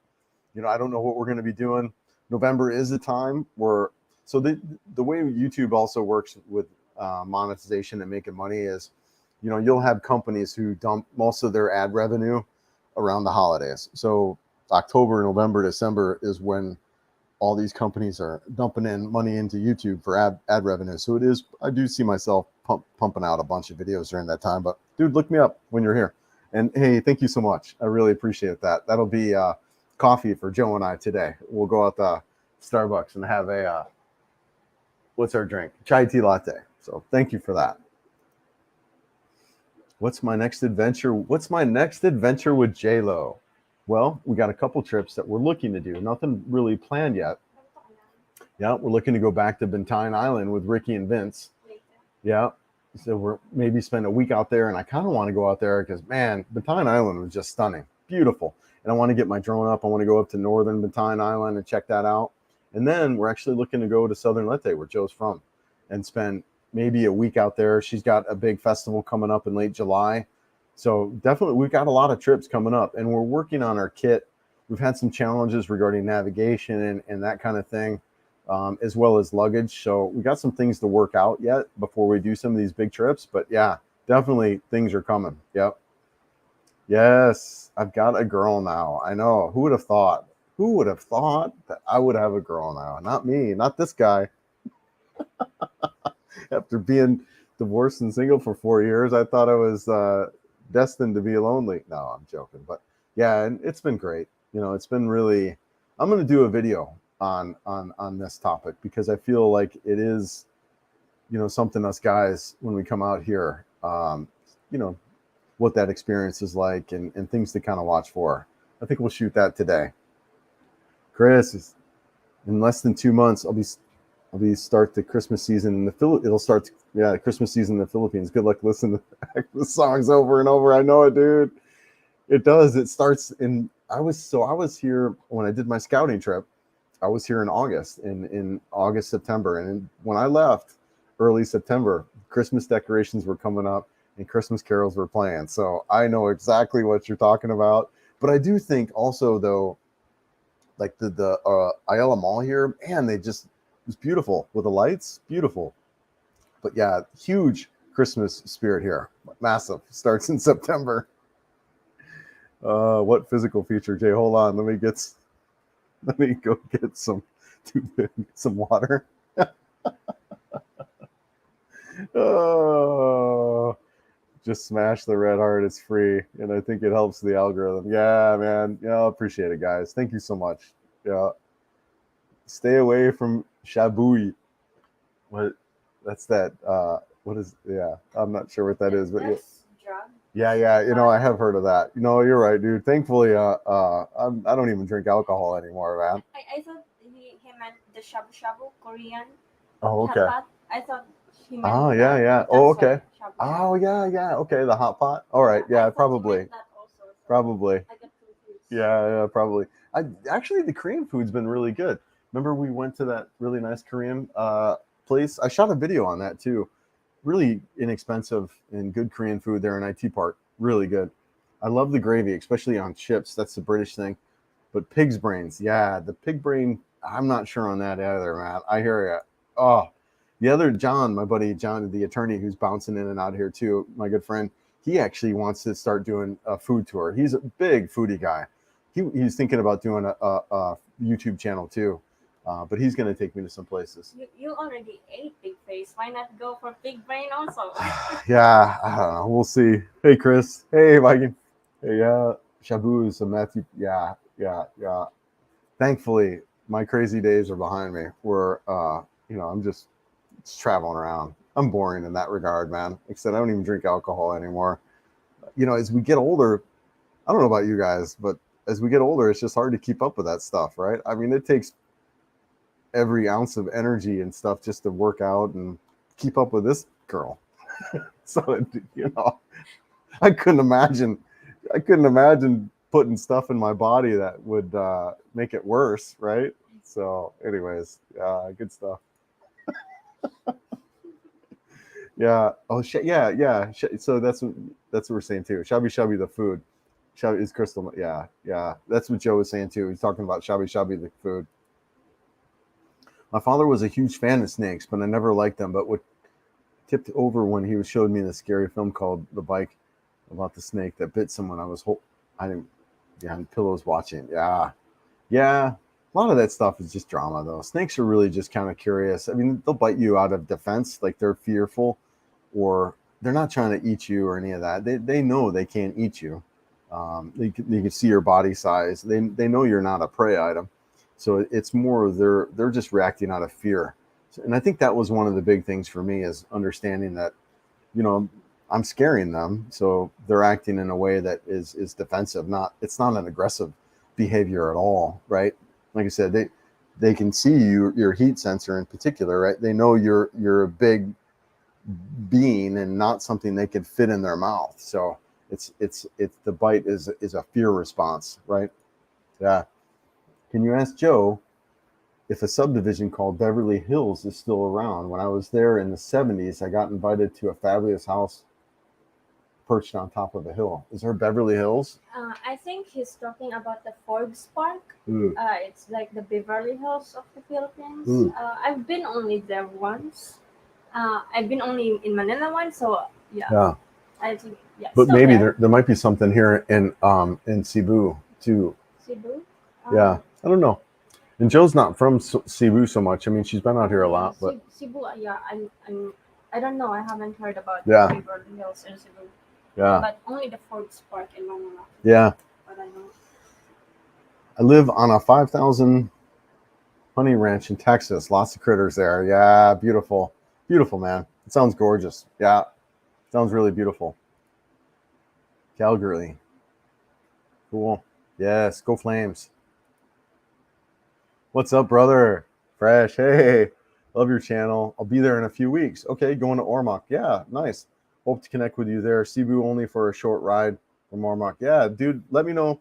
I don't know what we're going to be doing. November is the time where, so the way YouTube also works with monetization and making money is, you'll have companies who dump most of their ad revenue around the holidays. So October, November, December is when all these companies are dumping in money into YouTube for ad revenue. So I do see myself pumping out a bunch of videos during that time. But dude, look me up when you're here. And hey, thank you so much. I really appreciate that. That'll be coffee for Joe and I today. We'll go out to Starbucks and have a what's our drink? Chai tea latte. So thank you for that. What's my next adventure with J-Lo? Well, we got a couple trips that we're looking to do. Nothing really planned yet. Yeah, we're looking to go back to Bantayan Island with Ricky and Vince. Yeah, so we're maybe spend a week out there, and I kind of want to go out there because, man, Bantayan Island was just stunning, beautiful. And I want to get my drone up. I want to go up to northern Bantayan Island and check that out. And then we're actually looking to go to Southern Leyte, where Joe's from, and spend maybe a week out there. She's got a big festival coming up in late July. So definitely, we've got a lot of trips coming up, and we're working on our kit. We've had some challenges regarding navigation and that kind of thing, as well as luggage. So we got some things to work out yet before we do some of these big trips. But yeah, definitely things are coming. Yep. Yes, I've got a girl now. I know. Who would have thought? Who would have thought that I would have a girl now? Not me, not this guy. After being divorced and single for 4 years, I thought I was destined to be lonely. No, I'm joking. But yeah, and it's been great. It's been really, I'm going to do a video on this topic because I feel like it is, something us guys, when we come out here, what that experience is like and things to kind of watch for. I think we'll shoot that today. Chris, in less than 2 months, I'll be start the Christmas season in the Philippines. It'll start, the Christmas season in the Philippines. Good luck listening to the songs over and over. I know it, dude. It does. It starts in, I was here when I did my scouting trip. I was here in August, in August, September, and when I left early September, Christmas decorations were coming up and Christmas carols were playing. So I know exactly what you're talking about. But I do think also though, like the Ayala Mall here, man, they just, it was beautiful with the lights, beautiful. But yeah, huge Christmas spirit here, massive. Starts in September. What physical feature, Jay? Hold on, let me go get some water. Oh, just smash the red heart. It's free, and I think it helps the algorithm. Yeah, man. Yeah, I appreciate it, guys. Thank you so much. Yeah. Stay away from Shabui. What? That's that. What is? Yeah, I'm not sure what that is, but yeah. You know, I have heard of that. You know, you're right, dude. Thankfully, I don't even drink alcohol anymore, man. I thought he meant the shabu shabu Korean. Oh, okay. I thought he meant. Oh, yeah. Oh, okay. Oh, yeah. Okay, the hot pot. All right. Yeah, probably. Probably. I get confused. Yeah, probably. Actually, the Korean food's been really good. Remember, we went to that really nice Korean place. I shot a video on that too. Really inexpensive and good Korean food there in IT Park. Really good. I love the gravy, especially on chips. That's the British thing. But pig's brains, yeah, the pig brain. I'm not sure on that either, man. I hear you. Oh, the other John, my buddy John, the attorney who's bouncing in and out here too, my good friend. He actually wants to start doing a food tour. He's a big foodie guy. He's thinking about doing a YouTube channel too. But he's going to take me to some places. You already ate Big Face. Why not go for Big Brain also? Yeah, I don't know. We'll see. Hey, Chris. Hey, Viking. Hey, Shabu is a Matthew. Yeah. Thankfully, my crazy days are behind me where, I'm just traveling around. I'm boring in that regard, man. Except I don't even drink alcohol anymore. You know, as we get older, I don't know about you guys, but as we get older, it's just hard to keep up with that stuff, right? I mean, it takes every ounce of energy and stuff just to work out and keep up with this girl. So, I couldn't imagine putting stuff in my body that would make it worse, right? So anyways, good stuff. Yeah. Oh, yeah. So that's what we're saying too. Shabi the food. Shabi is crystal. Yeah. That's what Joe was saying too. He's talking about shabi the food. My father was a huge fan of snakes, but I never liked them. But what tipped over when he showed me the scary film called The Bike about the snake that bit someone. Pillows watching. Yeah. A lot of that stuff is just drama, though. Snakes are really just kind of curious. I mean, they'll bite you out of defense, like they're fearful, or they're not trying to eat you or any of that. They know they can't eat you. They can see your body size. They know you're not a prey item. So it's more they're just reacting out of fear. And I think that was one of the big things for me is understanding that, I'm scaring them. So they're acting in a way that is defensive. It's not an aggressive behavior at all, right? Like I said, they can see your heat sensor in particular, right? They know you're a big being and not something they can fit in their mouth. So it's the bite is a fear response, right? Yeah. Can you ask Joe if a subdivision called Beverly Hills is still around? When I was there in the 70s, I got invited to a fabulous house perched on top of a hill. Is there Beverly Hills? I think he's talking about the Forbes Park. It's like the Beverly Hills of the Philippines. I've been only there once. I've been only in Manila once, so yeah. I think But maybe there might be something here in Cebu too. Cebu? Yeah, I don't know. And Joe's not from Cebu so much. I mean, she's been out here a lot, but Cebu. Yeah, I don't know. I haven't heard about Beverly Hills in Cebu. Yeah. But only the Forbes Park in Manila. Yeah. But I know. I live on a 5,000 honey ranch in Texas. Lots of critters there. Yeah, beautiful. Beautiful, man. It sounds gorgeous. Yeah. Sounds really beautiful. Calgary. Cool. Yes, go Flames. What's up, brother? Fresh. Hey, love your channel. I'll be there in a few weeks. Okay, going to Ormoc. Yeah, nice. Hope to connect with you there. Cebu only for a short ride from Ormoc. Yeah, dude, let me know.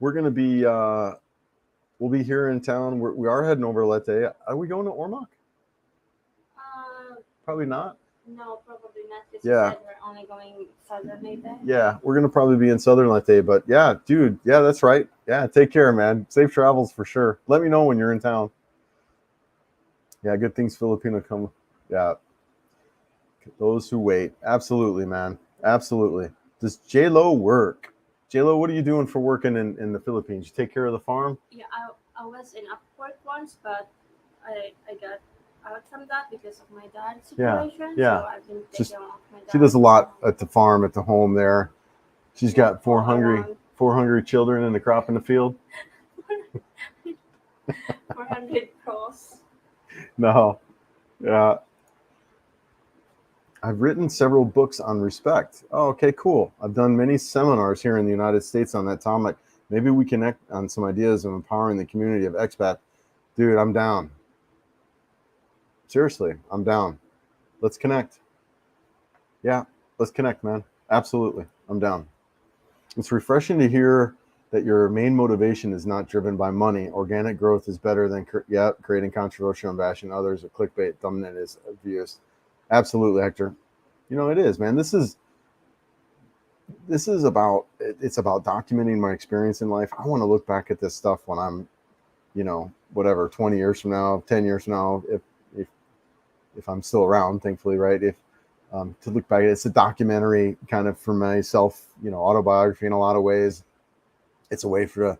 We're gonna be we'll be here in town. We are heading over to Leyte. Are we going to Ormoc? Probably not. No, probably not. Because Yeah. you said we're only going southern Leyte. Yeah, we're gonna probably be in southern Leyte, but yeah, dude, yeah, that's right. Yeah, take care, man. Safe travels for sure. Let me know when you're in town. Yeah, good things Filipino come. Yeah, those who wait. Absolutely, man. Absolutely. Does J-Lo work? J-Lo, what are you doing for working in the Philippines? You take care of the farm? Yeah, I was in Upwork once, but I got out from that because of my dad's situation. Yeah. So I've been Just- taking off my dad. She does a lot at the farm, at the home there. She's got all four hungry children and a crop in the field. 400 cross. No. Yeah. I've written several books on respect. Oh, okay, cool. I've done many seminars here in the United States on that topic. Maybe we connect on some ideas of empowering the community of expat. Dude, I'm down. Seriously, I'm down. Let's connect. Yeah, let's connect, man. Absolutely. I'm down. It's refreshing to hear that your main motivation is not driven by money. Organic growth is better than creating controversial and bashing others or clickbait thumbnail is abused. Absolutely, Hector. You know, it is, man. This is about, it's about documenting my experience in life. I want to look back at this stuff when I'm, you know, whatever, 20 years from now, 10 years from now, if I'm still around, thankfully, right? If to look back, it's a documentary kind of for myself, you know, autobiography in a lot of ways. It's a way to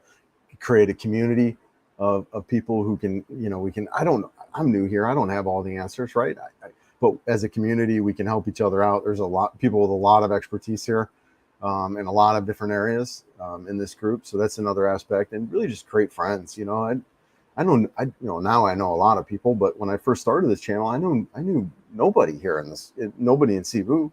create a community of people who can, you know, I'm new here. I don't have all the answers, right? But as a community, we can help each other out. There's a lot people with a lot of expertise here in a lot of different areas in this group. So that's another aspect, and really just create friends. You know, now I know a lot of people, but when I first started this channel, I knew nobody here nobody in Cebu.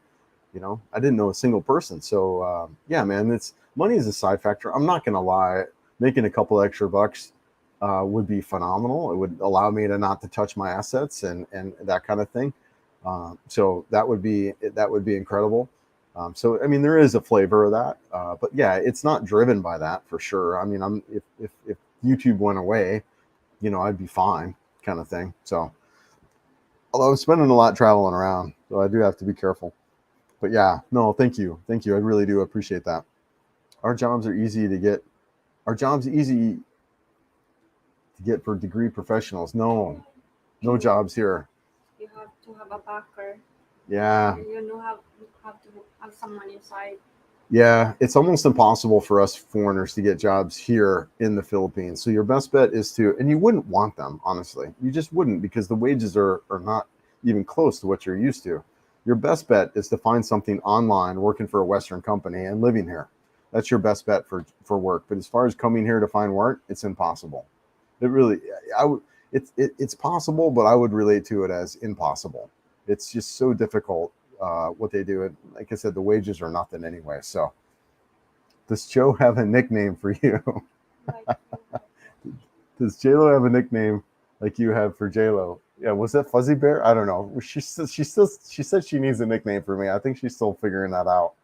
You know, I didn't know a single person. So yeah, man, money is a side factor. I'm not gonna lie. Making a couple extra bucks would be phenomenal. It would allow me to touch my assets and that kind of thing. So that would be incredible. So I mean, there is a flavor of that, but yeah, it's not driven by that for sure. I mean, if YouTube went away, you know, I'd be fine, kind of thing. So, although I'm spending a lot traveling around, so I do have to be careful. But yeah, no, thank you. I really do appreciate that. Our jobs are easy to get. Our jobs easy to get for degree professionals. No jobs here. You have to have a backer. Yeah. You know, have to have someone inside. Yeah, it's almost impossible for us foreigners to get jobs here in the Philippines. So your best bet is and you wouldn't want them, honestly. You just wouldn't, because the wages are not even close to what you're used to. Your best bet is to find something online working for a Western company and living here. That's your best bet for work. But as far as coming here to find work, it's impossible. It really, it's possible, but I would relate to it as impossible. It's just so difficult. What they do. And like I said, the wages are nothing anyway. So does Joe have a nickname for you? Does J-Lo have a nickname like you have for J-Lo? Yeah, was that Fuzzy Bear? I don't know. She said she needs a nickname for me. I think she's still figuring that out.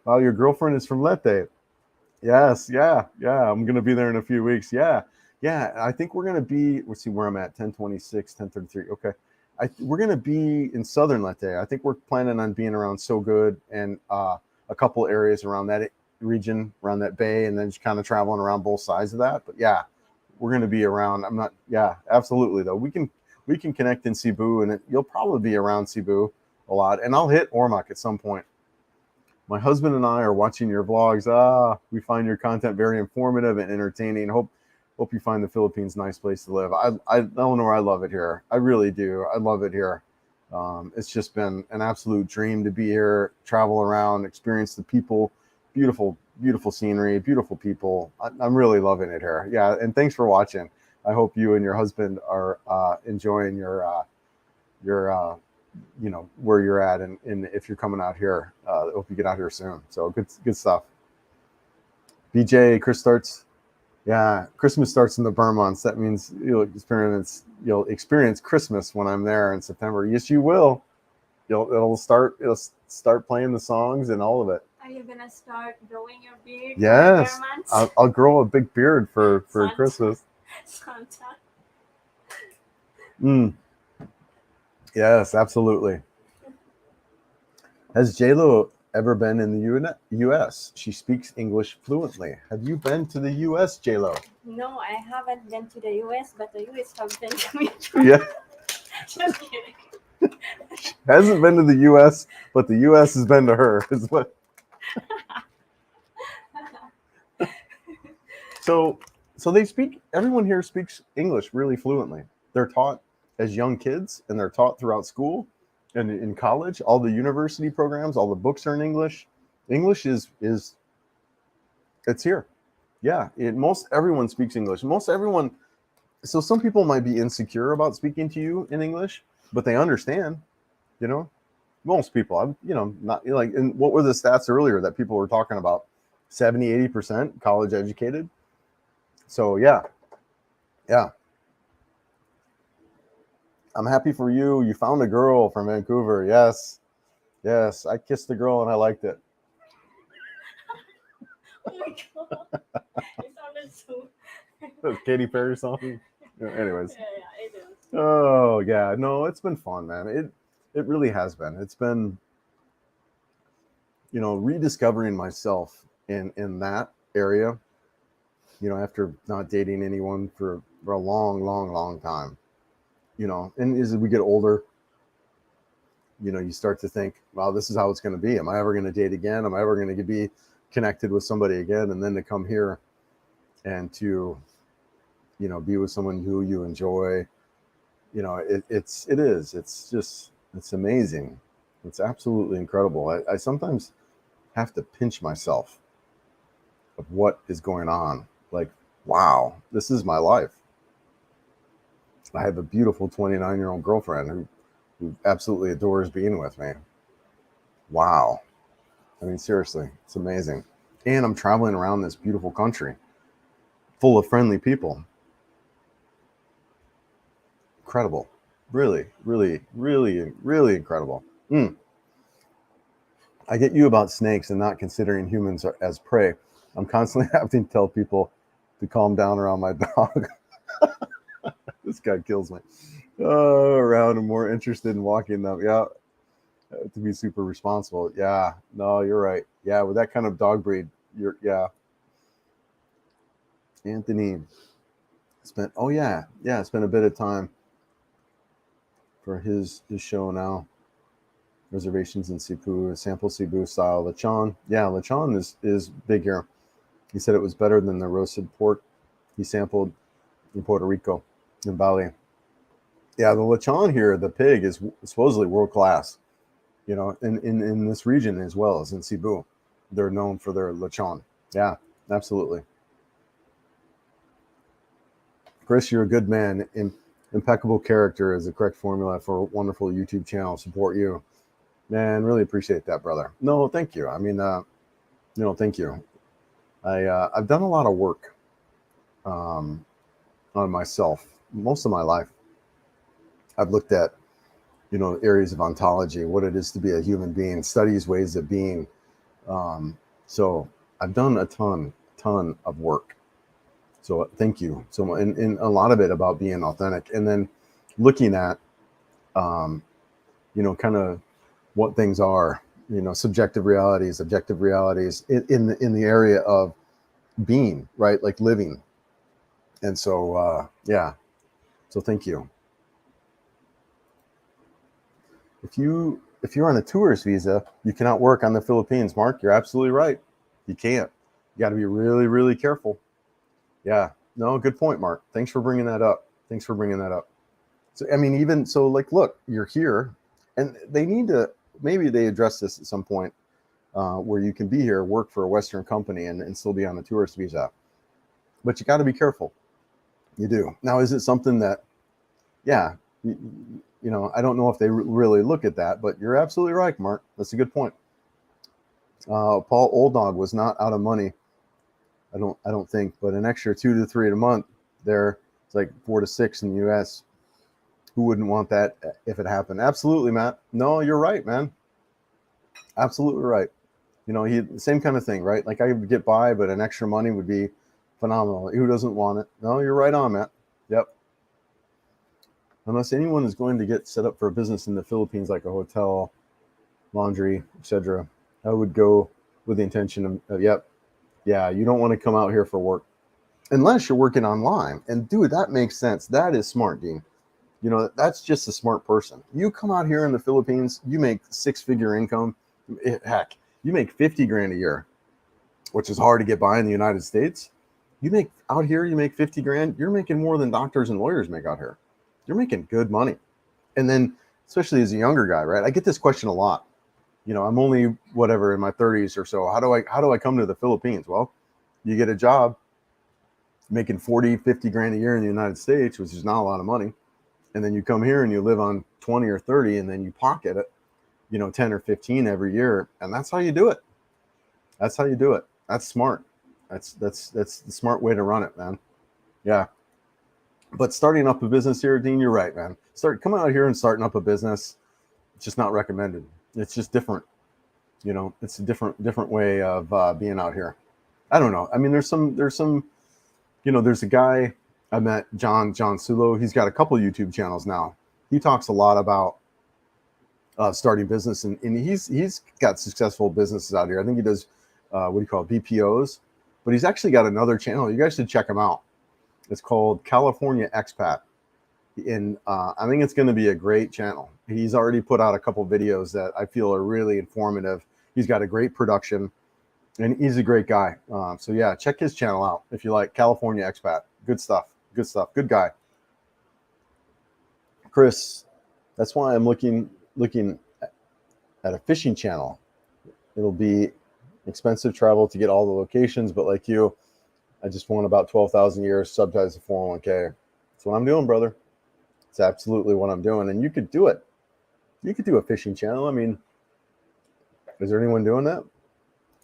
Wow, your girlfriend is from Leyte. Yes, yeah. I'm gonna be there in a few weeks. Yeah. I think we're gonna be. Let's see where I'm at. 10:26, 10:33. Okay. We're going to be in southern Leyte. I think we're planning on being around So Good and a couple areas around that region, around that bay, and then just kind of traveling around both sides of that. But yeah, we're going to be around. Absolutely though. We can connect in Cebu, and you'll probably be around Cebu a lot. And I'll hit Ormoc at some point. My husband and I are watching your vlogs. We find your content very informative and entertaining. Hope you find the Philippines a nice place to live. Eleanor, I love it here. I really do. I love it here. It's just been an absolute dream to be here, travel around, experience the people, beautiful scenery, beautiful people. I'm really loving it here. Yeah, and thanks for watching. I hope you and your husband are enjoying your you know, where you're at, and if you're coming out here, I hope you get out here soon. So good stuff. BJ, Chris starts. Yeah, Christmas starts in the Burr months. That means you'll experience Christmas when I'm there in September. Yes, you will. It'll start playing the songs and all of it. are you gonna start growing your beard? Yes, I'll grow a big beard for Santa. Christmas. Santa. Mm, yes, absolutely. Has JLo ever been in the U.S.? She speaks English fluently. Have you been to the U.S., JLo? No, I haven't been to the US, but the US have been to me. Yeah, Just kidding. hasn't been to the U.S., but the U.S. has been to her. Is what. So they speak. Everyone here speaks English really fluently. They're taught as young kids, and they're taught throughout school and in college. All the university programs, all the books are in English. English is it's here. Yeah, most everyone speaks English. Most everyone. So some people might be insecure about speaking to you in English, but they understand. You know, most people. I'm, not like. And what were the stats earlier that people were talking about? 70-80% college educated. So yeah. I'm happy for you. You found a girl from Vancouver. Yes. I kissed the girl and I liked it. Oh my god. It sounded so. That Katy Perry song. Anyways. Yeah, it is. Oh yeah. No, it's been fun, man. It really has been. It's been, rediscovering myself in that area. After not dating anyone for a long, long, long time. And as we get older, you start to think, wow, this is how it's going to be. Am I ever going to date again? Am I ever going to be connected with somebody again? And then to come here and to, be with someone who you enjoy, it's amazing. It's absolutely incredible. I sometimes have to pinch myself of what is going on. Like, wow, this is my life. I have a beautiful 29-year-old girlfriend who absolutely adores being with me. Wow. I mean, seriously, it's amazing. And I'm traveling around this beautiful country full of friendly people. Incredible. Really, really, really, really incredible. I get you about snakes and not considering humans as prey. I'm constantly having to tell people to calm down around my dog. This guy kills me. Around and more interested in walking them. Yeah, to be super responsible. Yeah, no, you're right. Yeah, with that kind of dog breed, Anthony spent spent a bit of time for his show now. Reservations in Cebu, sample Cebu style lechon. Yeah, lechon is big here. He said it was better than the roasted pork he sampled in Puerto Rico, in Bali. Yeah, the lechon here, the pig, is supposedly world class. In this region as well as in Cebu, they're known for their lechon. Yeah, absolutely. Chris, you're a good man. Impeccable character is the correct formula for a wonderful YouTube channel. Support you, man. Really appreciate that, brother. No, thank you. I mean, thank you. I've done a lot of work on myself most of my life. I've looked at areas of ontology, what it is to be a human being, studies ways of being. So I've done a ton of work. So thank you. So and a lot of it about being authentic, and then looking at, kind of what things are, subjective realities, objective realities in the area of being, right, like living. And so so thank you. If you're on a tourist visa, you cannot work on the Philippines, Mark. You're absolutely right. You can't. You got to be really, really careful. Yeah. No, good point, Mark. Thanks for bringing that up. So, I mean, even so, like, look, you're here, and they need to, maybe they address this at some point, where you can be here, work for a Western company, and still be on a tourist visa. But you got to be careful. You do. Now, is it something that, yeah, I don't know if they really look at that, but you're absolutely right, Mark. That's a good point. Paul Old Dog was not out of money. I don't think, but an extra 2 to 3 a month there. It's like 4 to 6 in the US. Who wouldn't want that if it happened? Absolutely, Matt. No, you're right, man. Absolutely right. You know, same kind of thing, right? Like I would get by, but an extra money would be phenomenal. Who doesn't want it? No, you're right on, Matt. Yep. Unless anyone is going to get set up for a business in the Philippines, like a hotel, laundry, etc., I would go with the intention of, yep, yeah, you don't want to come out here for work unless you're working online. And dude, that makes sense. That is smart, Dean. You know, that's just a smart person. You come out here in the Philippines, you make 6-figure income. Heck, you make 50 grand a year, which is hard to get by in the United States. You make out here, you make 50 grand. You're making more than doctors and lawyers make out here. You're making good money. And then, especially as a younger guy, right? I get this question a lot. You know, I'm only whatever in my 30s or so. How do I come to the Philippines? Well, you get a job making 40, 50 grand a year in the United States, which is not a lot of money. And then you come here and you live on 20 or 30, and then you pocket it, you know, 10 or 15 every year. And that's how you do it. That's how you do it. That's smart. That's the smart way to run it, man. Yeah. But starting up a business here, Dean, you're right, man. Coming out here and starting up a business, it's just not recommended. It's just different. You know, it's a different way of being out here. I don't know. I mean, there's some, you know, there's a guy I met, John Sulo. He's got a couple YouTube channels now. He talks a lot about starting business, and he's got successful businesses out here. I think he does what do you call it, BPOs, but he's actually got another channel. You guys should check him out. It's called California Expat, and I think it's going to be a great channel. He's already put out a couple videos that I feel are really informative. He's got a great production, and he's a great guy. So yeah, check his channel out if you like. California Expat. Good stuff. Good stuff. Good guy. Chris, that's why I'm looking at a fishing channel. It'll be expensive travel to get all the locations, but like you, I just want about 12,000 a year subsidized to 401k. That's what I'm doing, brother. It's absolutely what I'm doing. And you could do it. You could do a fishing channel. I mean, is there anyone doing that?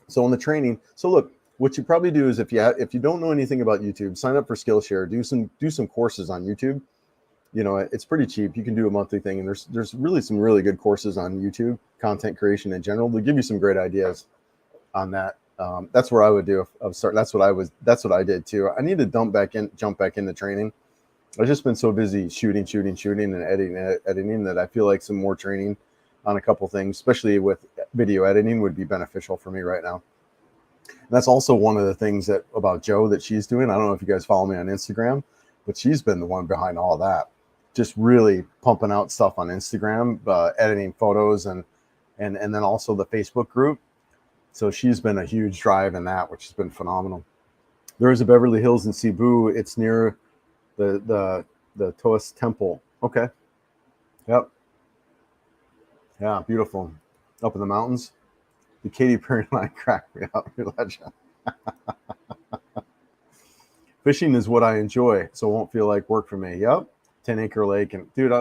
So on the training, so look, what you probably do is if you don't know anything about YouTube, sign up for Skillshare, do some courses on YouTube. You know, it's pretty cheap. You can do a monthly thing, and there's really some really good courses on YouTube, content creation in general. They'll give you some great ideas on that. That's where I would do. That's what I did too. I need to jump back into training. I've just been so busy shooting and editing that I feel like some more training on a couple things, especially with video editing, would be beneficial for me right now. And that's also one of the things about Joe that she's doing. I don't know if you guys follow me on Instagram, but she's been the one behind all that. Just really pumping out stuff on Instagram, editing photos, and then also the Facebook group. So she's been a huge drive in that, which has been phenomenal. There is a Beverly Hills in Cebu. It's near the Taoist temple. Okay. Yep. Yeah, beautiful. Up in the mountains. The Katy Perry line cracked me up. Your legend. Fishing is what I enjoy, so it won't feel like work for me. Yep. 10-acre lake. And dude,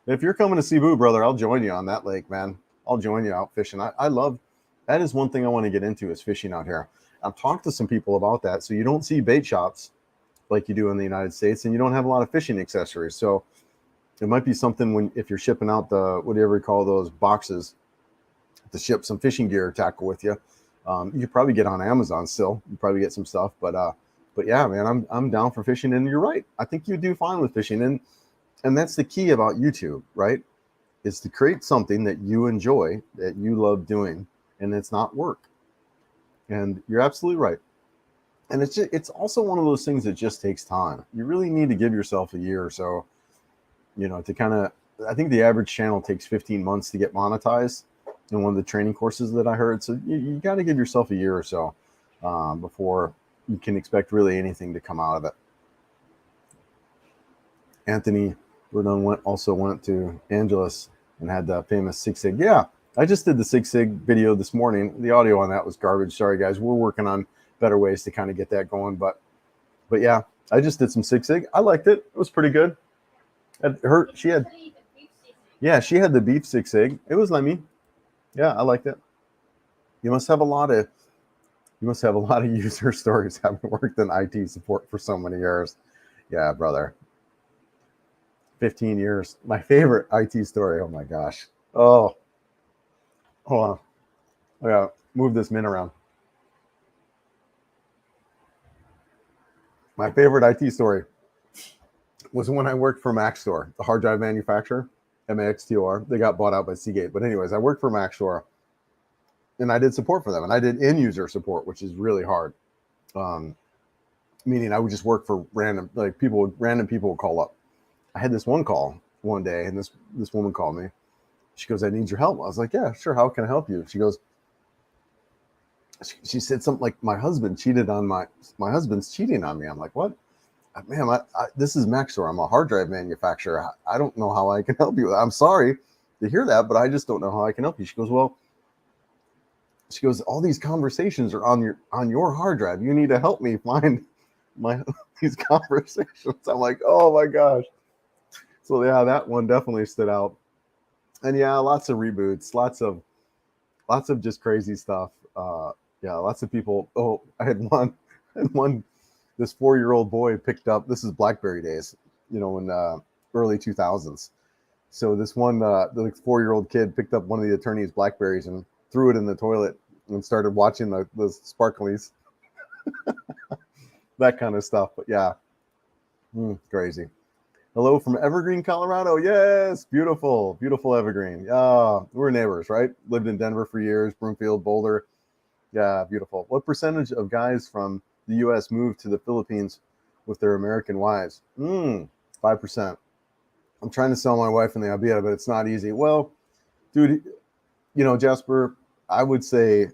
if you're coming to Cebu, brother, I'll join you on that lake, man. I'll join you out fishing. I love, that is one thing I want to get into, is fishing out here. I've talked to some people about that. So you don't see bait shops like you do in the United States, and you don't have a lot of fishing accessories. So it might be something if you're shipping out the, whatever you call those boxes, to ship some fishing gear or tackle with you. You could probably get on Amazon still. You probably get some stuff, but yeah, man, I'm down for fishing. And you're right. I think you do fine with fishing. And that's the key about YouTube, right? Is to create something that you enjoy, that you love doing, and it's not work. And you're absolutely right. And it's also one of those things that just takes time. You really need to give yourself a year or so, you know, to kind of, I think the average channel takes 15 months to get monetized in one of the training courses that I heard. So you got to give yourself a year or so before you can expect really anything to come out of it. Anthony Verdun also went to Angeles and had the famous Sig Sig. Yeah, I just did the Sig Sig video this morning. The audio on that was garbage. Sorry, guys. We're working on better ways to kind of get that going. But yeah, I just did some Sig Sig. I liked it. It was pretty good. She had the beef Sig Sig. It was lemmy. Yeah, I liked it. You must have a lot of user stories, having worked in IT support for so many years. Yeah, brother. 15 years. My favorite IT story. Oh my gosh. Oh, hold on. Yeah. move this min around. My favorite IT story was when I worked for Maxtor, the hard drive manufacturer, Maxtor. They got bought out by Seagate. But anyways, I worked for Maxtor, and I did support for them, and I did end user support, which is really hard. Meaning I would just work for random people would call up. I had this one call one day, and this woman called me. She goes, "I need your help." I was like, "Yeah, sure. How can I help you?" She goes, she said something like, "My husband cheated on my husband's cheating on me." I'm like, "What?" "Ma'am, this is Maxtor. I'm a hard drive manufacturer. I don't know how I can help you. I'm sorry to hear that, but I just don't know how I can help you." She goes, "Well," she goes, "all these conversations are on your hard drive. You need to help me find these conversations." I'm like, "Oh my gosh." So yeah, that one definitely stood out. And yeah, lots of reboots, lots of just crazy stuff. Yeah, lots of people. Oh, I had one. This 4-year-old boy picked up. This is BlackBerry days, in early 2000s. So this one, the 4-year-old kid picked up one of the attorney's Blackberries and threw it in the toilet and started watching the sparklies, that kind of stuff. But yeah, crazy. Hello from Evergreen, Colorado. Yes, beautiful, beautiful Evergreen. We're neighbors, right? Lived in Denver for years, Broomfield, Boulder. Yeah, beautiful. What percentage of guys from the U.S. moved to the Philippines with their American wives? 5%. I'm trying to sell my wife in the idea, but it's not easy. Well, dude, Jasper, I would say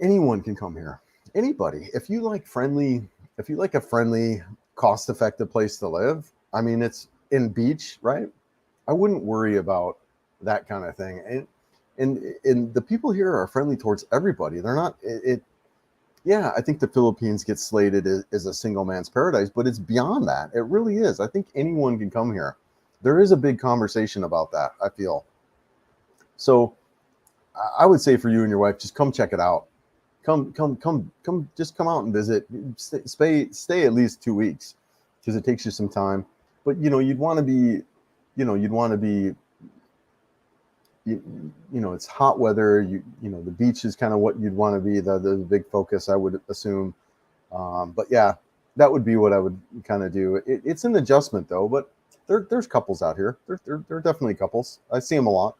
anyone can come here. Anybody. If you like a friendly, cost-effective place to live, I mean, it's in beach, right? I wouldn't worry about that kind of thing. And the people here are friendly towards everybody. They're not yeah, I think the Philippines gets slated as a single man's paradise, but it's beyond that. It really is. I think anyone can come here. There is a big conversation about that, I feel. So I would say for you and your wife, just come check it out. Come, just come out and visit. Stay at least 2 weeks because it takes you some time. But you'd want to be, it's hot weather. The beach is kind of what you'd want to be, the big focus, I would assume. But yeah, that would be what I would kind of do. It's an adjustment though, but there's couples out here. There are definitely couples. I see them a lot.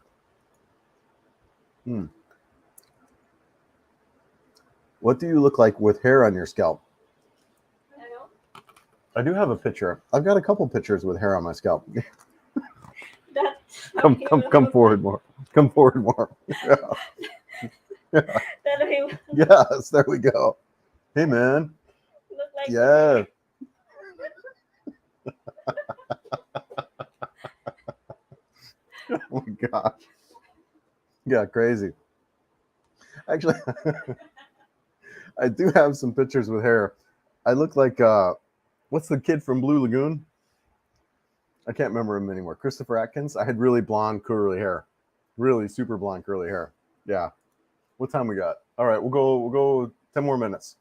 What do you look like with hair on your scalp? I do have a picture. I've got a couple pictures with hair on my scalp. Come forward more. Come forward more. Yeah. Yes, there we go. Hey, man. Look like yeah. Oh my gosh. Yeah, crazy. Actually, I do have some pictures with hair. I look like what's the kid from Blue Lagoon? I can't remember him anymore. Christopher Atkins. I had really blonde, curly hair. Really super blonde, curly hair. Yeah. What time we got? All right, we'll go 10 more minutes.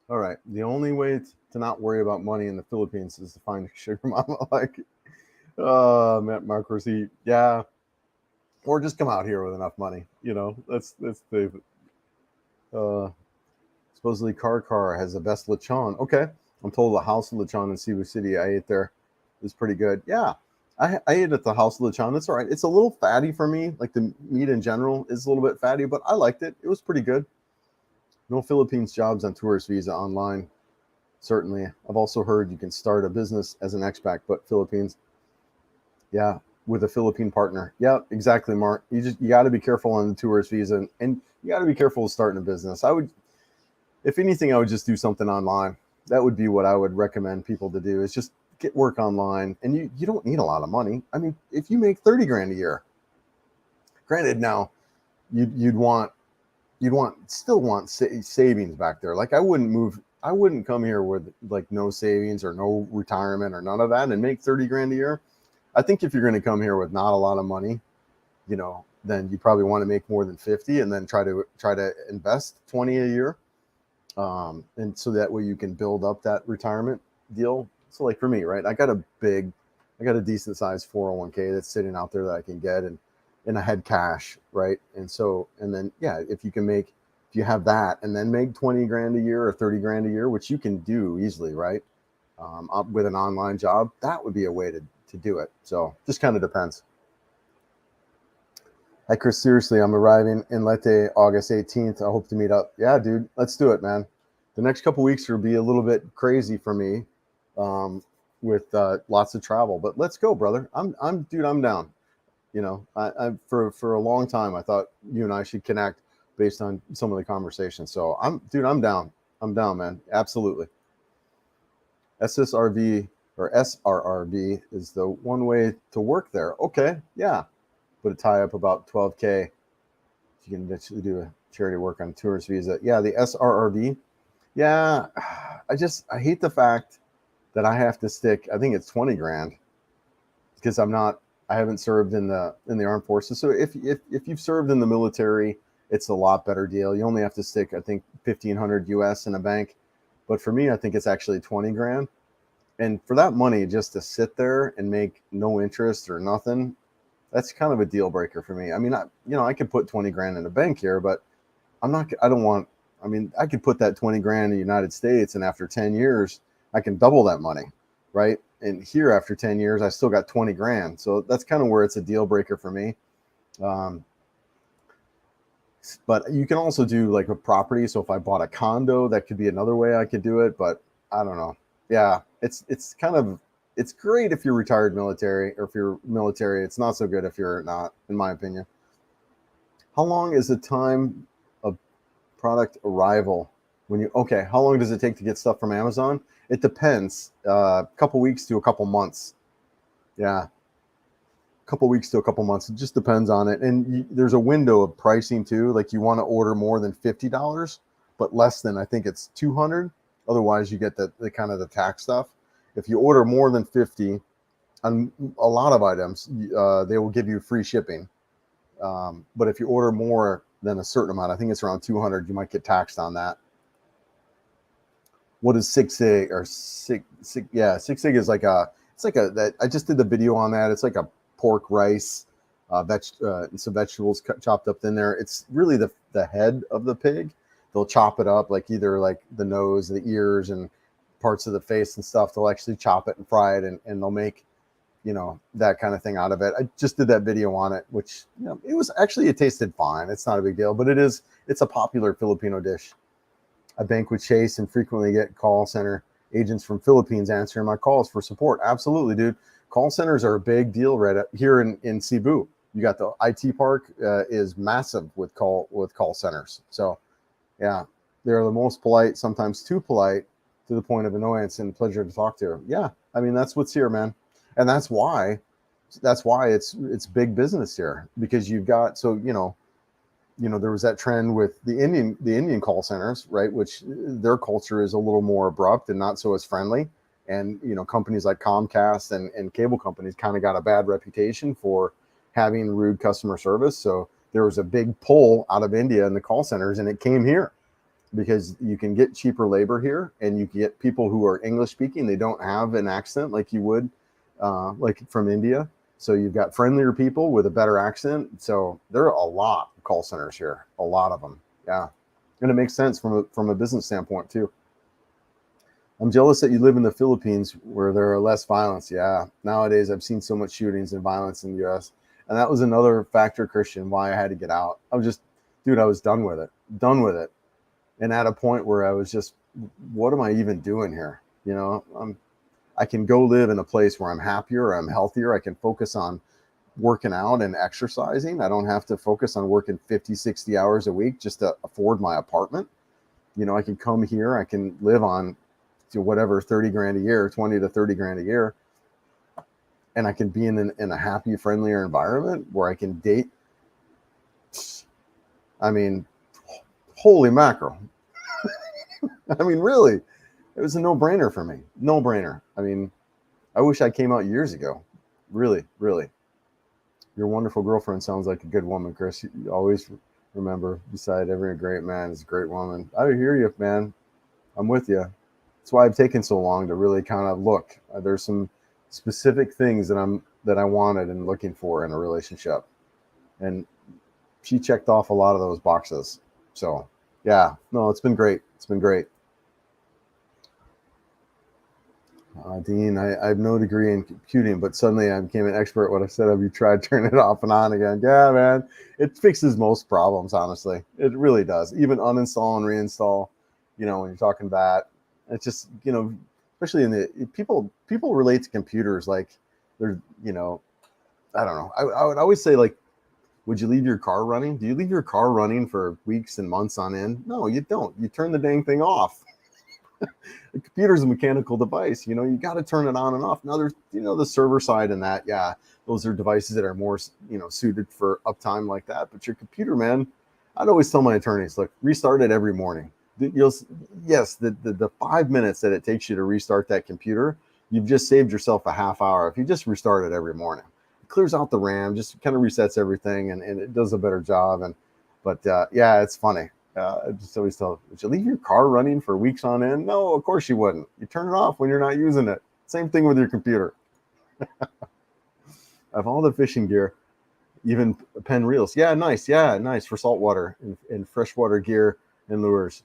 All right. The only way to not worry about money in the Philippines is to find a sugar mama like Matt Marcosi. Yeah. Or just come out here with enough money. That's the supposedly Car has the best lechon. Okay. I'm told the House of Lechon in Cebu City I ate there is pretty good. Yeah. I ate at the House of Lechon. It's all right. It's a little fatty for me. Like the meat in general is a little bit fatty, but I liked it. It was pretty good. No Philippines jobs on tourist visa online. Certainly. I've also heard you can start a business as an expat, but Philippines. Yeah. With a Philippine partner. Yeah, exactly, Mark. You got to be careful on the tourist visa and you got to be careful with starting a business. If anything, I would just do something online. That would be what I would recommend people to do is just get work online. And you don't need a lot of money. I mean, if you make 30 grand a year, granted now you'd still want savings back there. Like I wouldn't come here with like no savings or no retirement or none of that and make 30 grand a year. I think if you're going to come here with not a lot of money, then you probably want to make more than 50 and then try to invest 20 a year. And so that way you can build up that retirement deal. So like for me, right, I got a decent sized 401k that's sitting out there that I can get. And and I had cash, right? And so, and then, yeah, if you have that and then make 20 grand a year or 30 grand a year, which you can do easily, right? With an online job, that would be a way to do it. So just kind of depends. Hi, Chris. Seriously, I'm arriving in Leyte August 18th. I hope to meet up. Yeah, dude, let's do it, man. The next couple weeks will be a little bit crazy for me, with lots of travel, but let's go, brother. Dude, I'm down. You know, I for a long time I thought you and I should connect based on some of the conversations. So I'm down. I'm down, man. Absolutely. SSRV or SRRV is the one way to work there. Okay, yeah. Put a tie up about 12K. You can actually do a charity work on tourist visa. Yeah, the SRRV. Yeah, I hate the fact that I have to stick. I think it's 20 grand because I haven't served in the armed forces. So if you've served in the military, it's a lot better deal. You only have to stick, I think, 1,500 US in a bank. But for me, I think it's actually 20 grand. And for that money, just to sit there and make no interest or nothing, that's kind of a deal breaker for me. I mean, I could put 20 grand in a bank here, but I could put that 20 grand in the United States, and after 10 years, I can double that money, right? And here, after 10 years, I still got 20 grand. So that's kind of where it's a deal breaker for me. But you can also do like a property. So if I bought a condo, that could be another way I could do it. But I don't know. Yeah, it's great if you're retired military, or if you're military. It's not so good if you're not, in my opinion. How long is the time of product arrival how long does it take to get stuff from Amazon? It depends. A couple weeks to a couple months. Yeah. A couple weeks to a couple months. It just depends on it. And there's a window of pricing too. Like you want to order more than $50, but less than, I think it's 200. Otherwise you get the kind of the tax stuff. If you order more than 50 on a lot of items, they will give you free shipping. But if you order more than a certain amount, I think it's around 200, you might get taxed on that. What is Sig Sig or Sig? Yeah, Sig Sig is that I just did the video on that. It's like a pork rice, and some vegetables chopped up in there. It's really the head of the pig. They'll chop it up, like either like the nose, the ears, and parts of the face and stuff. They'll actually chop it and fry it, and they'll make, that kind of thing out of it. I just did that video on it, which, it tasted fine. It's not a big deal, but it's a popular Filipino dish. I bank with Chase and frequently get call center agents from Philippines answering my calls for support. Absolutely, dude. Call centers are a big deal right here in Cebu. You got the IT park is massive with call centers. So yeah, they're the most polite, sometimes too polite to the point of annoyance, and pleasure to talk to. Yeah, I mean, that's what's here, man. And that's why it's big business here, because you've got, there was that trend with the Indian call centers, right? Which their culture is a little more abrupt and not so as friendly. And, companies like Comcast and cable companies kind of got a bad reputation for having rude customer service. So there was a big pull out of India in the call centers, and it came here because you can get cheaper labor here, and you can get people who are English speaking. They don't have an accent like you would, like from India. So you've got friendlier people with a better accent. So there are a lot of call centers here, a lot of them. Yeah. And it makes sense from a business standpoint too. I'm jealous that you live in the Philippines where there are less violence. Yeah. Nowadays, I've seen so much shootings and violence in the US. And that was another factor, Christian, why I had to get out. I was done with it. And at a point where I was just, what am I even doing here? I can go live in a place where I'm happier, I'm healthier. I can focus on working out and exercising. I don't have to focus on working 50, 60 hours a week just to afford my apartment. I can come here, I can live on to whatever, 30 grand a year, 20 to 30 grand a year. And I can be in a happy, friendlier environment where I can date. I mean, holy mackerel. I mean, really. It was a no-brainer for me. No-brainer. I mean, I wish I came out years ago. Really, really. Your wonderful girlfriend sounds like a good woman, Chris. You always remember, beside every great man is a great woman. I hear you, man. I'm with you. That's why I've taken so long to really kind of look. There's some specific things that I wanted and looking for in a relationship. and she checked off a lot of those boxes. So yeah, no, it's been great. It's been great. Dean, I have no degree in computing, but suddenly I became an expert. What I said, have you tried turning it off and on again? Yeah, man, it fixes most problems. Honestly, it really does. Even uninstall and reinstall. You know, when you're talking that, it's just, you know, especially in the people relate to computers like they're, you know, I don't know. I would always say, like, would you leave your car running? Do you leave your car running for weeks and months on end? No, you don't. You turn the dang thing off. The computer's a mechanical device. You know, you got to turn it on and off. Now there's, you know, the server side and that, yeah, those are devices that are more, you know, suited for uptime like that. But your computer, man, I'd always tell my attorneys, look, restart it every morning. Yes, the 5 minutes that it takes you to restart that computer, you've just saved yourself a half hour. If you just restart it every morning, it clears out the RAM, just kind of resets everything, and it does a better job. But yeah, it's funny. I just always tell, would you leave your car running for weeks on end? No, of course you wouldn't. You turn it off when you're not using it. Same thing with your computer. I have all the fishing gear, even Penn reels. Yeah, nice. Yeah, nice for saltwater and freshwater gear and lures.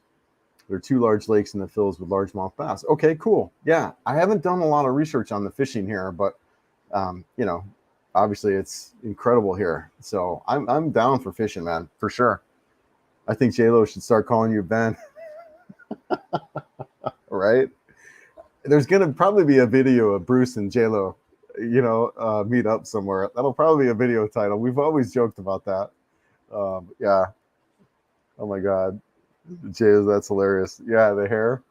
There are 2 large lakes in the Phils with largemouth bass. Okay, cool. Yeah, I haven't done a lot of research on the fishing here, but you know, obviously it's incredible here. So I'm down for fishing, man, for sure. I think J-Lo should start calling you Ben. Right? There's going to probably be a video of Bruce and J-Lo, you know, meet up somewhere. That'll probably be a video title. We've always joked about that. Yeah. Oh my God. Jay, that's hilarious. Yeah, the hair.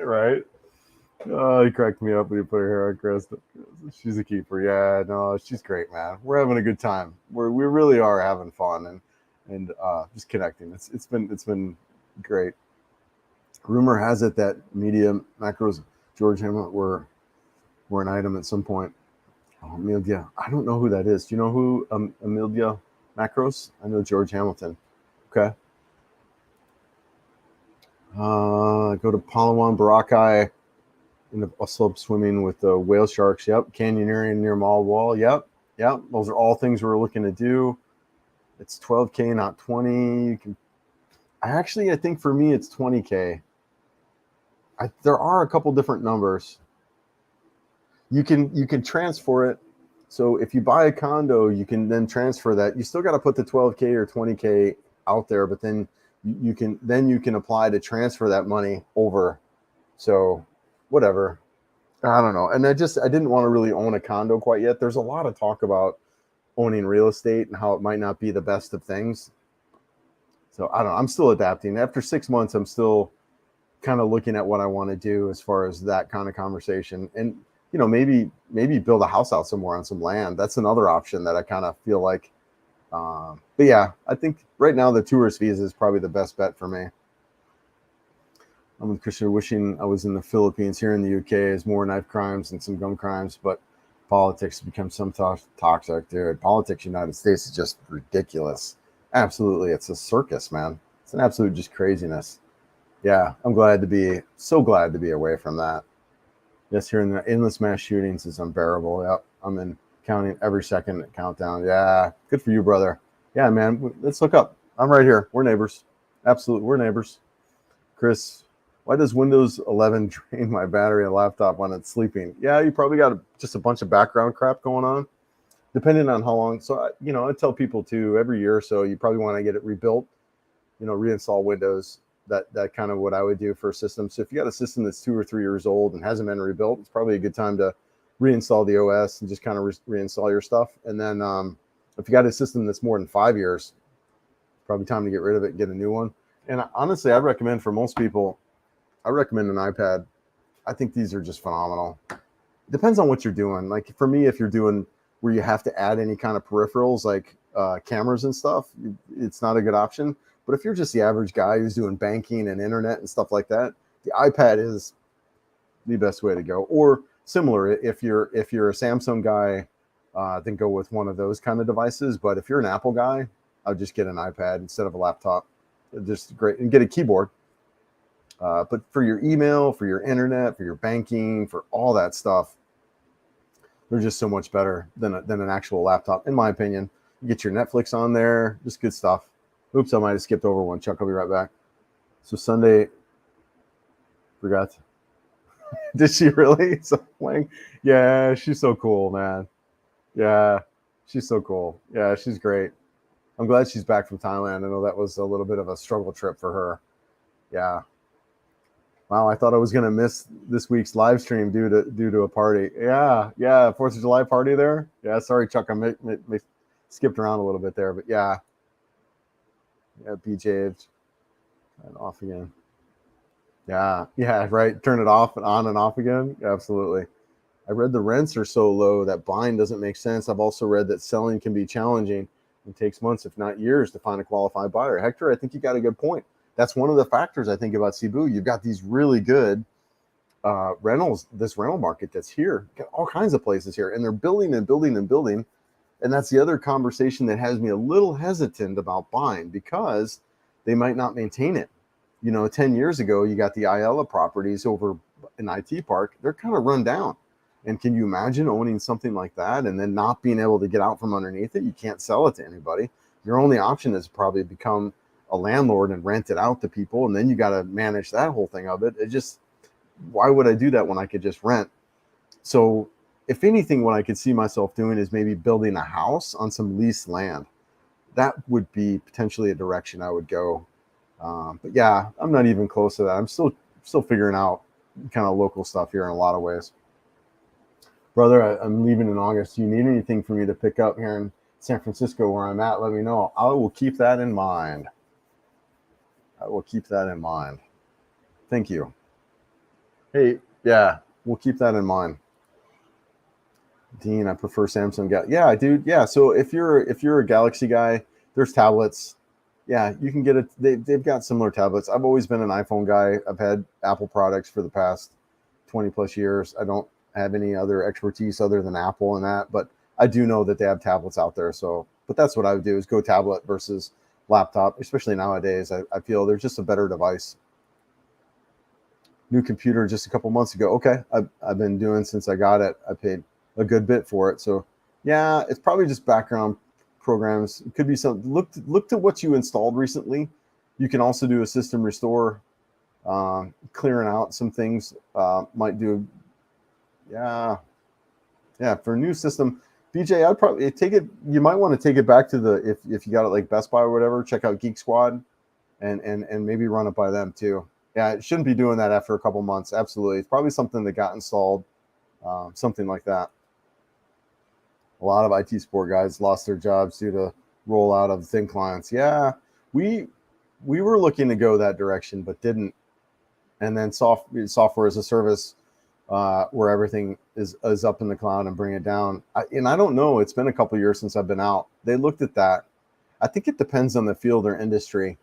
Right? Oh, he cracked me up when he put her hair on Chris. She's a keeper. Yeah, no, she's great, man. We're having a good time. We really are having fun and just connecting. It's been great. Rumor has it that Media Macros George Hamlet were an item at some point. Oh, Amelia, I don't know who that is. Do you know who Amelia Macros? I know George Hamilton. Okay. Go to Palawan, Boracay, in the slope swimming with the whale sharks. Yep. Canyoneering near Mall Wall. Yep. Yep. Those are all things we're looking to do. It's 12K, not 20. You can. I think for me it's 20K. There are a couple different numbers. You can transfer it. So if you buy a condo, you can then transfer that. You still got to put the 12K or 20K out there, but then you can apply to transfer that money over. So whatever. I don't know. And I didn't want to really own a condo quite yet. There's a lot of talk about owning real estate and how it might not be the best of things. So I don't know. I'm still adapting. After 6 months, I'm still kind of looking at what I want to do as far as that kind of conversation. And, you know, maybe build a house out somewhere on some land. That's another option that I kind of feel like. But yeah, I think right now the tourist visa is probably the best bet for me. I'm with Christian, wishing I was in the Philippines. Here in the UK is more knife crimes and some gun crimes, but politics become some toxic, dude. Politics in the United States is just ridiculous. Absolutely. It's a circus, man. It's an absolute just craziness. Yeah, I'm so glad to be away from that. Yes, hearing the endless mass shootings is unbearable. Yep, I'm in counting every second countdown. Yeah, good for you, brother. Yeah, man, let's hook up. I'm right here. We're neighbors. Absolutely, we're neighbors. Chris, why does Windows 11 drain my battery and laptop when it's sleeping? Yeah, you probably got just a bunch of background crap going on, depending on how long. So, you know, I tell people too, every year or so, you probably want to get it rebuilt, you know, reinstall Windows. That kind of what I would do for a system. So if you got a system that's 2 or 3 years old and hasn't been rebuilt, it's probably a good time to reinstall the OS and just kind of reinstall your stuff. And then if you got a system that's more than 5 years, it's probably time to get rid of it and get a new one. And honestly, I'd recommend for most people, I recommend an iPad. I think these are just phenomenal. It depends on what you're doing. Like for me, if you're doing where you have to add any kind of peripherals like cameras and stuff, it's not a good option. But if you're just the average guy who's doing banking and internet and stuff like that, the iPad is the best way to go. Or similar, if you're a Samsung guy, then go with one of those kind of devices. But if you're an Apple guy, I'll just get an iPad instead of a laptop. Just great, and get a keyboard. But for your email, for your internet, for your banking, for all that stuff, They're just so much better than an actual laptop, in my opinion. You get your Netflix on there, just good stuff. Oops, I might have skipped over one. Chuck, I'll be right back. So Sunday, forgot. Did she really? So Wang, yeah, she's so cool, man. Yeah, she's so cool. Yeah, she's great. I'm glad she's back from Thailand. I know that was a little bit of a struggle trip for her. Yeah. Wow, I thought I was gonna miss this week's live stream due to a party. Yeah, yeah, 4th of July party there. Yeah, sorry, Chuck, I skipped around a little bit there, but yeah, BJ and off again. Yeah, right. Turn it off and on and off again. Yeah, absolutely. I read the rents are so low that buying doesn't make sense. I've also read that selling can be challenging and takes months, if not years, to find a qualified buyer. Hector, I think you got a good point. That's one of the factors I think about Cebu. You've got these really good rentals, this rental market that's here, got all kinds of places here, and they're building and building and building. And that's the other conversation that has me a little hesitant about buying, because they might not maintain it. 10 years ago, you got the Ayala properties over in IT Park. They're kind of run down. And can you imagine owning something like that and then not being able to get out from underneath it? You can't sell it to anybody. Your only option is probably become a landlord and rent it out to people. And then you got to manage that whole thing of it. Why would I do that when I could just rent? So if anything, what I could see myself doing is maybe building a house on some leased land. That would be potentially a direction I would go. But yeah, I'm not even close to that. I'm still figuring out kind of local stuff here in a lot of ways. Brother, I'm leaving in August. Do you need anything for me to pick up here in San Francisco where I'm at? Let me know. I will keep that in mind. Thank you. Hey, yeah, we'll keep that in mind. Dean, I prefer Samsung. Yeah, dude. Yeah. So if you're a Galaxy guy, there's tablets. Yeah, you can get it. They've got similar tablets. I've always been an iPhone guy. I've had Apple products for the past 20 plus years. I don't have any other expertise other than Apple and that, but I do know that they have tablets out there. So, but that's what I would do, is go tablet versus laptop, especially nowadays. I feel there's just a better device. New computer just a couple months ago. Okay, I've been doing since I got it. I paid a good bit for it. So yeah, it's probably just background programs. It could be some look to what you installed recently. You can also do a system restore, clearing out some things. Might do. Yeah, for a new system, BJ, I'd probably take it. You might want to take it back to the if you got it like Best Buy or whatever. Check out Geek Squad, and maybe run it by them too. Yeah, it shouldn't be doing that after a couple months. Absolutely, it's probably something that got installed, something like that. A lot of IT support guys lost their jobs due to rollout of thin clients. Yeah, we were looking to go that direction, but didn't. And then software as a service, where everything is up in the cloud and bring it down. I don't know. It's been a couple years since I've been out. They looked at that. I think it depends on the field or industry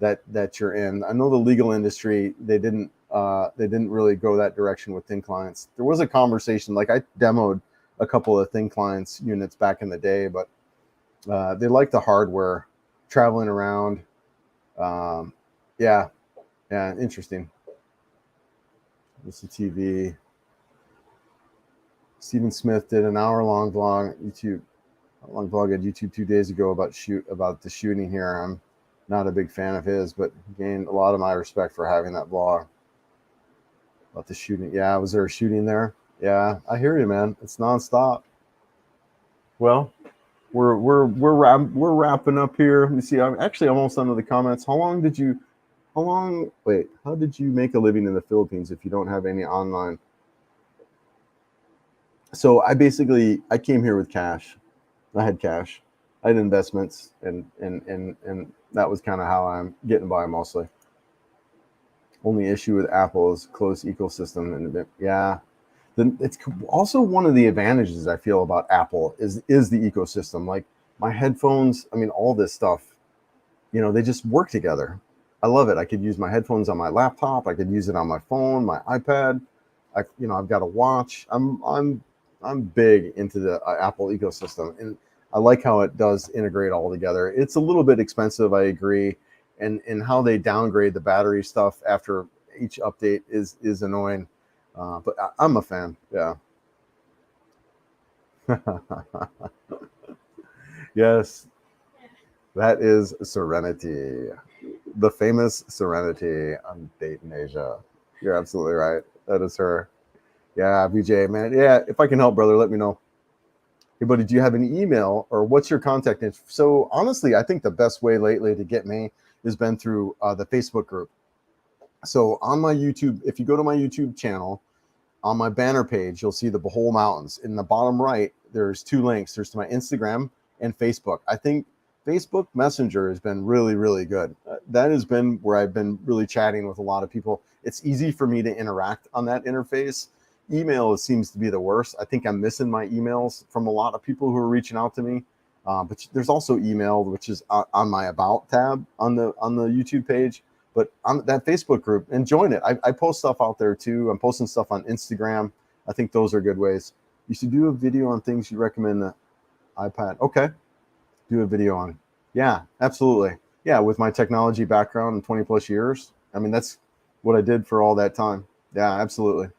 that you're in. I know the legal industry, they didn't really go that direction with thin clients. There was a conversation, like I demoed a couple of thin clients units back in the day, but they like the hardware, traveling around. Yeah, interesting. This is TV. Stephen Smith did an hour-long vlog on YouTube 2 days ago about the shooting here. I'm not a big fan of his, but gained a lot of my respect for having that vlog about the shooting. Yeah, was there a shooting there? Yeah, I hear you, man. It's nonstop. Well, we're wrapping up here. Let me see. I'm actually almost done with the comments. How did you make a living in the Philippines if you don't have any online? So I came here with cash. I had cash. I had investments, and that was kind of how I'm getting by mostly. Only issue with Apple is closed ecosystem, and yeah. Then it's also one of the advantages I feel about Apple is the ecosystem. Like my headphones, I mean, all this stuff, they just work together. I love it. I could use my headphones on my laptop. I could use it on my phone, my iPad. I've got a watch. I'm big into the Apple ecosystem, and I like how it does integrate all together. It's a little bit expensive, I agree, and how they downgrade the battery stuff after each update is annoying. But I'm a fan. Yeah. Yes, that is Serenity, the famous Serenity on Dayton, Asia. You're absolutely right. That is her. Yeah, BJ, man. Yeah, if I can help, brother, let me know. Hey, buddy, do you have an email or what's your contact info? So honestly, I think the best way lately to get me has been through the Facebook group. So on my YouTube, if you go to my YouTube channel, on my banner page, you'll see the Bohol Mountains. In the bottom right, there's two links. There's to my Instagram and Facebook. I think Facebook Messenger has been really, really good. That has been where I've been really chatting with a lot of people. It's easy for me to interact on that interface. Email seems to be the worst. I think I'm missing my emails from a lot of people who are reaching out to me. But there's also email, which is on my About tab on the YouTube page. But on that Facebook group and join it. I post stuff out there too. I'm posting stuff on Instagram. I think those are good ways. You should do a video on things you recommend the iPad. Okay. Do a video on. Yeah, absolutely. Yeah, with my technology background in 20 plus years. I mean, that's what I did for all that time. Yeah, absolutely.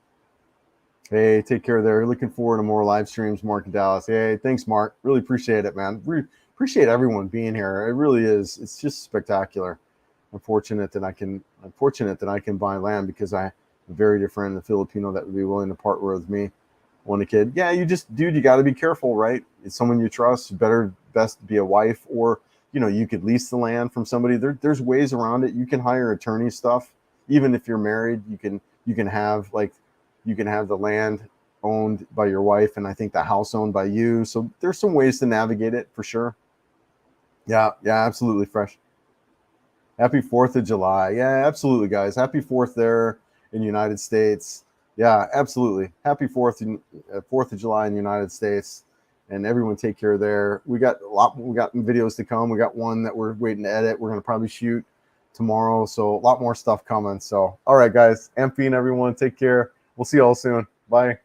Hey, take care there. Looking forward to more live streams, Mark in Dallas. Hey, thanks, Mark. Really appreciate it, man. Appreciate everyone being here. It really is. It's just spectacular. I'm fortunate that I can buy land because I have a very dear friend, a Filipino, that would be willing to partner with me. Want a kid? Yeah, you got to be careful, right? It's someone you trust. Best be a wife, or you could lease the land from somebody. There's ways around it. You can hire attorney stuff. Even if you're married, you can have the land owned by your wife, and I think the house owned by you. So there's some ways to navigate it for sure. Yeah, absolutely fresh. Happy 4th of July. Yeah, absolutely, guys. Happy 4th there in the United States. Yeah, absolutely. Happy 4th of July in the United States. And everyone take care there. We got videos to come. We got one that we're waiting to edit. We're going to probably shoot tomorrow. So a lot more stuff coming. So, all right, guys. MP and everyone, take care. We'll see you all soon. Bye.